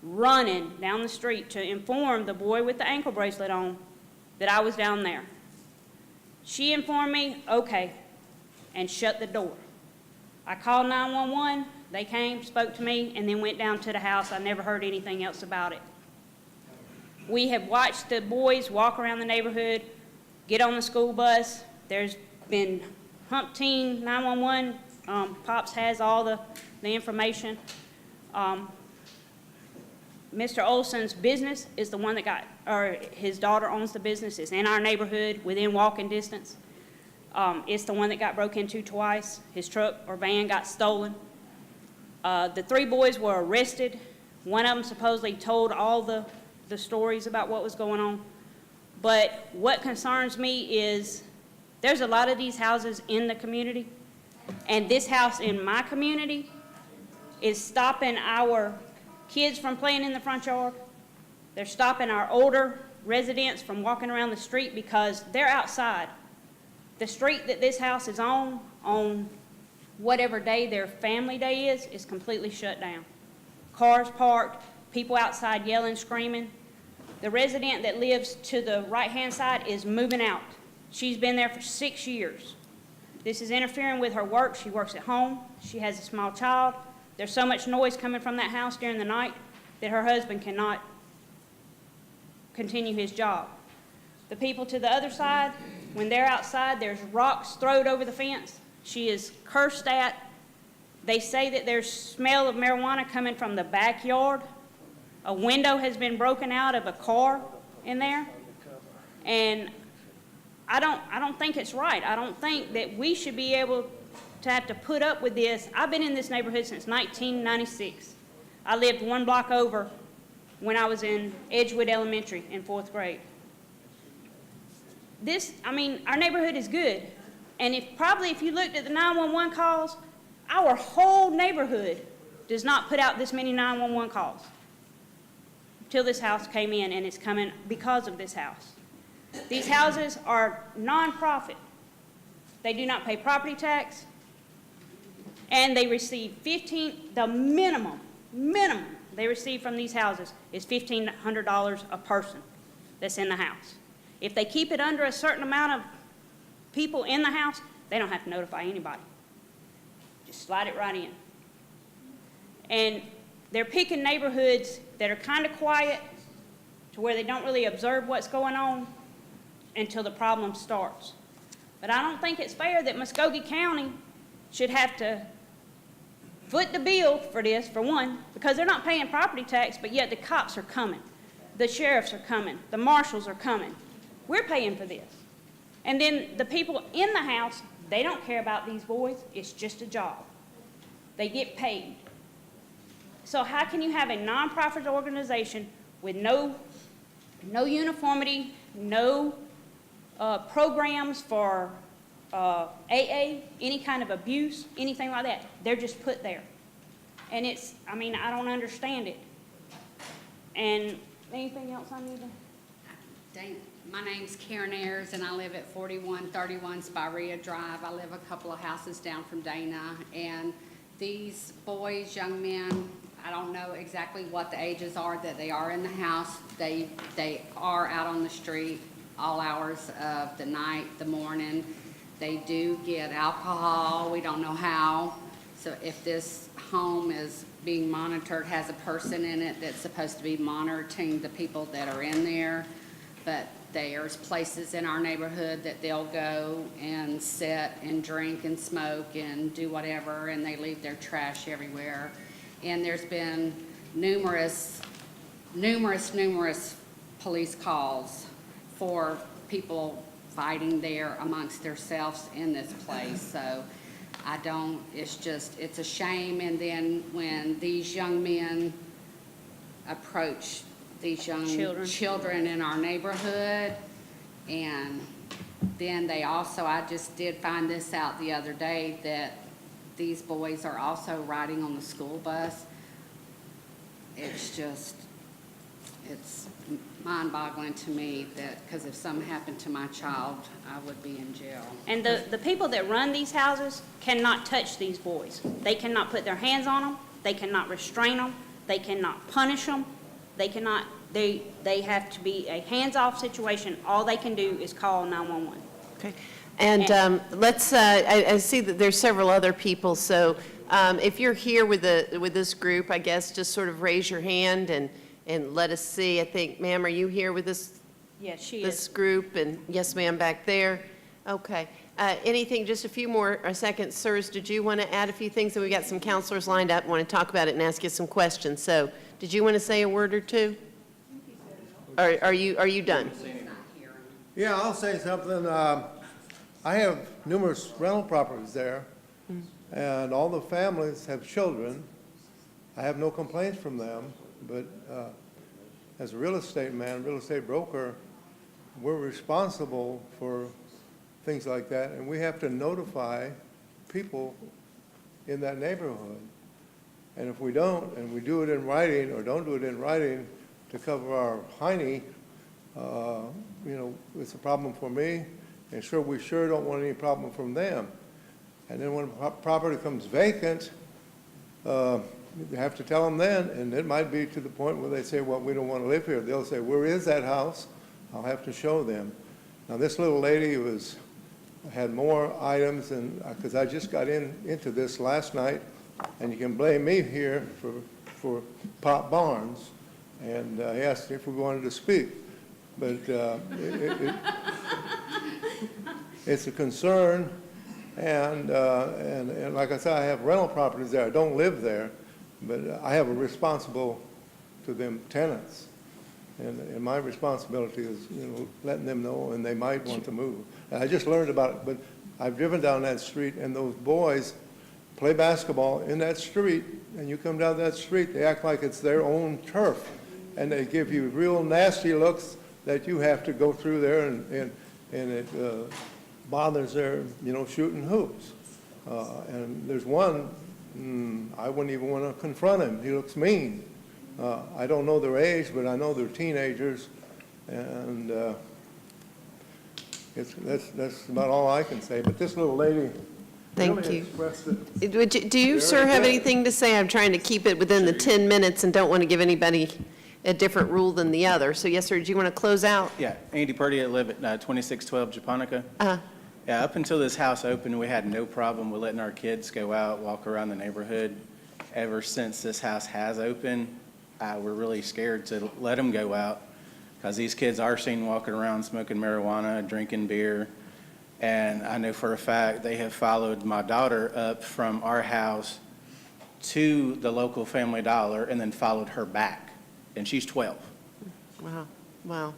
running down the street to inform the boy with the ankle bracelet on that I was down there. She informed me, okay, and shut the door. I called 911, they came, spoke to me, and then went down to the house. I never heard anything else about it. We have watched the boys walk around the neighborhood, get on the school bus. There's been umpteen 911. Pops has all the information. Mr. Olson's business is the one that got, or his daughter owns the business. It's in our neighborhood, within walking distance. It's the one that got broke into twice. His truck or van got stolen. The 3 boys were arrested. One of them supposedly told all the stories about what was going on. But what concerns me is there's a lot of these houses in the community, and this house in my community is stopping our kids from playing in the front yard. They're stopping our older residents from walking around the street because they're outside. The street that this house is on whatever day their family day is completely shut down. Cars parked, people outside yelling, screaming. The resident that lives to the right-hand side is moving out. She's been there for 6 years. This is interfering with her work. She works at home. She has a small child. There's so much noise coming from that house during the night that her husband cannot continue his job. The people to the other side, when they're outside, there's rocks thrown over the fence. She is cursed at. They say that there's smell of marijuana coming from the backyard. A window has been broken out of a car in there. And I don't think it's right. I don't think that we should be able to have to put up with this. I've been in this neighborhood since 1996. I lived 1 block over when I was in Edgewood Elementary in 4th grade. Our neighborhood is good. And if you looked at the 911 calls, our whole neighborhood does not put out this many 911 calls till this house came in, and it's coming because of this house. These houses are nonprofit. They do not pay property tax, and they receive the minimum they receive from these houses is $1,500 a person that's in the house. If they keep it under a certain amount of people in the house, they don't have to notify anybody. Just slide it right in. And they're picking neighborhoods that are kind of quiet to where they don't really observe what's going on until the problem starts. But I don't think it's fair that Muskogee County should have to foot the bill for this, for one, because they're not paying property tax, but yet the cops are coming. The sheriffs are coming. The marshals are coming. We're paying for this. And then the people in the house They don't care about these boys. It's just a job. They get paid. So how can you have a nonprofit organization with no uniformity, no programs for AA, any kind of abuse, anything like that? They're just put there. And I mean, I don't understand it. And anything else I need to? My name's Karen Ayers, and I live at 4131 Spirea Drive. I live a couple of houses down from Dana, and these boys, young men, I don't know exactly what the ages are that they are in the house. They are out on the street all hours of the night, the morning. They do get alcohol. We don't know how. So if this home is being monitored, has a person in it that's supposed to be monitoring the people that are in there, but there's places in our neighborhood that they'll go and sit and drink and smoke and do whatever, and they leave their trash everywhere. And there's been numerous police calls for people fighting there amongst themselves in this place. So it's a shame. And then when these young men approach these young children in our neighborhood, and then they also, I just did find this out the other day, that these boys are also riding on the school bus. It's mind-boggling to me that, because if something happened to my child, I would be in jail. And the people that run these houses cannot touch these boys. They cannot put their hands on them. They cannot restrain them. They cannot punish them. They have to be a hands-off situation. All they can do is call 911. Okay. And I see that there's several other people, so if you're here with this group, I guess just sort of raise your hand and let us see. I think, ma'am, are you here with this? Yes, she This is. group, and yes, ma'am, back there. Okay. Anything, just a few more seconds. Sirs, did you want to add a few things? And we got some counselors lined up, want to talk about it and ask you some questions. So did you want to say a word or two? Are you done? Yeah, I'll say something. I have numerous rental properties there, and all the families have children. I have no complaints from them, but as a real estate man, real estate broker, we're responsible for things like that, and we have to notify people in that neighborhood. And if we don't, and we do it in writing or don't do it in writing to cover our hiney, it's a problem for me, and we sure don't want any problem from them. And then when property comes vacant, you have to tell them then, and it might be to the point where they say, well, we don't want to live here. They'll say, where is that house? I'll have to show them. Now, this little lady had more items, and because I just got into this last night, and you can blame me here for Pop Barnes, and he asked if we wanted to speak. But it's a concern, and like I said, I have rental properties there. I don't live there, but I have a responsible to them tenants. And my responsibility is, letting them know, and they might want to move. And I just learned about it, but I've driven down that street, and those boys play basketball in that street, and you come down that street, they act like it's their own turf, and they give you real nasty looks that you have to go through there, and it bothers their, shooting hoops. And there's one, I wouldn't even want to confront him. He looks mean. I don't know their age, but I know they're teenagers, and that's about all I can say. But this little lady Thank really you. expressed it. Do you, sir, have anything to say? I'm trying to keep it within the 10 minutes and don't want to give anybody a different rule than the other. So yes, sir, do you want to close out? Yeah, Andy Purdy, I live at 2612 Japonica. Yeah, up until this house opened, we had no problem with letting our kids go out, walk around the neighborhood. Ever since this house has opened, we're really scared to let them go out because these kids are seen walking around smoking marijuana, drinking beer. And I know for a fact they have followed my daughter up from our house to the local Family Dollar and then followed her back. And she's 12. Wow, wow. All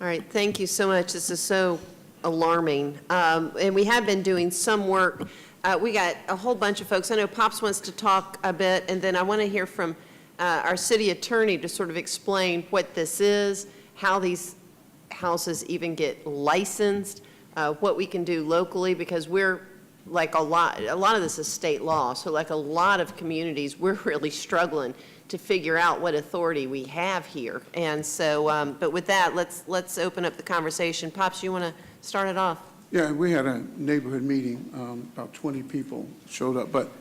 right, thank you so much. This is so alarming. And we have been doing some work. We got a whole bunch of folks. I know Pops wants to talk a bit, and then I want to hear from our city attorney to sort of explain what this is, how these houses even get licensed, what we can do locally, because we're like a lot of this is state law. So like a lot of communities, we're really struggling to figure out what authority we have here. And so, but with that, let's open up the conversation. Pops, you want to start it off? Yeah, we had a neighborhood meeting, about 20 people showed up, but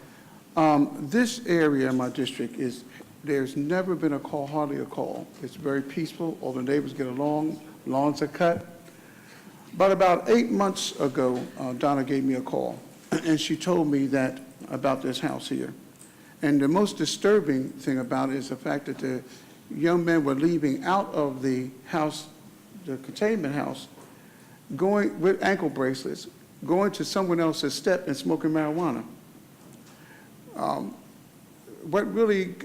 this area in my district there's never been a call, hardly a call. It's very peaceful, all the neighbors get along, lawns are cut. But about 8 months ago, Donna gave me a call, and she told me that about this house here. And the most disturbing thing about it is the fact that the young men were leaving out of the house, the containment house, going with ankle bracelets, going to someone else's step and smoking marijuana. What really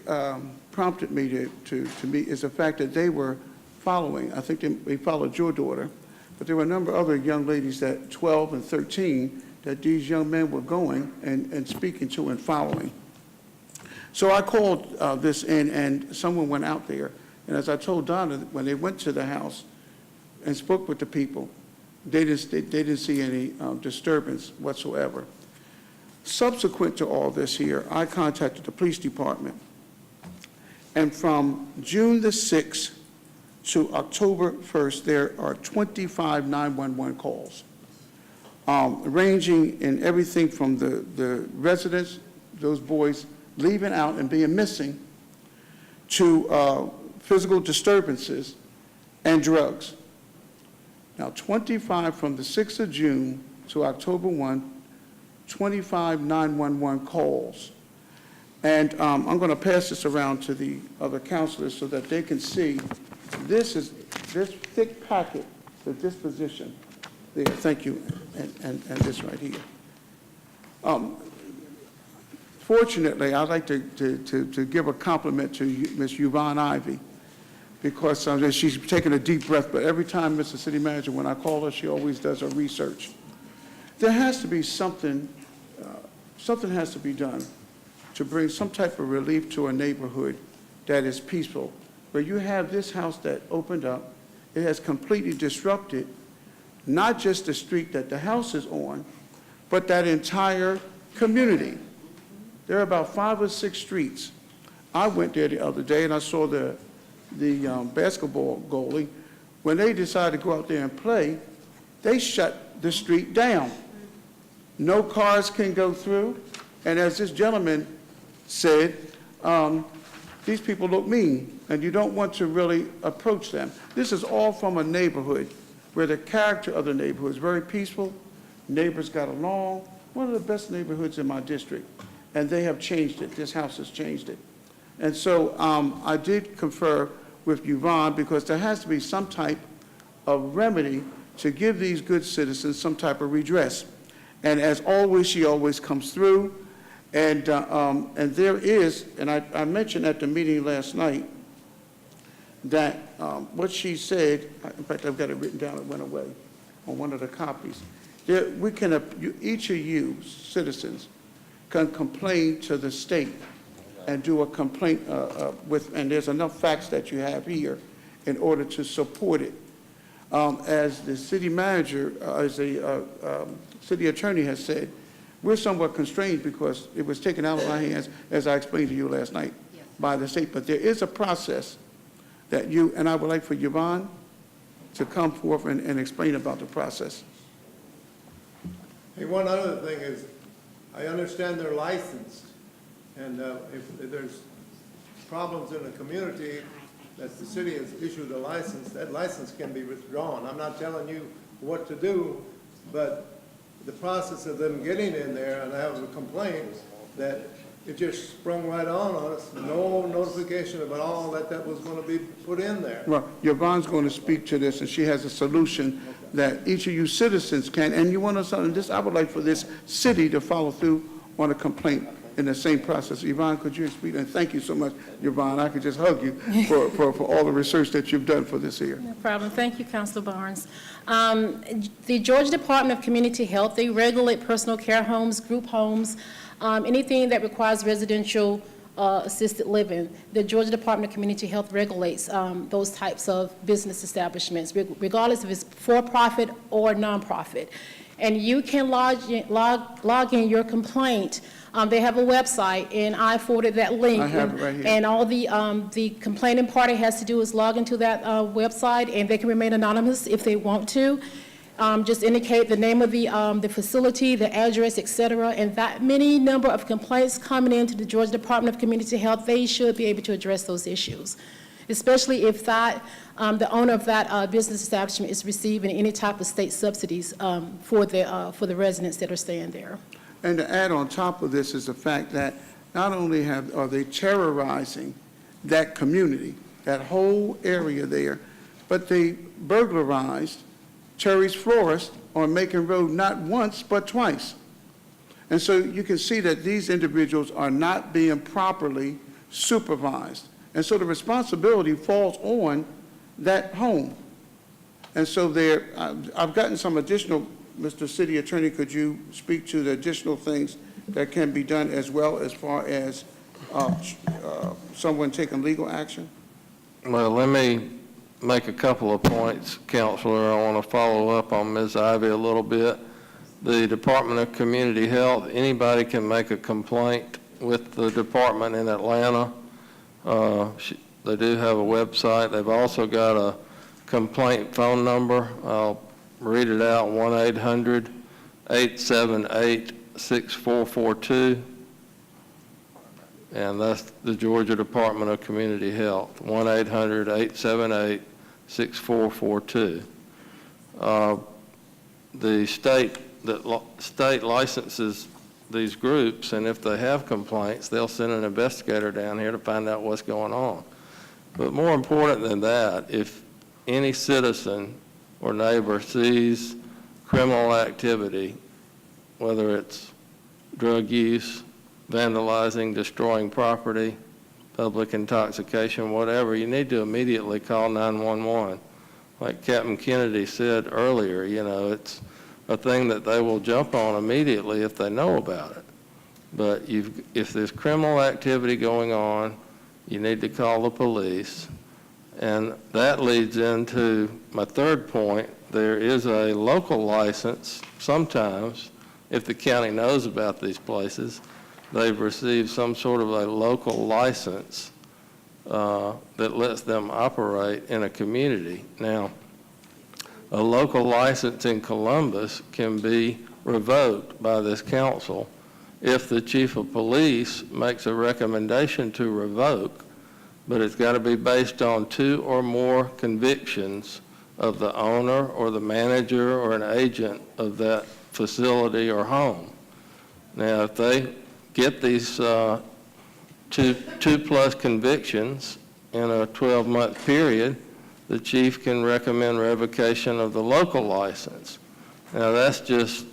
prompted me to meet is the fact that they were following. I think they followed your daughter, but there were a number of other young ladies that 12 and 13 that these young men were going and speaking to and following. So I called this in, and someone went out there, and as I told Donna, when they went to the house and spoke with the people, they didn't see any disturbance whatsoever. Subsequent to all this here, I contacted the police department, and from June the 6th to October 1st, there are 25 911 calls, ranging in everything from the residents, those boys leaving out and being missing, to physical disturbances and drugs. Now, 25 from the 6th of June to October 1, 25 911 calls. And I'm going to pass this around to the other counselors so that they can see this thick packet, the disposition there. Thank you, and this right here. Fortunately, I'd like to give a compliment to Ms. Yvonne Ivy, because she's taking a deep breath, but every time, Mr. City Manager, when I call her, she always does her research. There has to be something has to be done to bring some type of relief to a neighborhood that is peaceful, where you have this house that opened up. It has completely disrupted not just the street that the house is on, but that entire community. There are about 5 or 6 streets. I went there the other day and I saw the basketball goalie. When they decided to go out there and play, they shut the street down. No cars can go through. And as this gentleman said, these people look mean, and you don't want to really approach them. This is all from a neighborhood where the character of the neighborhood is very peaceful. Neighbors got along. One of the best neighborhoods in my district. And they have changed it. This house has changed it. And so I did confer with Yvonne, because there has to be some type of remedy to give these good citizens some type of redress. And as always, she always comes through. And there is, and I mentioned at the meeting last night that what she said, in fact, I've got it written down, it went away on one of the copies. We can, each of you citizens can complain to the state and do a complaint and there's enough facts that you have here in order to support it. As the city manager, as the city attorney has said, we're somewhat constrained because it was taken out of our hands, as I explained to you last night, by the state. But there is a process that and I would like for Yvonne to come forth and explain about the process. Hey, one other thing is, I understand they're licensed, and if there's problems in the community that the city has issued a license, that license can be withdrawn. I'm not telling you what to do, but the process of them getting in there, and I have a complaint that it just sprung right on us, no notification about all that was going to be put in there. Well, Yvonne's going to speak to this, and she has a solution that each of you citizens can, and you want to, this, I would like for this city to follow through on a complaint in the same process. Yvonne, could you speak? And thank you so much, Yvonne. I could just hug you for all the research that you've done for this here. No problem. Thank you, Councilor Barnes. The Georgia Department of Community Health, they regulate personal care homes, group homes, anything that requires residential assisted living. The Georgia Department of Community Health regulates those types of business establishments, regardless if it's for-profit or nonprofit. And you can log in your complaint. They have a website, and I forwarded that link. I have it right here. And all the complaining party has to do is log into that website, and they can remain anonymous if they want to. Just indicate the name of the facility, the address, et cetera, and that many number of complaints coming into the Georgia Department of Community Health, they should be able to address those issues, especially if that, the owner of that business establishment is receiving any type of state subsidies for the residents that are staying there. And to add on top of this is the fact that not only are they terrorizing that community, that whole area there, but they burglarized Cherry's Florist on Macon Road not once, but twice. And so you can see that these individuals are not being properly supervised. And so the responsibility falls on that home. And so I've gotten some additional, Mr. City Attorney, could you speak to the additional things that can be done as well as far as someone taking legal action? Well, let me make a couple of points, Counselor. I want to follow up on Ms. Ivy a little bit. The Department of Community Health, anybody can make a complaint with the department in Atlanta. They do have a website. They've also got a complaint phone number. I'll read it out, 1-800-878-6442. And that's the Georgia Department of Community Health, 1-800-878-6442. The state licenses these groups, and if they have complaints, they'll send an investigator down here to find out what's going on. But more important than that, if any citizen or neighbor sees criminal activity, whether it's drug use, vandalizing, destroying property, public intoxication, whatever, you need to immediately call 911. Like Captain Kennedy said earlier, you know, it's a thing that they will jump on immediately if they know about it. But if there's criminal activity going on, you need to call the police. And that leads into my third point. There is a local license sometimes, if the county knows about these places, they've received some sort of a local license that lets them operate in a community. Now, a local license in Columbus can be revoked by this council if the chief of police makes a recommendation to revoke, but it's got to be based on 2 or more convictions of the owner or the manager or an agent of that facility or home. Now, if they get these two-plus convictions in a 12-month period, the chief can recommend revocation of the local license. Now, that's just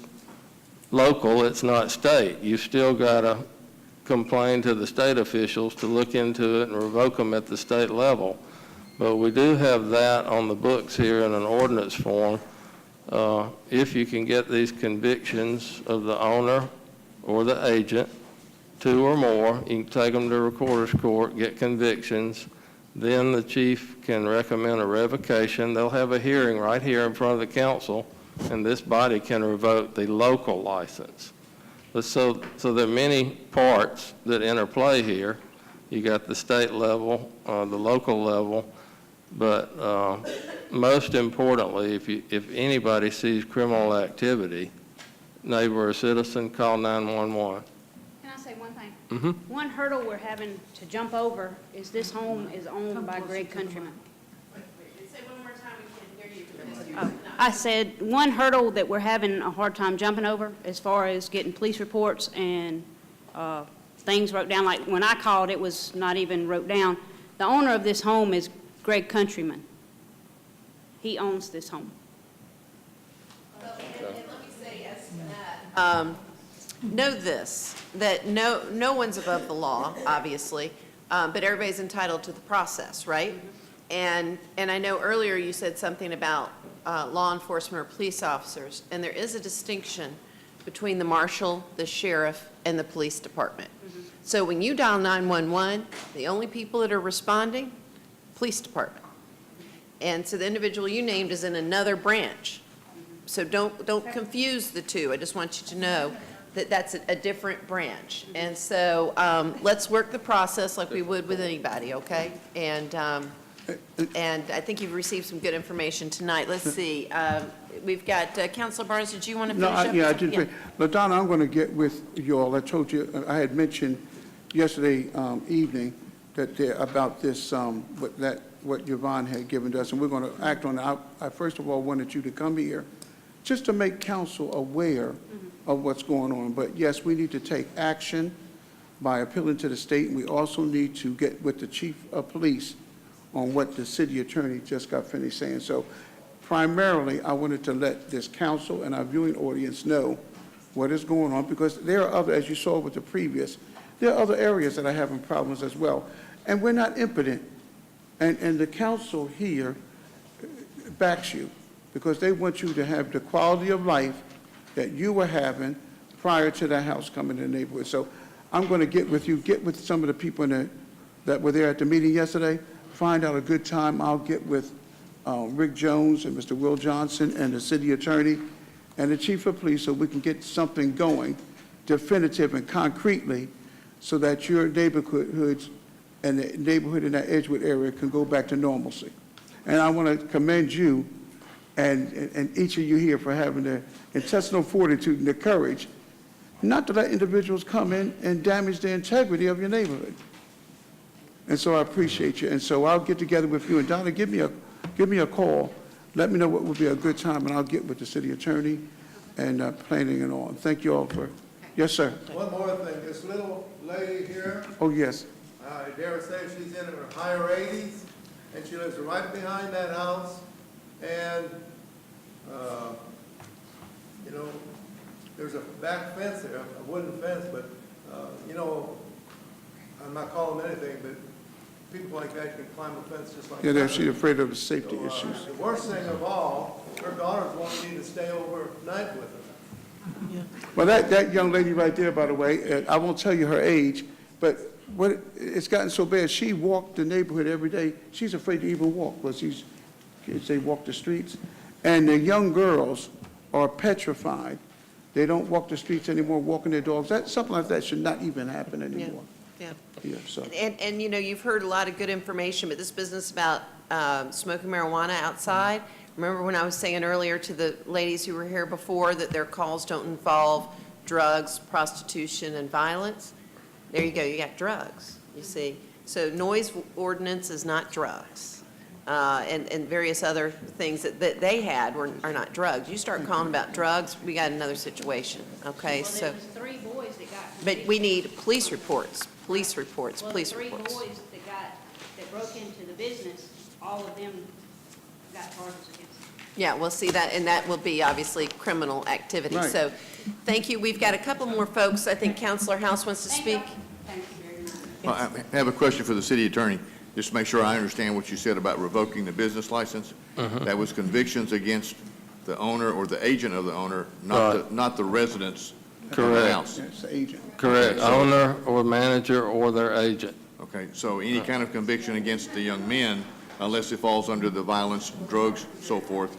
local, it's not state. You've still got to complain to the state officials to look into it and revoke them at the state level. But we do have that on the books here in an ordinance form. If you can get these convictions of the owner or the agent, 2 or more, you can take them to recorder's court, get convictions, then the chief can recommend a revocation. They'll have a hearing right here in front of the council, and this body can revoke the local license. But so there are many parts that interplay here. You got the state level, the local level, but most importantly, if anybody sees criminal activity, neighbor or citizen, call 911. Can I say one thing? Mm-hmm. One hurdle we're having to jump over is this home is owned by Greg Countryman. Say one more time, we can't hear you. I said, one hurdle that we're having a hard time jumping over as far as getting police reports and things wrote down, like when I called, it was not even wrote down. The owner of this home is Greg Countryman. He owns this home. Let me say, as to that, know this, that no one's above the law, obviously, but everybody's entitled to the process, right? And I know earlier you said something about law enforcement or police officers, and there is a distinction between the marshal, the sheriff, and the police department. So when you dial 911, the only people that are responding, police department. And so the individual you named is in another branch. So don't confuse the two. I just want you to know that that's a different branch. And so let's work the process like we would with anybody, okay? And I think you've received some good information tonight. Let's see. We've got, Councilor Barnes, did you want to finish up? Yeah, I did. LaDonna, I'm going to get with you all. I told you, I had mentioned yesterday evening that about this, what Yvonne had given to us, and we're going to act on it. I first of all wanted you to come here just to make council aware of what's going on. But yes, we need to take action by appealing to the state, and we also need to get with the chief of police on what the city attorney just got finished saying. So primarily, I wanted to let this council and our viewing audience know what is going on, because there are other, as you saw with the previous, there are other areas that are having problems as well. And we're not impotent. And the council here backs you, because they want you to have the quality of life that you were having prior to that house coming in the neighborhood. So I'm going to get with you, get with some of the people that were there at the meeting yesterday, find out a good time. I'll get with Rick Jones and Mr. Will Johnson and the city attorney and the chief of police, so we can get something going definitive and concretely, so that your neighborhoods and the neighborhood in that Edgewood area can go back to normalcy. And I want to commend you and each of you here for having the intestinal fortitude and the courage not to let individuals come in and damage the integrity of your neighborhood. And so I appreciate you. And so I'll get together with you. And Donna, give me a call. Let me know what would be a good time, and I'll get with the city attorney and planning and all. Thank you all for, yes, sir. One more thing, this little lady here, Oh, yes. I dare say she's in her higher 80s, and she lives right behind that house, and, you know, there's a back fence there, a wooden fence, but, you know, I'm not calling them anything, but people like that can climb a fence just like that. Yeah, she's afraid of the safety issues. The worst thing of all, her daughters want me to stay overnight with her. Well, that young lady right there, by the way, I won't tell you her age, but it's gotten so bad, she walked the neighborhood every day. She's afraid to even walk, because these kids, they walk the streets. And the young girls are petrified. They don't walk the streets anymore, walking their dogs. Something like that should not even happen anymore. Yeah. Yeah, so. And you know, you've heard a lot of good information, but this business about smoking marijuana outside, remember when I was saying earlier to the ladies who were here before that their calls don't involve drugs, prostitution, and violence? There you go, you got drugs, you see. So noise ordinance is not drugs. And various other things that they had are not drugs. You start calling about drugs, we got another situation, okay? Well, So, there was 3 boys that got. but we need police reports, police reports, Well, the police 3 reports. boys that broke into the business, all of them got charges against them. Yeah, we'll see that, and that will be obviously criminal activity. Right. So, thank you. We've got a couple more folks. I think Councilor House wants to speak. Thank you very much. Well, I have a question for the city attorney, just to make sure I understand what you said about revoking the business license. That was convictions against the owner or the agent of the owner, not the residents of the Correct. house. It's the agent. Correct, owner or manager or their agent. Okay, so any kind of conviction against the young men, unless it falls under the violence, drugs, so forth,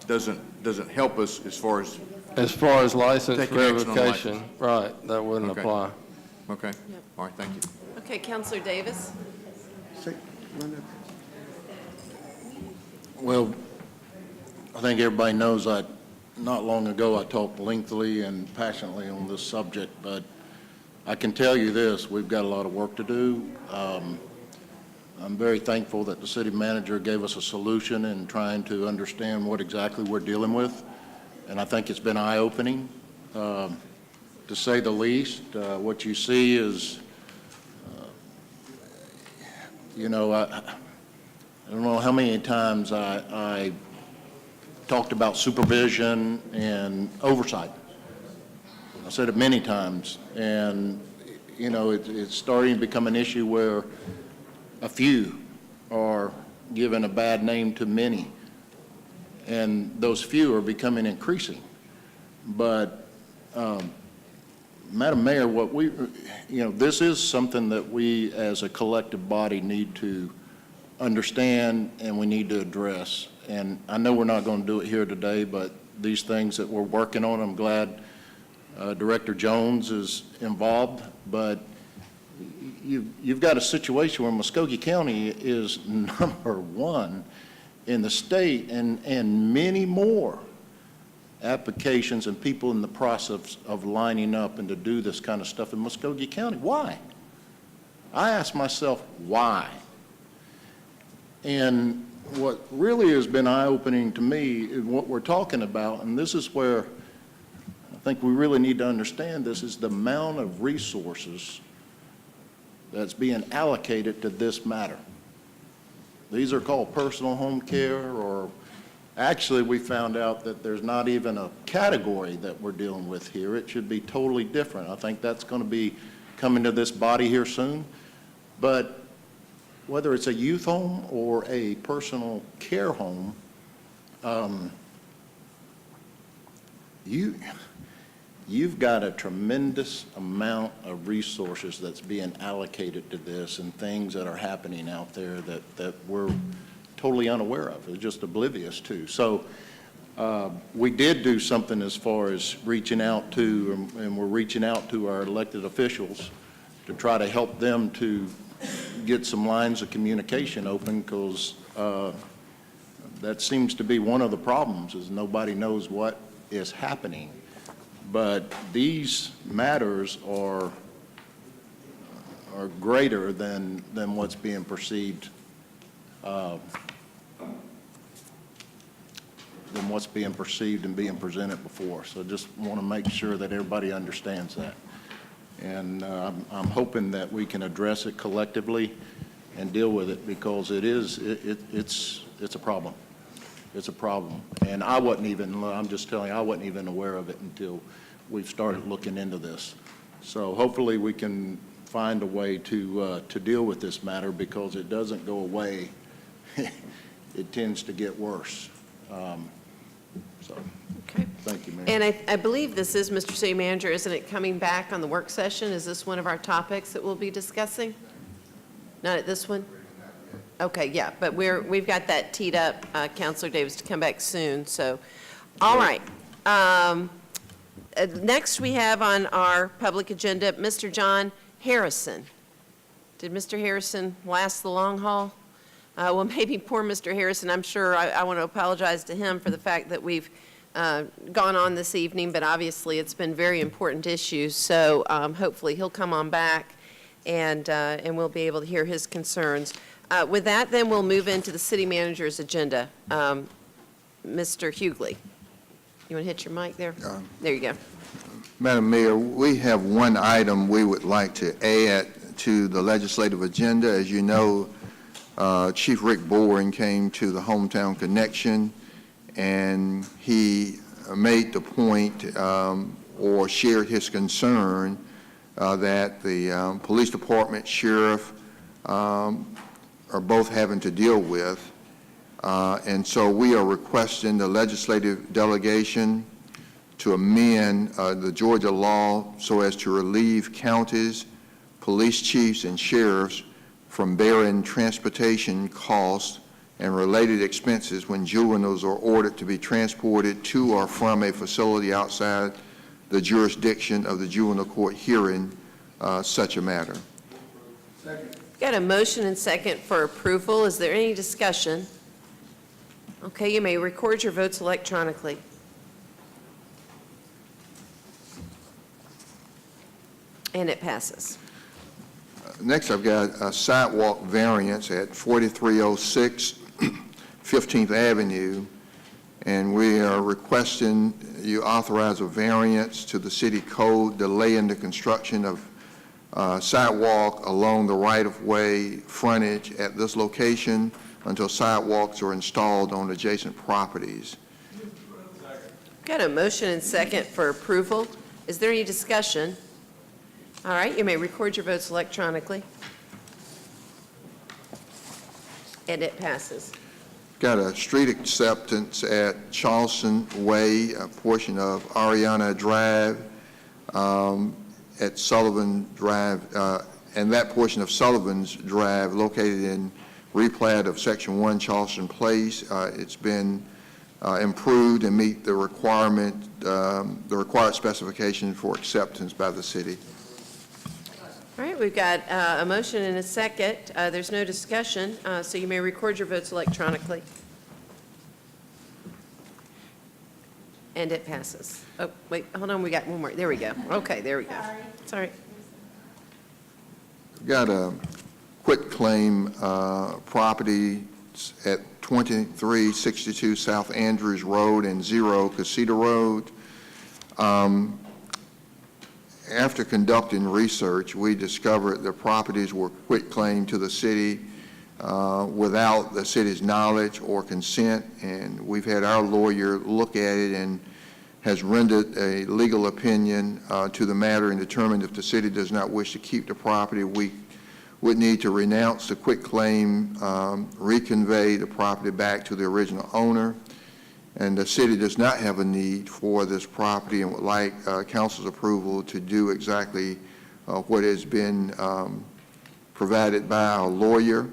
doesn't help us as far as license taking action on revocation, right, that wouldn't Okay. apply. Okay, all right, thank you. Okay, Councilor Davis? Well, I think everybody knows that not long ago I talked lengthily and passionately on this subject, but I can tell you this, we've got a lot of work to do. I'm very thankful that the city manager gave us a solution in trying to understand what exactly we're dealing with, and I think it's been eye-opening, to say the least. What you see is, you know, I don't know how many times I talked about supervision and oversight. I said it many times, and, you know, it's starting to become an issue where a few are giving a bad name to many, and those few are becoming increasing. But, Madam Mayor, what we, you know, this is something that we as a collective body need to understand and we need to address. And I know we're not going to do it here today, but these things that we're working on, I'm glad Director Jones is involved, but you've got a situation where Muskogee County is number one in the state, and many more applications and people in the process of lining up and to do this kind of stuff in Muskogee County. Why? I ask myself, why? And what really has been eye-opening to me is what we're talking about, and this is where I think we really need to understand this, is the amount of resources that's being allocated to this matter. These are called personal home care, or actually we found out that there's not even a category that we're dealing with here. It should be totally different. I think that's going to be coming to this body here soon. But whether it's a youth home or a personal care home, you've got a tremendous amount of resources that's being allocated to this, and things that are happening out there that we're totally unaware of, or just oblivious to. So we did do something as far as reaching out to, and we're reaching out to our elected officials to try to help them to get some lines of communication open, because that seems to be one of the problems, is nobody knows what is happening. But these matters are greater than what's being perceived, and being presented before. So just want to make sure that everybody understands that. And I'm hoping that we can address it collectively and deal with it, because it's a problem. It's a problem. And I'm just telling you, I wasn't even aware of it until we've started looking into this. So hopefully we can find a way to deal with this matter, because it doesn't go away. It tends to get worse. So, Okay. thank you, Mayor. And I believe this is, Mr. City Manager, isn't it coming back on the work session? Is this one of our topics that we'll be discussing? Not at this one? Okay, yeah, but we've got that teed up, Councilor Davis, to come back soon, so, all right. Next, we have on our public agenda, Mr. John Harrison. Did Mr. Harrison last the long haul? Well, maybe poor Mr. Harrison, I'm sure I want to apologize to him for the fact that we've gone on this evening, but obviously it's been very important issues, so hopefully he'll come on back and we'll be able to hear his concerns. With that, then we'll move into the city manager's agenda. Mr. Hughley, you want to hit your mic there? There you go. Madam Mayor, we have one item we would like to add to the legislative agenda. As you know, Chief Rick Bowen came to the Hometown Connection, and he made the point or shared his concern that the police department, sheriff, are both having to deal with. And so we are requesting the legislative delegation to amend the Georgia law so as to relieve counties, police chiefs, and sheriffs from bearing transportation costs and related expenses when juveniles are ordered to be transported to or from a facility outside the jurisdiction of the juvenile court hearing such a matter. Second. Got a motion and second for approval. Is there any discussion? Okay, you may record your votes electronically. And it passes. Next, I've got a sidewalk variance at 4306 15th Avenue, and we are requesting you authorize a variance to the city code delaying the construction of sidewalk along the right-of-way frontage at this location until sidewalks are installed on adjacent properties. Got a motion and second for approval. Is there any discussion? All right, you may record your votes electronically. And it passes. Got a street acceptance at Charleston Way, a portion of Ariana Drive, at Sullivan Drive, and that portion of Sullivan's Drive located in replat of Section 1 Charleston Place. It's been improved and meet the required specifications for acceptance by the city. All right, we've got a motion and a second. There's no discussion, so you may record your votes electronically. And it passes. Oh, wait, hold on, we got one more. There we go. Okay, there we go. Sorry. Got a quick claim property at 2362 South Andrews Road and 0 Casita Road. After conducting research, we discovered the properties were quit claim to the city without the city's knowledge or consent, and we've had our lawyer look at it and has rendered a legal opinion to the matter and determined if the city does not wish to keep the property, we would need to renounce the quit claim, reconvey the property back to the original owner. And the city does not have a need for this property and would like council's approval to do exactly what has been provided by our lawyer.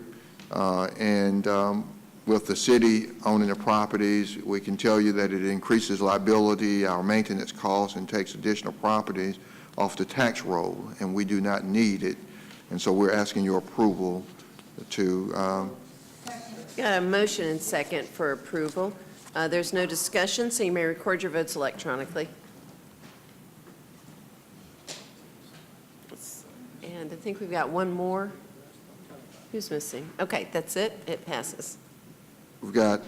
With the city owning the properties, we can tell you that it increases liability, our maintenance costs, and takes additional properties off the tax roll, and we do not need it. And so we're asking your approval to... Got a motion and second for approval. There's no discussion, so you may record your votes electronically. And I think we've got one more. Who's missing? Okay, that's it. It passes. We've got,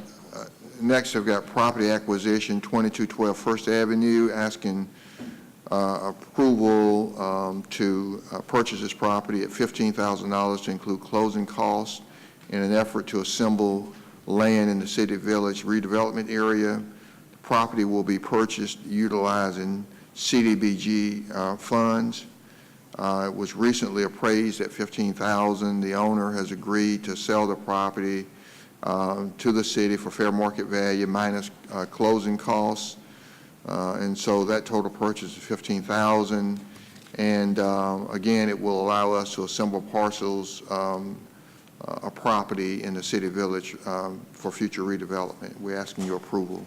next I've got property acquisition, 2212 First Avenue, asking approval to purchase this property at $15,000 to include closing costs in an effort to assemble land in the city village redevelopment area. The property will be purchased utilizing CDBG funds. It was recently appraised at $15,000. The owner has agreed to sell the property to the city for fair market value minus closing costs. And so that total purchase is $15,000. And again, it will allow us to assemble parcels a property in the city village for future redevelopment. We're asking your approval.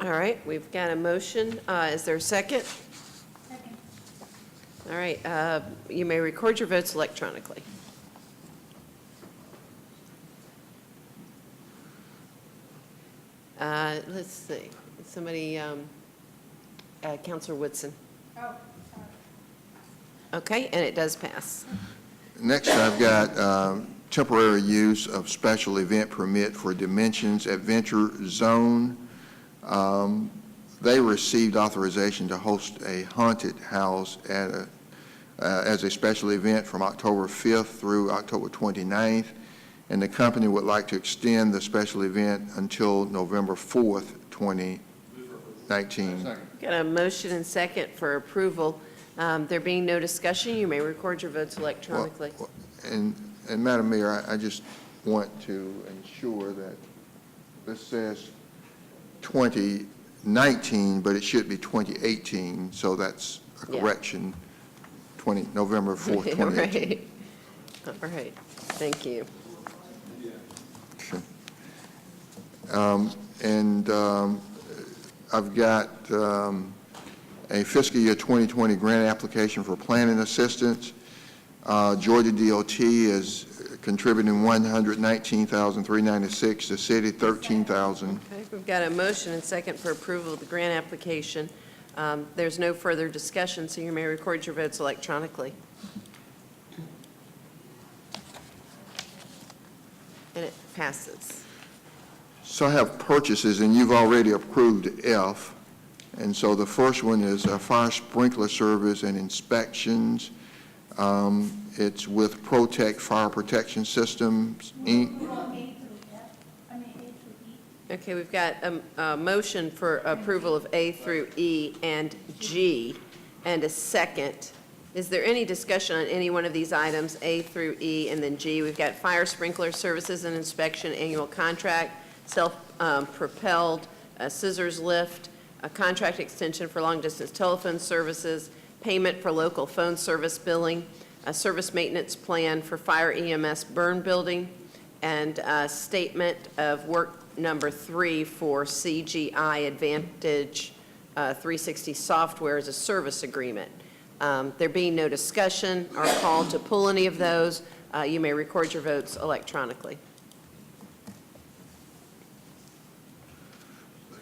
All right, we've got a motion. Is there a second? Second. All right, you may record your votes electronically. Let's see. Somebody, Councilor Woodson. Oh, sorry. Okay, and it does pass. Next, I've got temporary use of special event permit for Dimensions Adventure Zone. They received authorization to host a haunted house at as a special event from October 5th through October 29th, and the company would like to extend the special event until November 4th, 2019. Got a motion and second for approval. There being no discussion, you may record your votes electronically. And Madam Mayor, I just want to ensure that this says 2019, but it should be 2018, so that's a correction, November 4th, 2018. All right, thank you. I've got a fiscal year 2020 grant application for planning assistance. Georgia DOT is contributing $119,396, the city $13,000. Okay, we've got a motion and second for approval of the grant application. There's no further discussion, so you may record your votes electronically. And it passes. So I have purchases, and you've already approved F. And so the first one is fire sprinkler service and inspections. It's with Protect Fire Protection Systems, Inc. Okay, we've got a motion for approval of A through E and G, and a second. Is there any discussion on any one of these items, A through E and then G? We've got fire sprinkler services and inspection annual contract, self-propelled scissors lift, a contract extension for long-distance telephone services, payment for local phone service billing, a service maintenance plan for fire EMS burn building, and a statement of work number 3 for CGI Advantage 360 software as a service agreement. There being no discussion or call to pull any of those, you may record your votes electronically.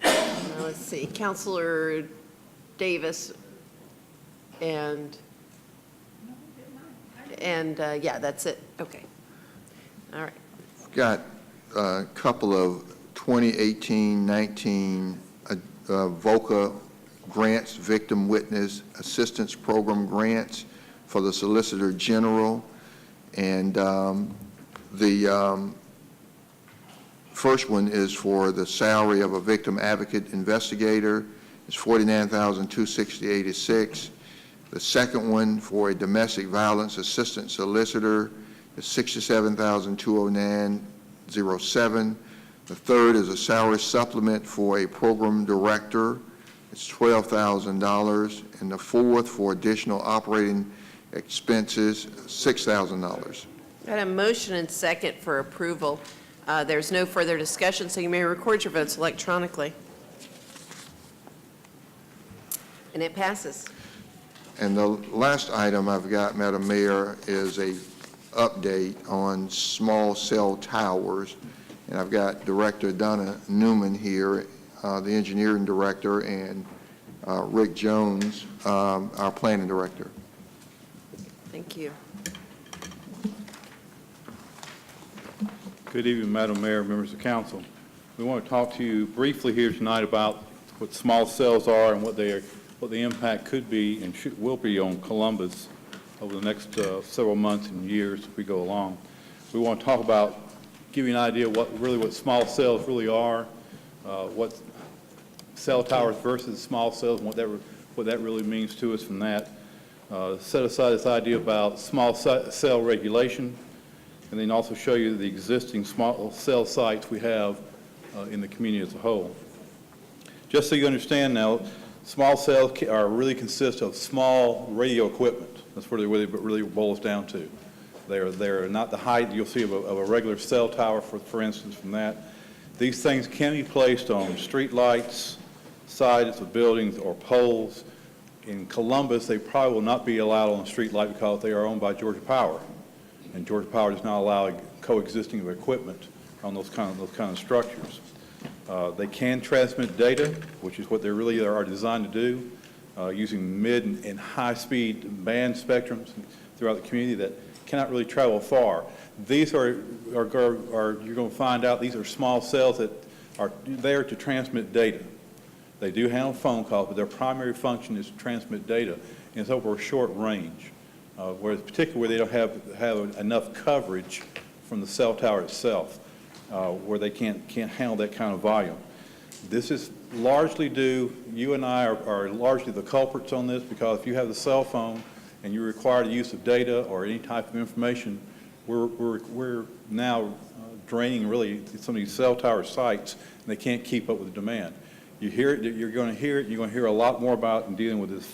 Let's see, Councilor Davis and yeah, that's it. Okay. All right. Got a couple of 2018-19 VOCA grants, Victim Witness Assistance Program grants for the Solicitor General. And the first one is for the salary of a victim advocate investigator. It's $49,268.86. The second one for a domestic violence assistant solicitor is $67,209.07. The third is a salary supplement for a program director. It's $12,000. And the fourth for additional operating expenses, $6,000. Got a motion and second for approval. There's no further discussion, so you may record your votes electronically. And it passes. And the last item I've got, Madam Mayor, is a update on small cell towers. And I've got Director Donna Newman here, the engineering director, and Rick Jones, our planning director. Thank you. Good evening, Madam Mayor, members of council. We want to talk to you briefly here tonight about what small cells are and what the impact could be and will be on Columbus over the next several months and years as we go along. We want to talk about, give you an idea what small cells really are, what cell towers versus small cells, and what that really means to us from that. Set aside this idea about small cell regulation, and then also show you the existing small cell sites we have in the community as a whole. Just so you understand now, small cells really consist of small radio equipment. That's what it really boils down to. They're not the height you'll see of a regular cell tower, for instance, from that. These things can be placed on street lights, sides of buildings, or poles. In Columbus, they probably will not be allowed on a street light because they are owned by Georgia Power. And Georgia Power does not allow coexisting of equipment on those kind of structures. They can transmit data, which is what they really are designed to do, using mid and high-speed band spectrums throughout the community that cannot really travel far. These you're going to find out, these are small cells that are there to transmit data. They do handle phone calls, but their primary function is to transmit data, and it's over a short range. Whereas particularly where they don't have enough coverage from the cell tower itself, where they can't handle that kind of volume. This is largely due, you and I are largely the culprits on this, because if you have the cell phone and you require the use of data or any type of information, we're now draining really some of these cell tower sites, and they can't keep up with the demand. You hear it, you're going to hear a lot more about in dealing with this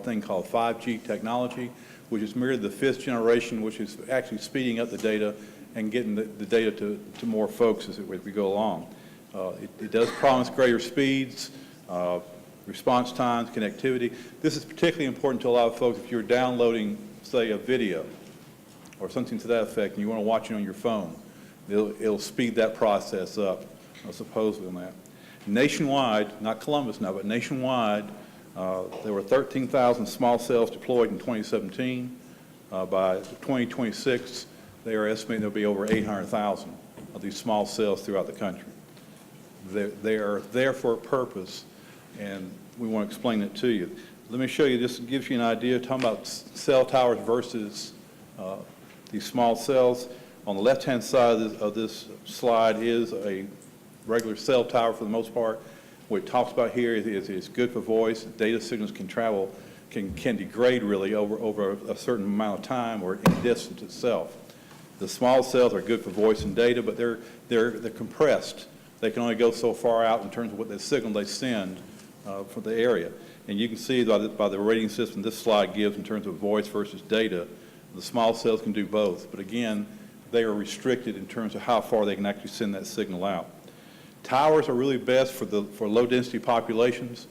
thing called 5G technology, which is merely the 5th generation, which is actually speeding up the data and getting the data to more folks as we go along. It does promise greater speeds, response times, connectivity. This is particularly important to a lot of folks if you're downloading, say, a video or something to that effect, and you want to watch it on your phone. It'll speed that process up, supposedly on that. Nationwide, not Columbus now, but nationwide, there were 13,000 small cells deployed in 2017. By 2026, they are estimating there'll be over 800,000 of these small cells throughout the country. They are there for a purpose, and we want to explain it to you. Let me show you, this gives you an idea, talking about cell towers versus these small cells. On the left-hand side of this slide is a regular cell tower for the most part. What it talks about here is it's good for voice. Data signals can travel, can degrade really over a certain amount of time or in distance itself. The small cells are good for voice and data, but they're compressed. They can only go so far out in terms of what the signal they send for the area. And you can see by the rating system this slide gives in terms of voice versus data, the small cells can do both. But again, they are restricted in terms of how far they can actually send that signal out. Towers are really best for low-density populations.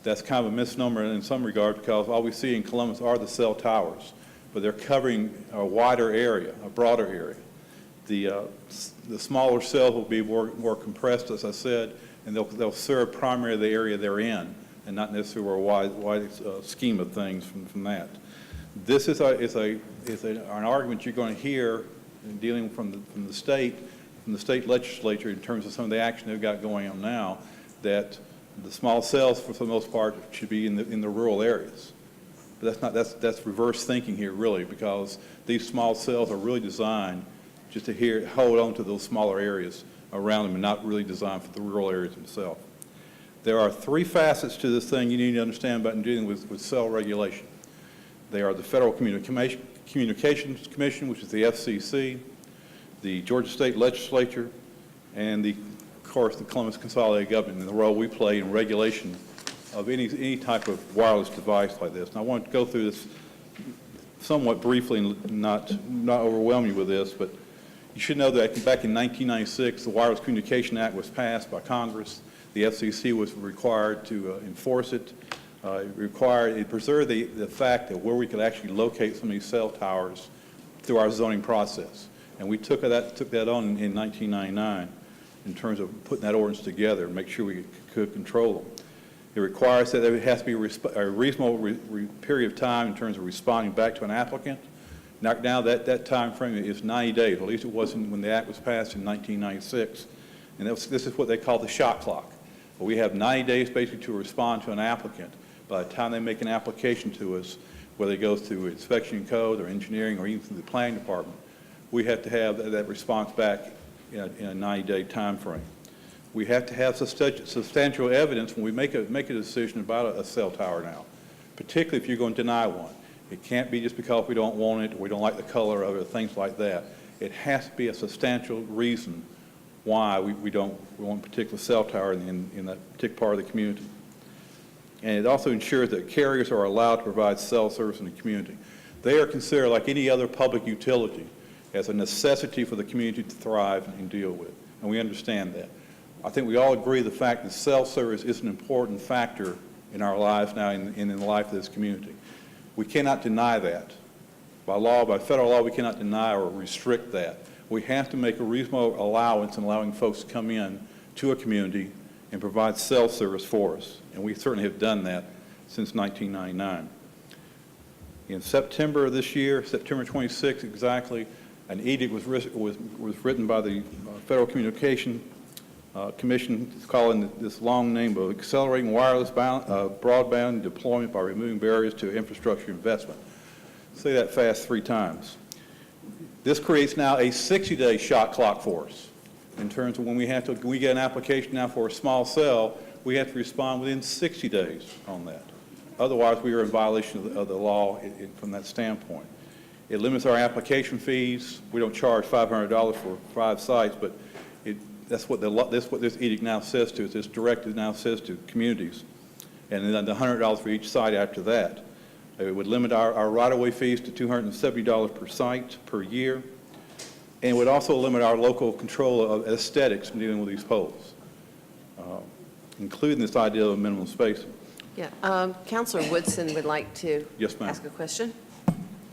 That's kind of a misnomer in some regard because all we see in Columbus are the cell towers, but they're covering a wider area, a broader area. The smaller cells will be more compressed, as I said, and they'll serve primarily the area they're in, and not necessarily a wide scheme of things from that. This is an argument you're going to hear in dealing from the state legislature in terms of some of the action they've got going on now, that the small cells, for the most part, should be in the rural areas. But that's reverse thinking here, really, because these small cells are really designed just to hold on to those smaller areas around them and not really designed for the rural areas themselves. There are three facets to this thing you need to understand about in dealing with cell regulation. They are the Federal Communications Commission, which is the FCC, the Georgia State Legislature, and of course, the Columbus Consolidated Government, and the role we play in regulation of any type of wireless device like this. And I want to go through this somewhat briefly and not overwhelm you with this, but you should know that back in 1996, the Wireless Communication Act was passed by Congress. The FCC was required to enforce it. It preserved the fact that where we could actually locate some of these cell towers through our zoning process. And we took that on in 1999 in terms of putting that ordinance together and make sure we could control them. It requires that there has to be a reasonable period of time in terms of responding back to an applicant. Now that time frame is 90 days, at least it was when the act was passed in 1996. And this is what they call the shot clock. But we have 90 days basically to respond to an applicant. By the time they make an application to us, whether it goes through inspection code or engineering or even through the planning department, we have to have that response back in a 90-day time frame. We have to have substantial evidence when we make a decision about a cell tower now, particularly if you're going to deny one. It can't be just because we don't want it or we don't like the color of it or things like that. It has to be a substantial reason why we want a particular cell tower in that particular part of the community. And it also ensures that carriers are allowed to provide cell service in the community. They are considered, like any other public utility, as a necessity for the community to thrive and deal with, and we understand that. I think we all agree the fact that cell service is an important factor in our lives now and in the life of this community. We cannot deny that. By federal law, we cannot deny or restrict that. We have to make a reasonable allowance in allowing folks to come in to a community and provide cell service for us, and we certainly have done that since 1999. In September of this year, September 26 exactly, an edict was written by the Federal Communication Commission, calling this long name of Accelerating Wireless Broadband Deployment by Removing Barriers to Infrastructure Investment. Say that fast 3 times. This creates now a 60-day shot clock for us in terms of when we get an application now for a small cell, we have to respond within 60 days on that. Otherwise, we are in violation of the law from that standpoint. It limits our application fees. We don't charge $500 for 5 sites, but that's what this edict now says to us. This directive now says to communities, and then the $100 for each site after that. It would limit our right-of-way fees to $270 per site per year, and it would also limit our local control of aesthetics in dealing with these poles, including this idea of minimum spacing. Yeah, Councilor Woodson would like to Yes, ma'am. ask a question.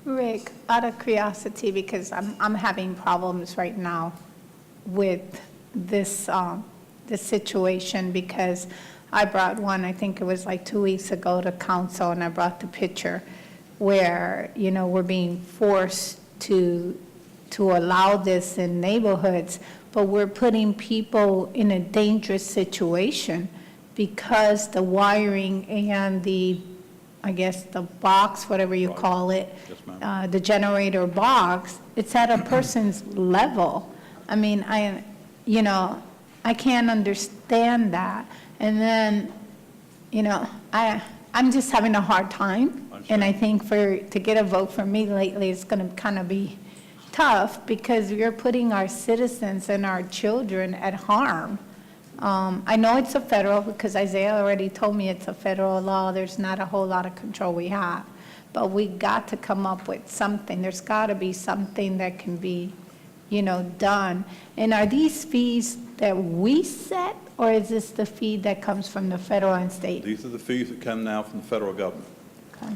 Rick, out of curiosity, because I'm having problems right now with this situation, because I brought one, I think it was like 2 weeks ago to council, and I brought the picture where, we're being forced to allow this in neighborhoods, but we're putting people in a dangerous situation because the wiring and the box, whatever you call it, Yes, the generator box, it's at a person's level. I mean, I can't understand that. And then, you know, I'm just having a hard time. And I think to get a vote from me lately is going to kind of be tough because we're putting our citizens and our children at harm. I know it's a federal, because Isaiah already told me it's a federal law. There's not a whole lot of control we have. But we got to come up with something. There's got to be something that can be, you know, done. And are these fees that we set, or is this the fee that comes from the federal and state? These are the fees that come now from the federal government. Okay.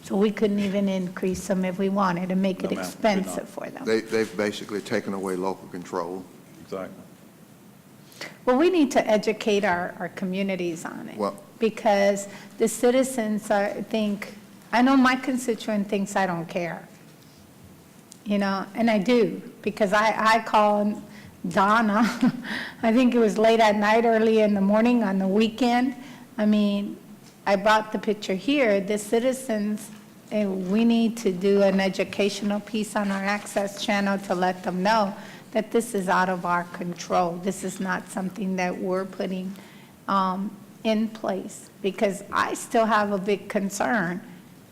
So we couldn't even increase them if we wanted to make it No, ma'am, we could expensive not. for them. They've basically taken away local control. Exactly. Well, we need to educate our communities on it. Well- Because the citizens think, I know my constituent thinks I don't care. You know, and I do, because I call Donna, I think it was late at night, early in the morning, on the weekend. I mean, I brought the picture here, the citizens, and we need to do an educational piece on our access channel to let them know that this is out of our control. This is not something that we're putting in place, because I still have a big concern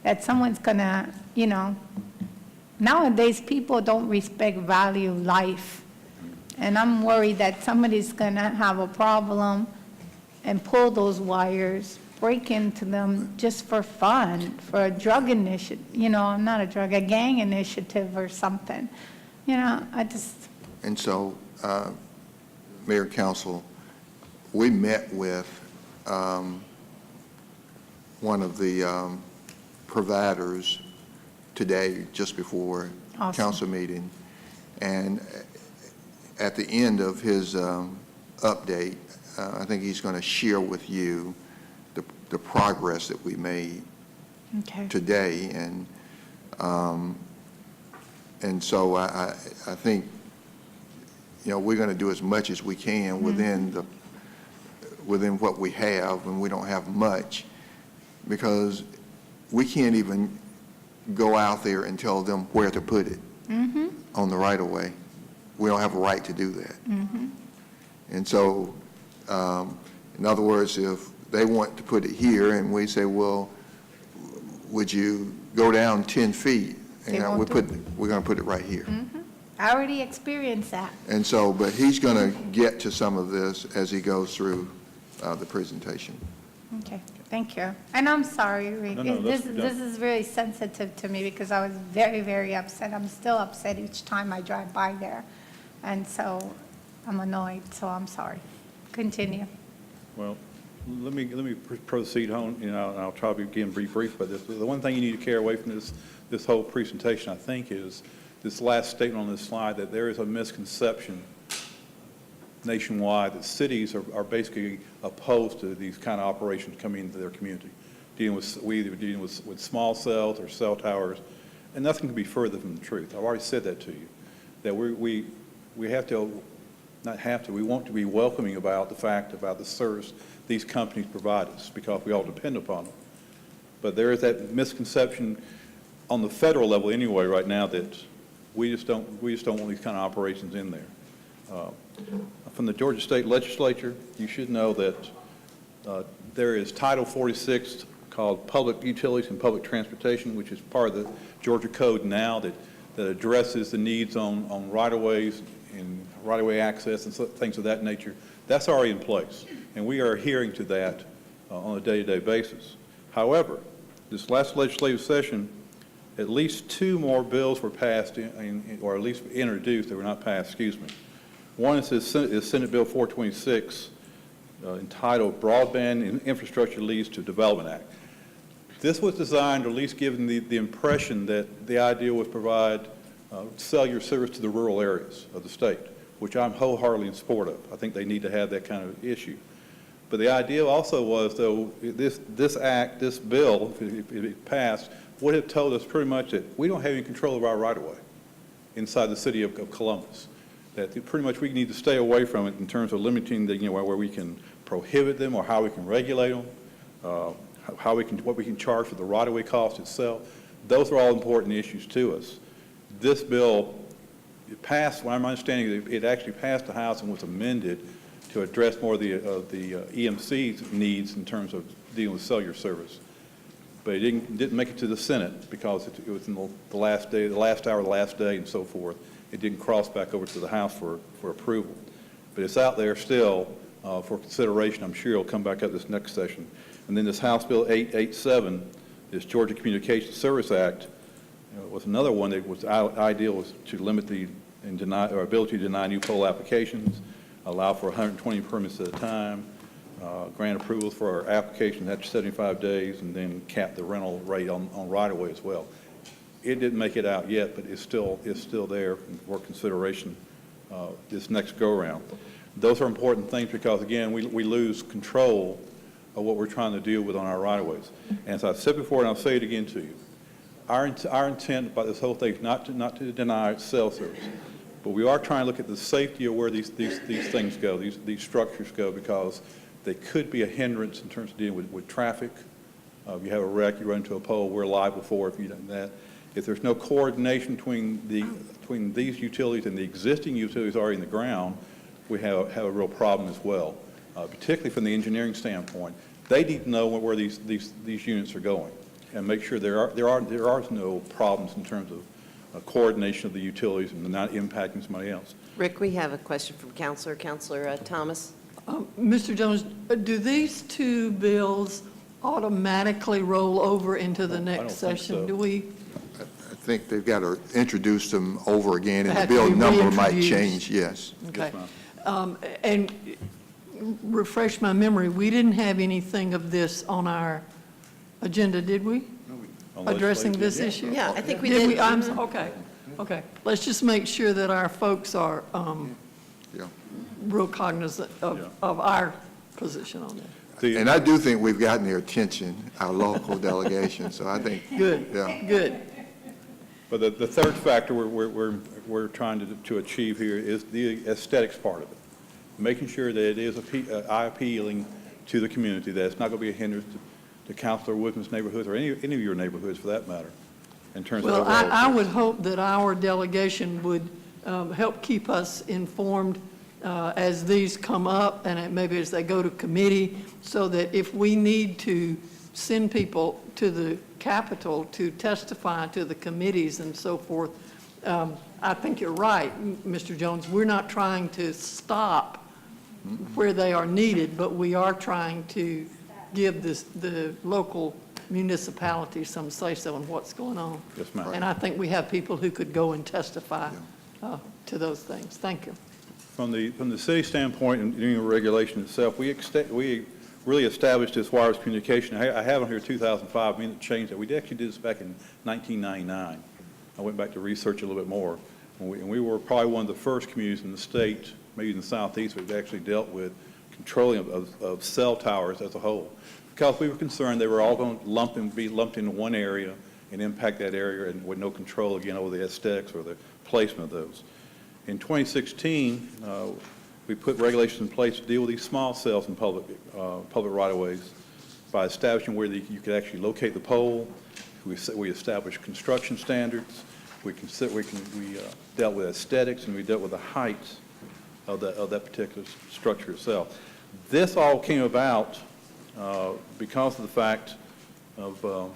that someone's gonna, you know, nowadays people don't value life. And I'm worried that somebody's gonna have a problem and pull those wires, break into them just for fun, for a drug initiative, you know, not a drug, a gang initiative or something. You know, I just, And so, Mayor, Council, we met with one of the providers today, just before Awesome. council meeting. And at the end of his update, I think he's going to share with you the progress that we made okay. today. And so I think, you know, we're going to do as much as we can within what we have, and we don't have much, because we can't even go out there and tell them where to put it on the right-of-way. We don't have a right to do that. And so, in other words, if they want to put it here, and we say, well, would you go down 10 feet? They And won't we're going to put it right here. I already experienced that. And so, but he's going to get to some of this as he goes through the presentation. Okay, thank you. And I'm sorry, Rick. No, This that's- is really sensitive to me because I was very, very upset. I'm still upset each time I drive by there. And so I'm annoyed, so I'm sorry. Continue. Well, let me proceed on, you know, and I'll try to be brief about this. The one thing you need to carry away from this whole presentation, I think, is this last statement on this slide, that there is a misconception nationwide that cities are basically opposed to these kind of operations coming into their community. We're either dealing with small cells or cell towers, and nothing can be further from the truth. I've already said that to you, that we have to, not have to, we want to be welcoming about the fact about the service these companies provide us, because we all depend upon them. But there is that misconception on the federal level anyway right now that we just don't want these kind of operations in there. From the Georgia State Legislature, you should know that there is Title 46 called Public Utilities and Public Transportation, which is part of the Georgia Code now that addresses the needs on right-of-ways and right-of-way access and things of that nature. That's already in place, and we are adhering to that on a day-to-day basis. However, this last legislative session, at least 2 more bills were passed, or at least introduced, they were not passed, excuse me. One is Senate Bill 426, entitled Broadband Infrastructure Leads to Development Act. This was designed, or at least given the impression that the idea was provide cellular service to the rural areas of the state, which I'm wholeheartedly in support of. I think they need to have that kind of issue. But the idea also was, though, this bill, if it passed, would have told us pretty much that we don't have any control of our right-of-way inside the city of Columbus. That pretty much we need to stay away from it in terms of limiting where we can prohibit them or how we can regulate them, what we can charge for the right-of-way cost itself. Those are all important issues to us. This bill it passed, what I'm understanding, it actually passed the House and was amended to address more of the EMC's needs in terms of dealing with cellular service. But it didn't make it to the Senate because it was in the last day, the last hour, the last day, and so forth. It didn't cross back over to the House for approval. But it's out there still for consideration. I'm sure it'll come back up this next session. And then this House Bill 887, this Georgia Communications Service Act, was another one that was ideal, was to limit the and deny or ability to deny new poll applications, allow for 120 permits at a time, grant approvals for our application after 75 days, and then cap the rental rate on right-of-way as well. It didn't make it out yet, but it's still there for consideration this next go-around. Those are important things because, again, we lose control of what we're trying to deal with on our right-of-ways. And as I've said before, and I'll say it again to you, our intent about this whole thing is not to deny cell service, but we are trying to look at the safety of where these things go, these structures go, because they could be a hindrance in terms of dealing with traffic. If you have a wreck, you run into a pole, we're liable for if you do that. If there's no coordination between these utilities and the existing utilities already in the ground, we have a real problem as well, particularly from the engineering standpoint. They need to know where these units are going and make sure there are no problems in terms of coordination of the utilities and not impacting somebody else. Rick, we have a question from Councilor Thomas. Mr. Jones, do these two bills automatically roll over into the next session? so. Do we? I think they've got to introduce them over again, and the Have to bill be number might reintroduced. change, yes. Okay. Yes, And refresh my memory, we didn't have anything of this on our agenda, did we? On Addressing legislative, this yeah. issue? Yeah, I think we did. Okay. Let's just make sure that our folks are Yeah. real cognizant of our position on that. And I do think we've gotten their attention, our local delegation, so I think. Good, Yeah. good. But the third factor we're trying to achieve here is the aesthetics part of it, making sure that it is eye-appealing to the community, that it's not going to be a hindrance to Councilor Woodman's neighborhoods or any of your neighborhoods for that matter, in terms of Well, overall. I would hope that our delegation would help keep us informed as these come up and maybe as they go to committee, so that if we need to send people to the Capitol to testify to the committees and so forth, I think you're right, Mr. Jones. We're not trying to stop where they are needed, but we are trying to give the local municipalities some say-so in what's going on. Yes, ma'am. And I think we have people who could go and testify to those things. Thank you. From the city standpoint and doing the regulation itself, we really established this wireless communication. I have on here 2005, I mean, it changed that. We actually did this back in 1999. I went back to research a little bit more. And we were probably one of the first communities in the state, maybe in the southeast, that actually dealt with controlling of cell towers as a whole. Because we were concerned they were all going to be lumped into one area and impact that area, and with no control, again, over the aesthetics or the placement of those. In 2016, we put regulations in place to deal with these small cells in public right-of-ways by establishing where you could actually locate the pole. We established construction standards. We dealt with aesthetics, and we dealt with the height of that particular structure itself. This all came about because of the fact of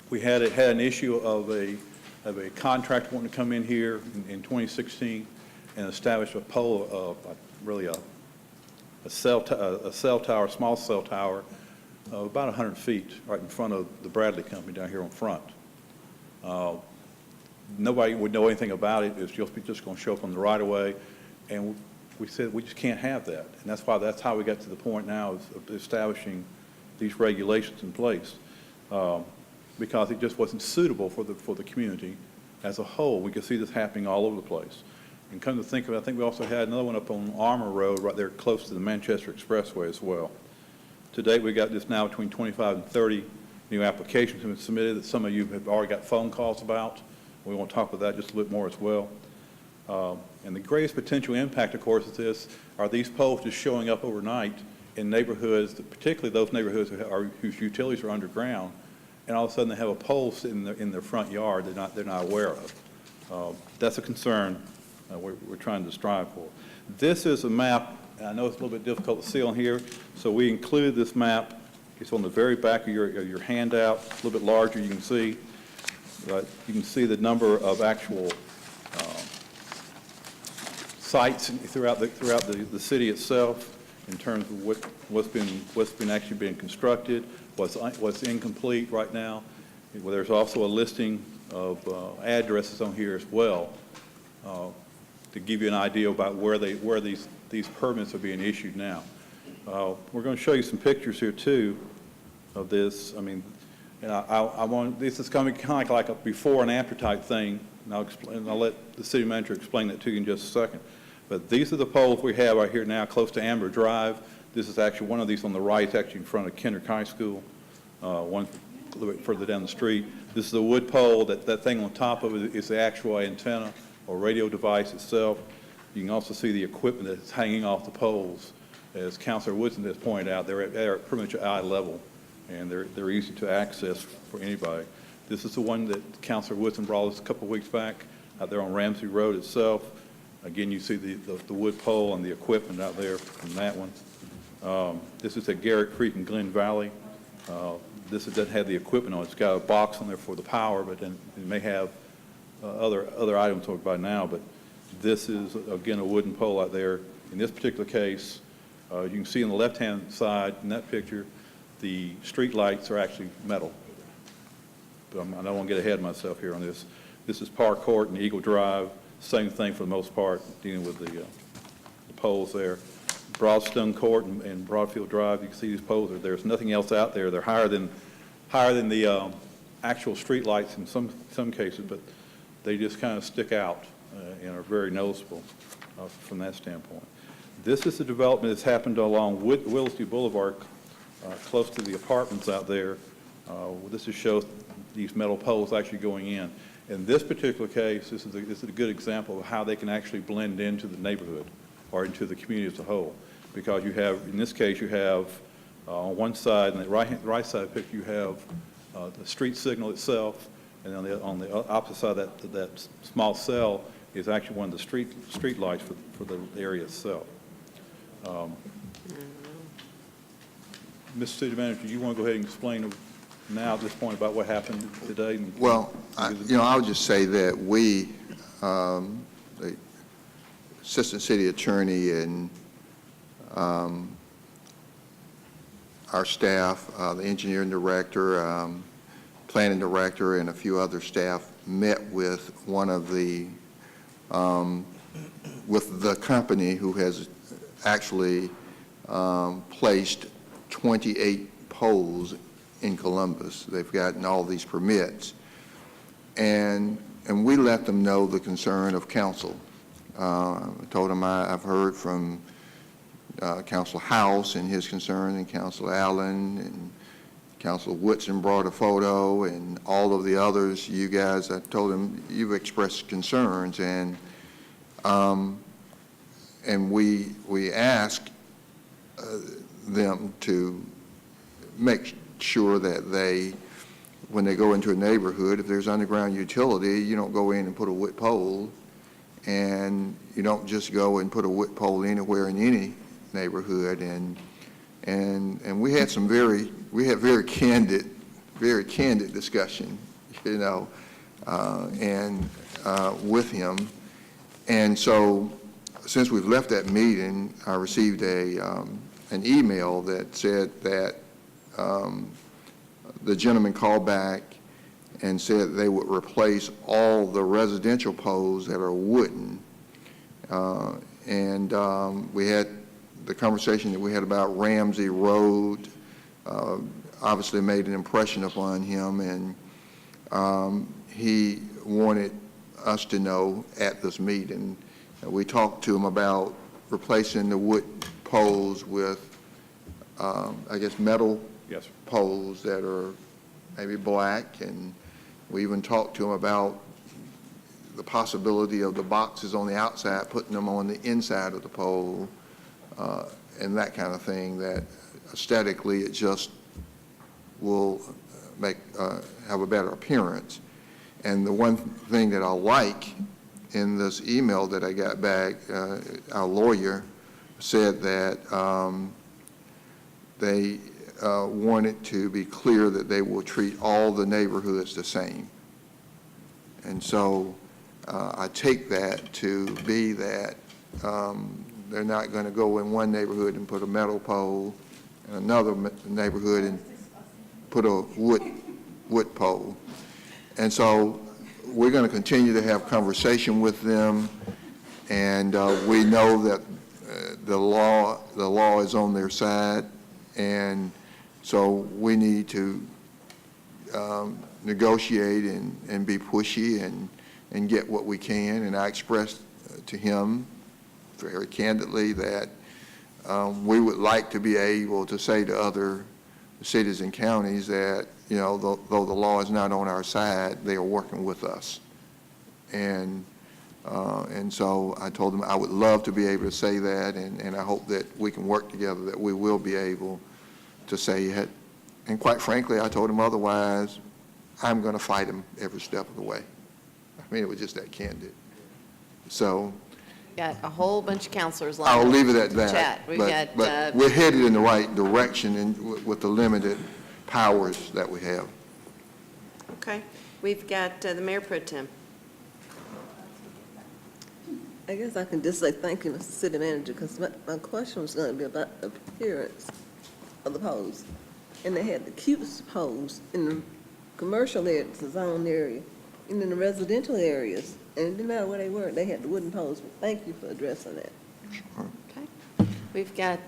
we had an issue of a contractor wanting to come in here in 2016 and establish a pole, really a cell tower, a small cell tower, about 100 feet right in front of the Bradley Company down here on front. Nobody would know anything about it. It's just going to show up on the right-of-way. And we said we just can't have that. And that's how we got to the point now of establishing these regulations in place. Because it just wasn't suitable for the community as a whole. We could see this happening all over the place. And come to think of it, I think we also had another one up on Armour Road right there close to the Manchester Expressway as well. To date, we got this now between 25 and 30 new applications have been submitted that some of you have already got phone calls about. We want to talk about that just a little bit more as well. And the greatest potential impact, of course, of this are these poles just showing up overnight in neighborhoods, particularly those neighborhoods whose utilities are underground, and all of a sudden they have a pole sitting in their front yard they're not aware of. That's a concern we're trying to strive for. This is a map, and I know it's a little bit difficult to see on here, so we included this map. It's on the very back of your handout, a little bit larger, you can see. You can see the number of actual sites throughout the city itself in terms of what's been actually being constructed, what's incomplete right now. Well, there's also a listing of addresses on here as well to give you an idea about where these permits are being issued now. We're going to show you some pictures here too of this. I mean, and this is coming kind of like a before and after type thing, and I'll let the city manager explain that to you in just a second. But these are the poles we have right here now close to Amber Drive. This is actually one of these on the right, actually in front of Kendrick High School, one a little bit further down the street. This is the wood pole. That thing on top of it is the actual antenna or radio device itself. You can also see the equipment that's hanging off the poles. As Councilor Woodson has pointed out, they're at pretty much eye level, and they're easy to access for anybody. This is the one that Councilor Woodson brought us a couple of weeks back out there on Ramsey Road itself. Again, you see the wood pole and the equipment out there from that one. This is at Garrett Creek in Glen Valley. This doesn't have the equipment on it. It's got a box on there for the power, but then it may have other items talked about now. But this is, again, a wooden pole out there. In this particular case, you can see on the left-hand side in that picture, the street lights are actually metal. But I don't want to get ahead of myself here on this. This is Park Court and Eagle Drive. Same thing for the most part, dealing with the poles there. Broadstone Court and Broadfield Drive, you can see these poles. There's nothing else out there. They're higher than the actual street lights in some cases, but they just kind of stick out and are very noticeable from that standpoint. This is a development that's happened along Williston Boulevard, close to the apartments out there. This just shows these metal poles actually going in. In this particular case, this is a good example of how they can actually blend into the neighborhood or into the community as a whole. Because you have, in this case, you have on one side, on the right side of the picture, you have the street signal itself, and on the opposite side of that small cell is actually one of the street lights for the area itself. Mr. City Manager, do you want to go ahead and explain now at this point about what happened today? Well, I'll just say that we, the Assistant City Attorney and our staff, the Engineering Director, Planning Director, and a few other staff met with one of the, with the company who has actually placed 28 poles in Columbus. They've gotten all these permits. And we let them know the concern of council. I told them I've heard from Councilor House and his concern, and Councilor Allen, and Councilor Woodson brought a photo, and all of the others, you guys, I told them you've expressed concerns, and we asked them to make sure that they, when they go into a neighborhood, if there's underground utility, you don't go in and put a wood pole, and you don't just go and put a wood pole anywhere in any neighborhood. And we had some very candid discussion, you know, with him. And so, since we've left that meeting, I received an email that said that the gentleman called back and said they would replace all the residential poles that are wooden. We had the conversation that we had about Ramsey Road, obviously made an impression upon him, and he wanted us to know at this meeting. We talked to him about replacing the wood poles with, I guess, metal poles that are maybe black, and we even talked to him about the possibility of the boxes on the outside, putting them on the inside of the pole, and that kind of thing, that aesthetically it just will make have a better appearance. And the one thing that I like in this email that I got back, our lawyer said that they wanted to be clear that they will treat all the neighborhoods the same. And so I take that to be that they're not going to go in one neighborhood and put a metal pole, in another neighborhood and put a wood pole. And so we're going to continue to have conversation with them, and we know that the law is on their side, and so we need to negotiate and be pushy and get what we can. And I expressed to him very candidly that we would like to be able to say to other cities and counties that, you know, though the law is not on our side, they are working with us. And so I told them I would love to be able to say that, and I hope that we can work together, that we will be able to say it. And quite frankly, I told him otherwise, I'm going to fight him every step of the way. I mean, it was just that candid. So Got a whole bunch of counselors lined I'll up leave it at to that. chat. We've But got, we're headed in the right direction with the limited powers that we have. okay, we've got the Mayor Pro Tem. I guess I can just say thank you, Mr. City Manager, because my question was going to be about the appearance of the poles. And they had the cutest poles in the commercial areas, the zone area, and in the residential areas. And it didn't matter where they were, they had the wooden poles. But thank you for addressing that. Okay, we've got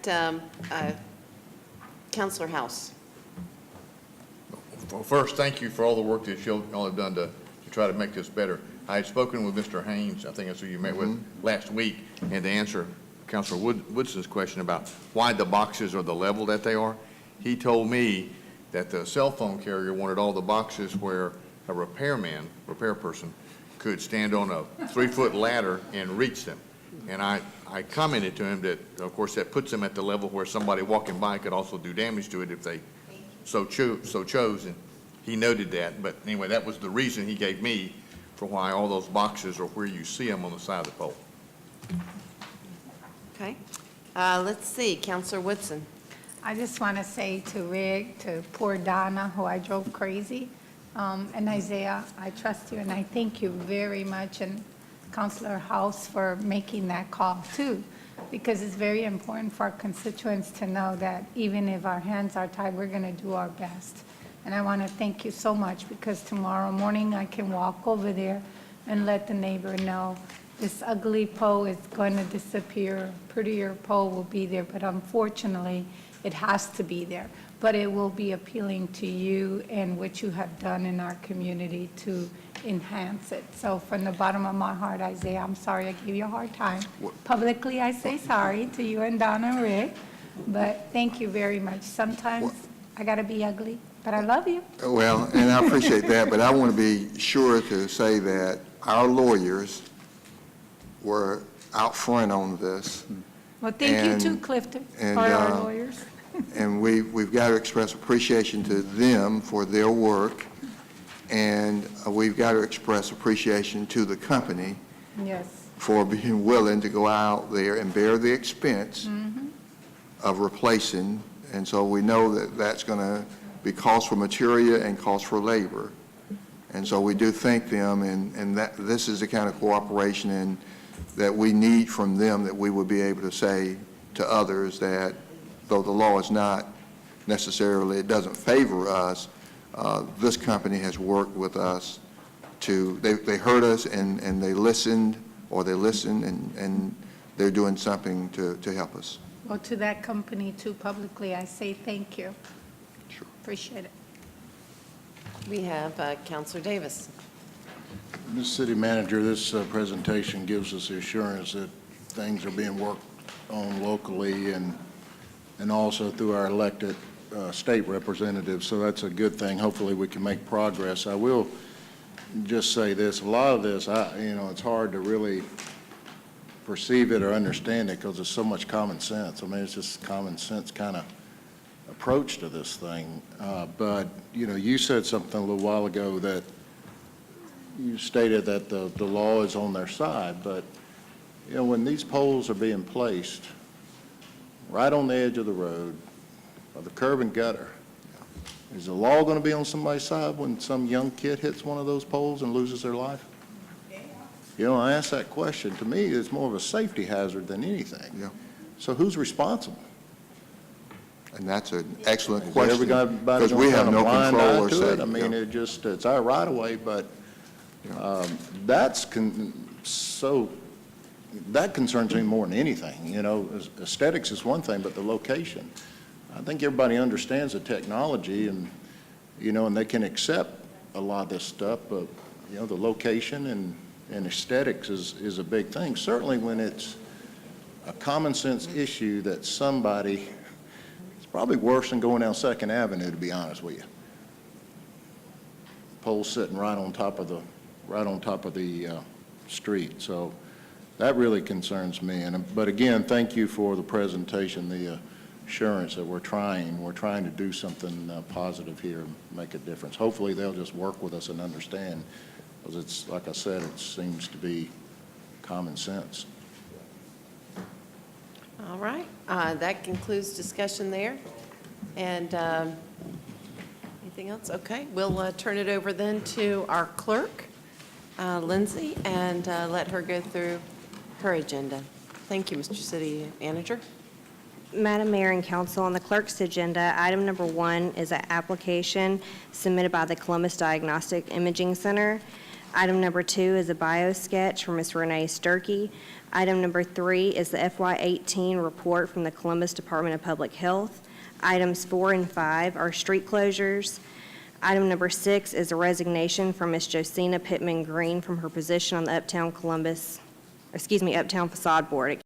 Counselor House. Well, first, thank you for all the work that you all have done to try to make this better. I had spoken with Mr. Haynes, I think that's who you met with last week, and to answer Councilor Woodson's question about why the boxes are the level that they are, he told me that the cell phone carrier wanted all the boxes where a repair person, could stand on a 3-foot ladder and reach them. And I commented to him that, of course, that puts them at the level where somebody walking by could also do damage to it if they so chose, and he noted that. But anyway, that was the reason he gave me for why all those boxes are where you see them on the side of the pole. Okay, let's see, Counselor Woodson. I just want to say to Rick, to poor Donna, who I drove crazy, and Isaiah, I trust you, and I thank you very much, and Councilor House for making that call too, because it's very important for our constituents to know that even if our hands are tied, we're going to do our best. And I want to thank you so much, because tomorrow morning I can walk over there and let the neighbor know this ugly pole is going to disappear. Prettier pole will be there, but unfortunately, it has to be there. But it will be appealing to you and what you have done in our community to enhance it. So from the bottom of my heart, Isaiah, I'm sorry I gave you a hard time. Publicly, I say sorry to you and Donna and Rick, but thank you very much. Sometimes I got to be ugly, but I love you. Well, and I appreciate that, but I want to be sure to say that our lawyers were out front on this. Well, thank you too, Clifton, and, for our lawyers. And we've got to express appreciation to them for their work, and we've got to express appreciation to the company Yes. for being willing to go out there and bear the expense of replacing. And so we know that that's going to be cost for material and cost for labor. And so we do thank them, and that this is the kind of cooperation and that we need from them, that we would be able to say to others that though the law is not necessarily, it doesn't favor us, this company has worked with us to, they heard us and they listened, and they're doing something to help us. Well, to that company too, publicly, I say thank you. Sure. Appreciate it. We have Counselor Davis. Mr. City Manager, this presentation gives us the assurance that things are being worked on locally and also through our elected state representatives, so that's a good thing. Hopefully we can make progress. I will just say this, a lot of this, it's hard to really perceive it or understand it because there's so much common sense. I mean, it's just common sense kind of approach to this thing. But, you said something a little while ago that you stated that the law is on their side, but, you know, when these poles are being placed right on the edge of the road, or the curb and gutter, is the law going to be on somebody's side when some young kid hits one of those poles and loses their life? You know, I ask that question. To me, it's more of a safety hazard than anything. Yeah. So who's responsible? And that's an excellent Is question. everybody Because we gonna have turn a no blind control eye or to say. it? I mean, yeah. it's our right of way, but that concerns me more than anything. You know, aesthetics is one thing, but the location. I think everybody understands the technology and, you know, and they can accept a lot of this stuff, but, you know, the location and aesthetics is a big thing. Certainly when it's a common sense issue that somebody, it's probably worse than going down Second Avenue, to be honest with you. Pole sitting right on top of the street. So that really concerns me. But again, thank you for the presentation, the assurance that we're trying to do something positive here and make a difference. Hopefully they'll just work with us and understand, because it's, like I said, it seems to be common sense. All right, that concludes discussion there. And anything else? Okay, we'll turn it over then to our clerk, Lindsay, and let her go through her agenda. Thank you, Mr. City Manager. Madam Mayor and Council, on the clerk's agenda, item number 1 is an application submitted by the Columbus Diagnostic Imaging Center. Item number 2 is a bio sketch from Ms. Renee Sturkey. Item number 3 is the FY18 report from the Columbus Department of Public Health. Items 4 and 5 are street closures. Item number 6 is a resignation from Ms. Josina Pittman Green from her position on the Uptown Facade Board.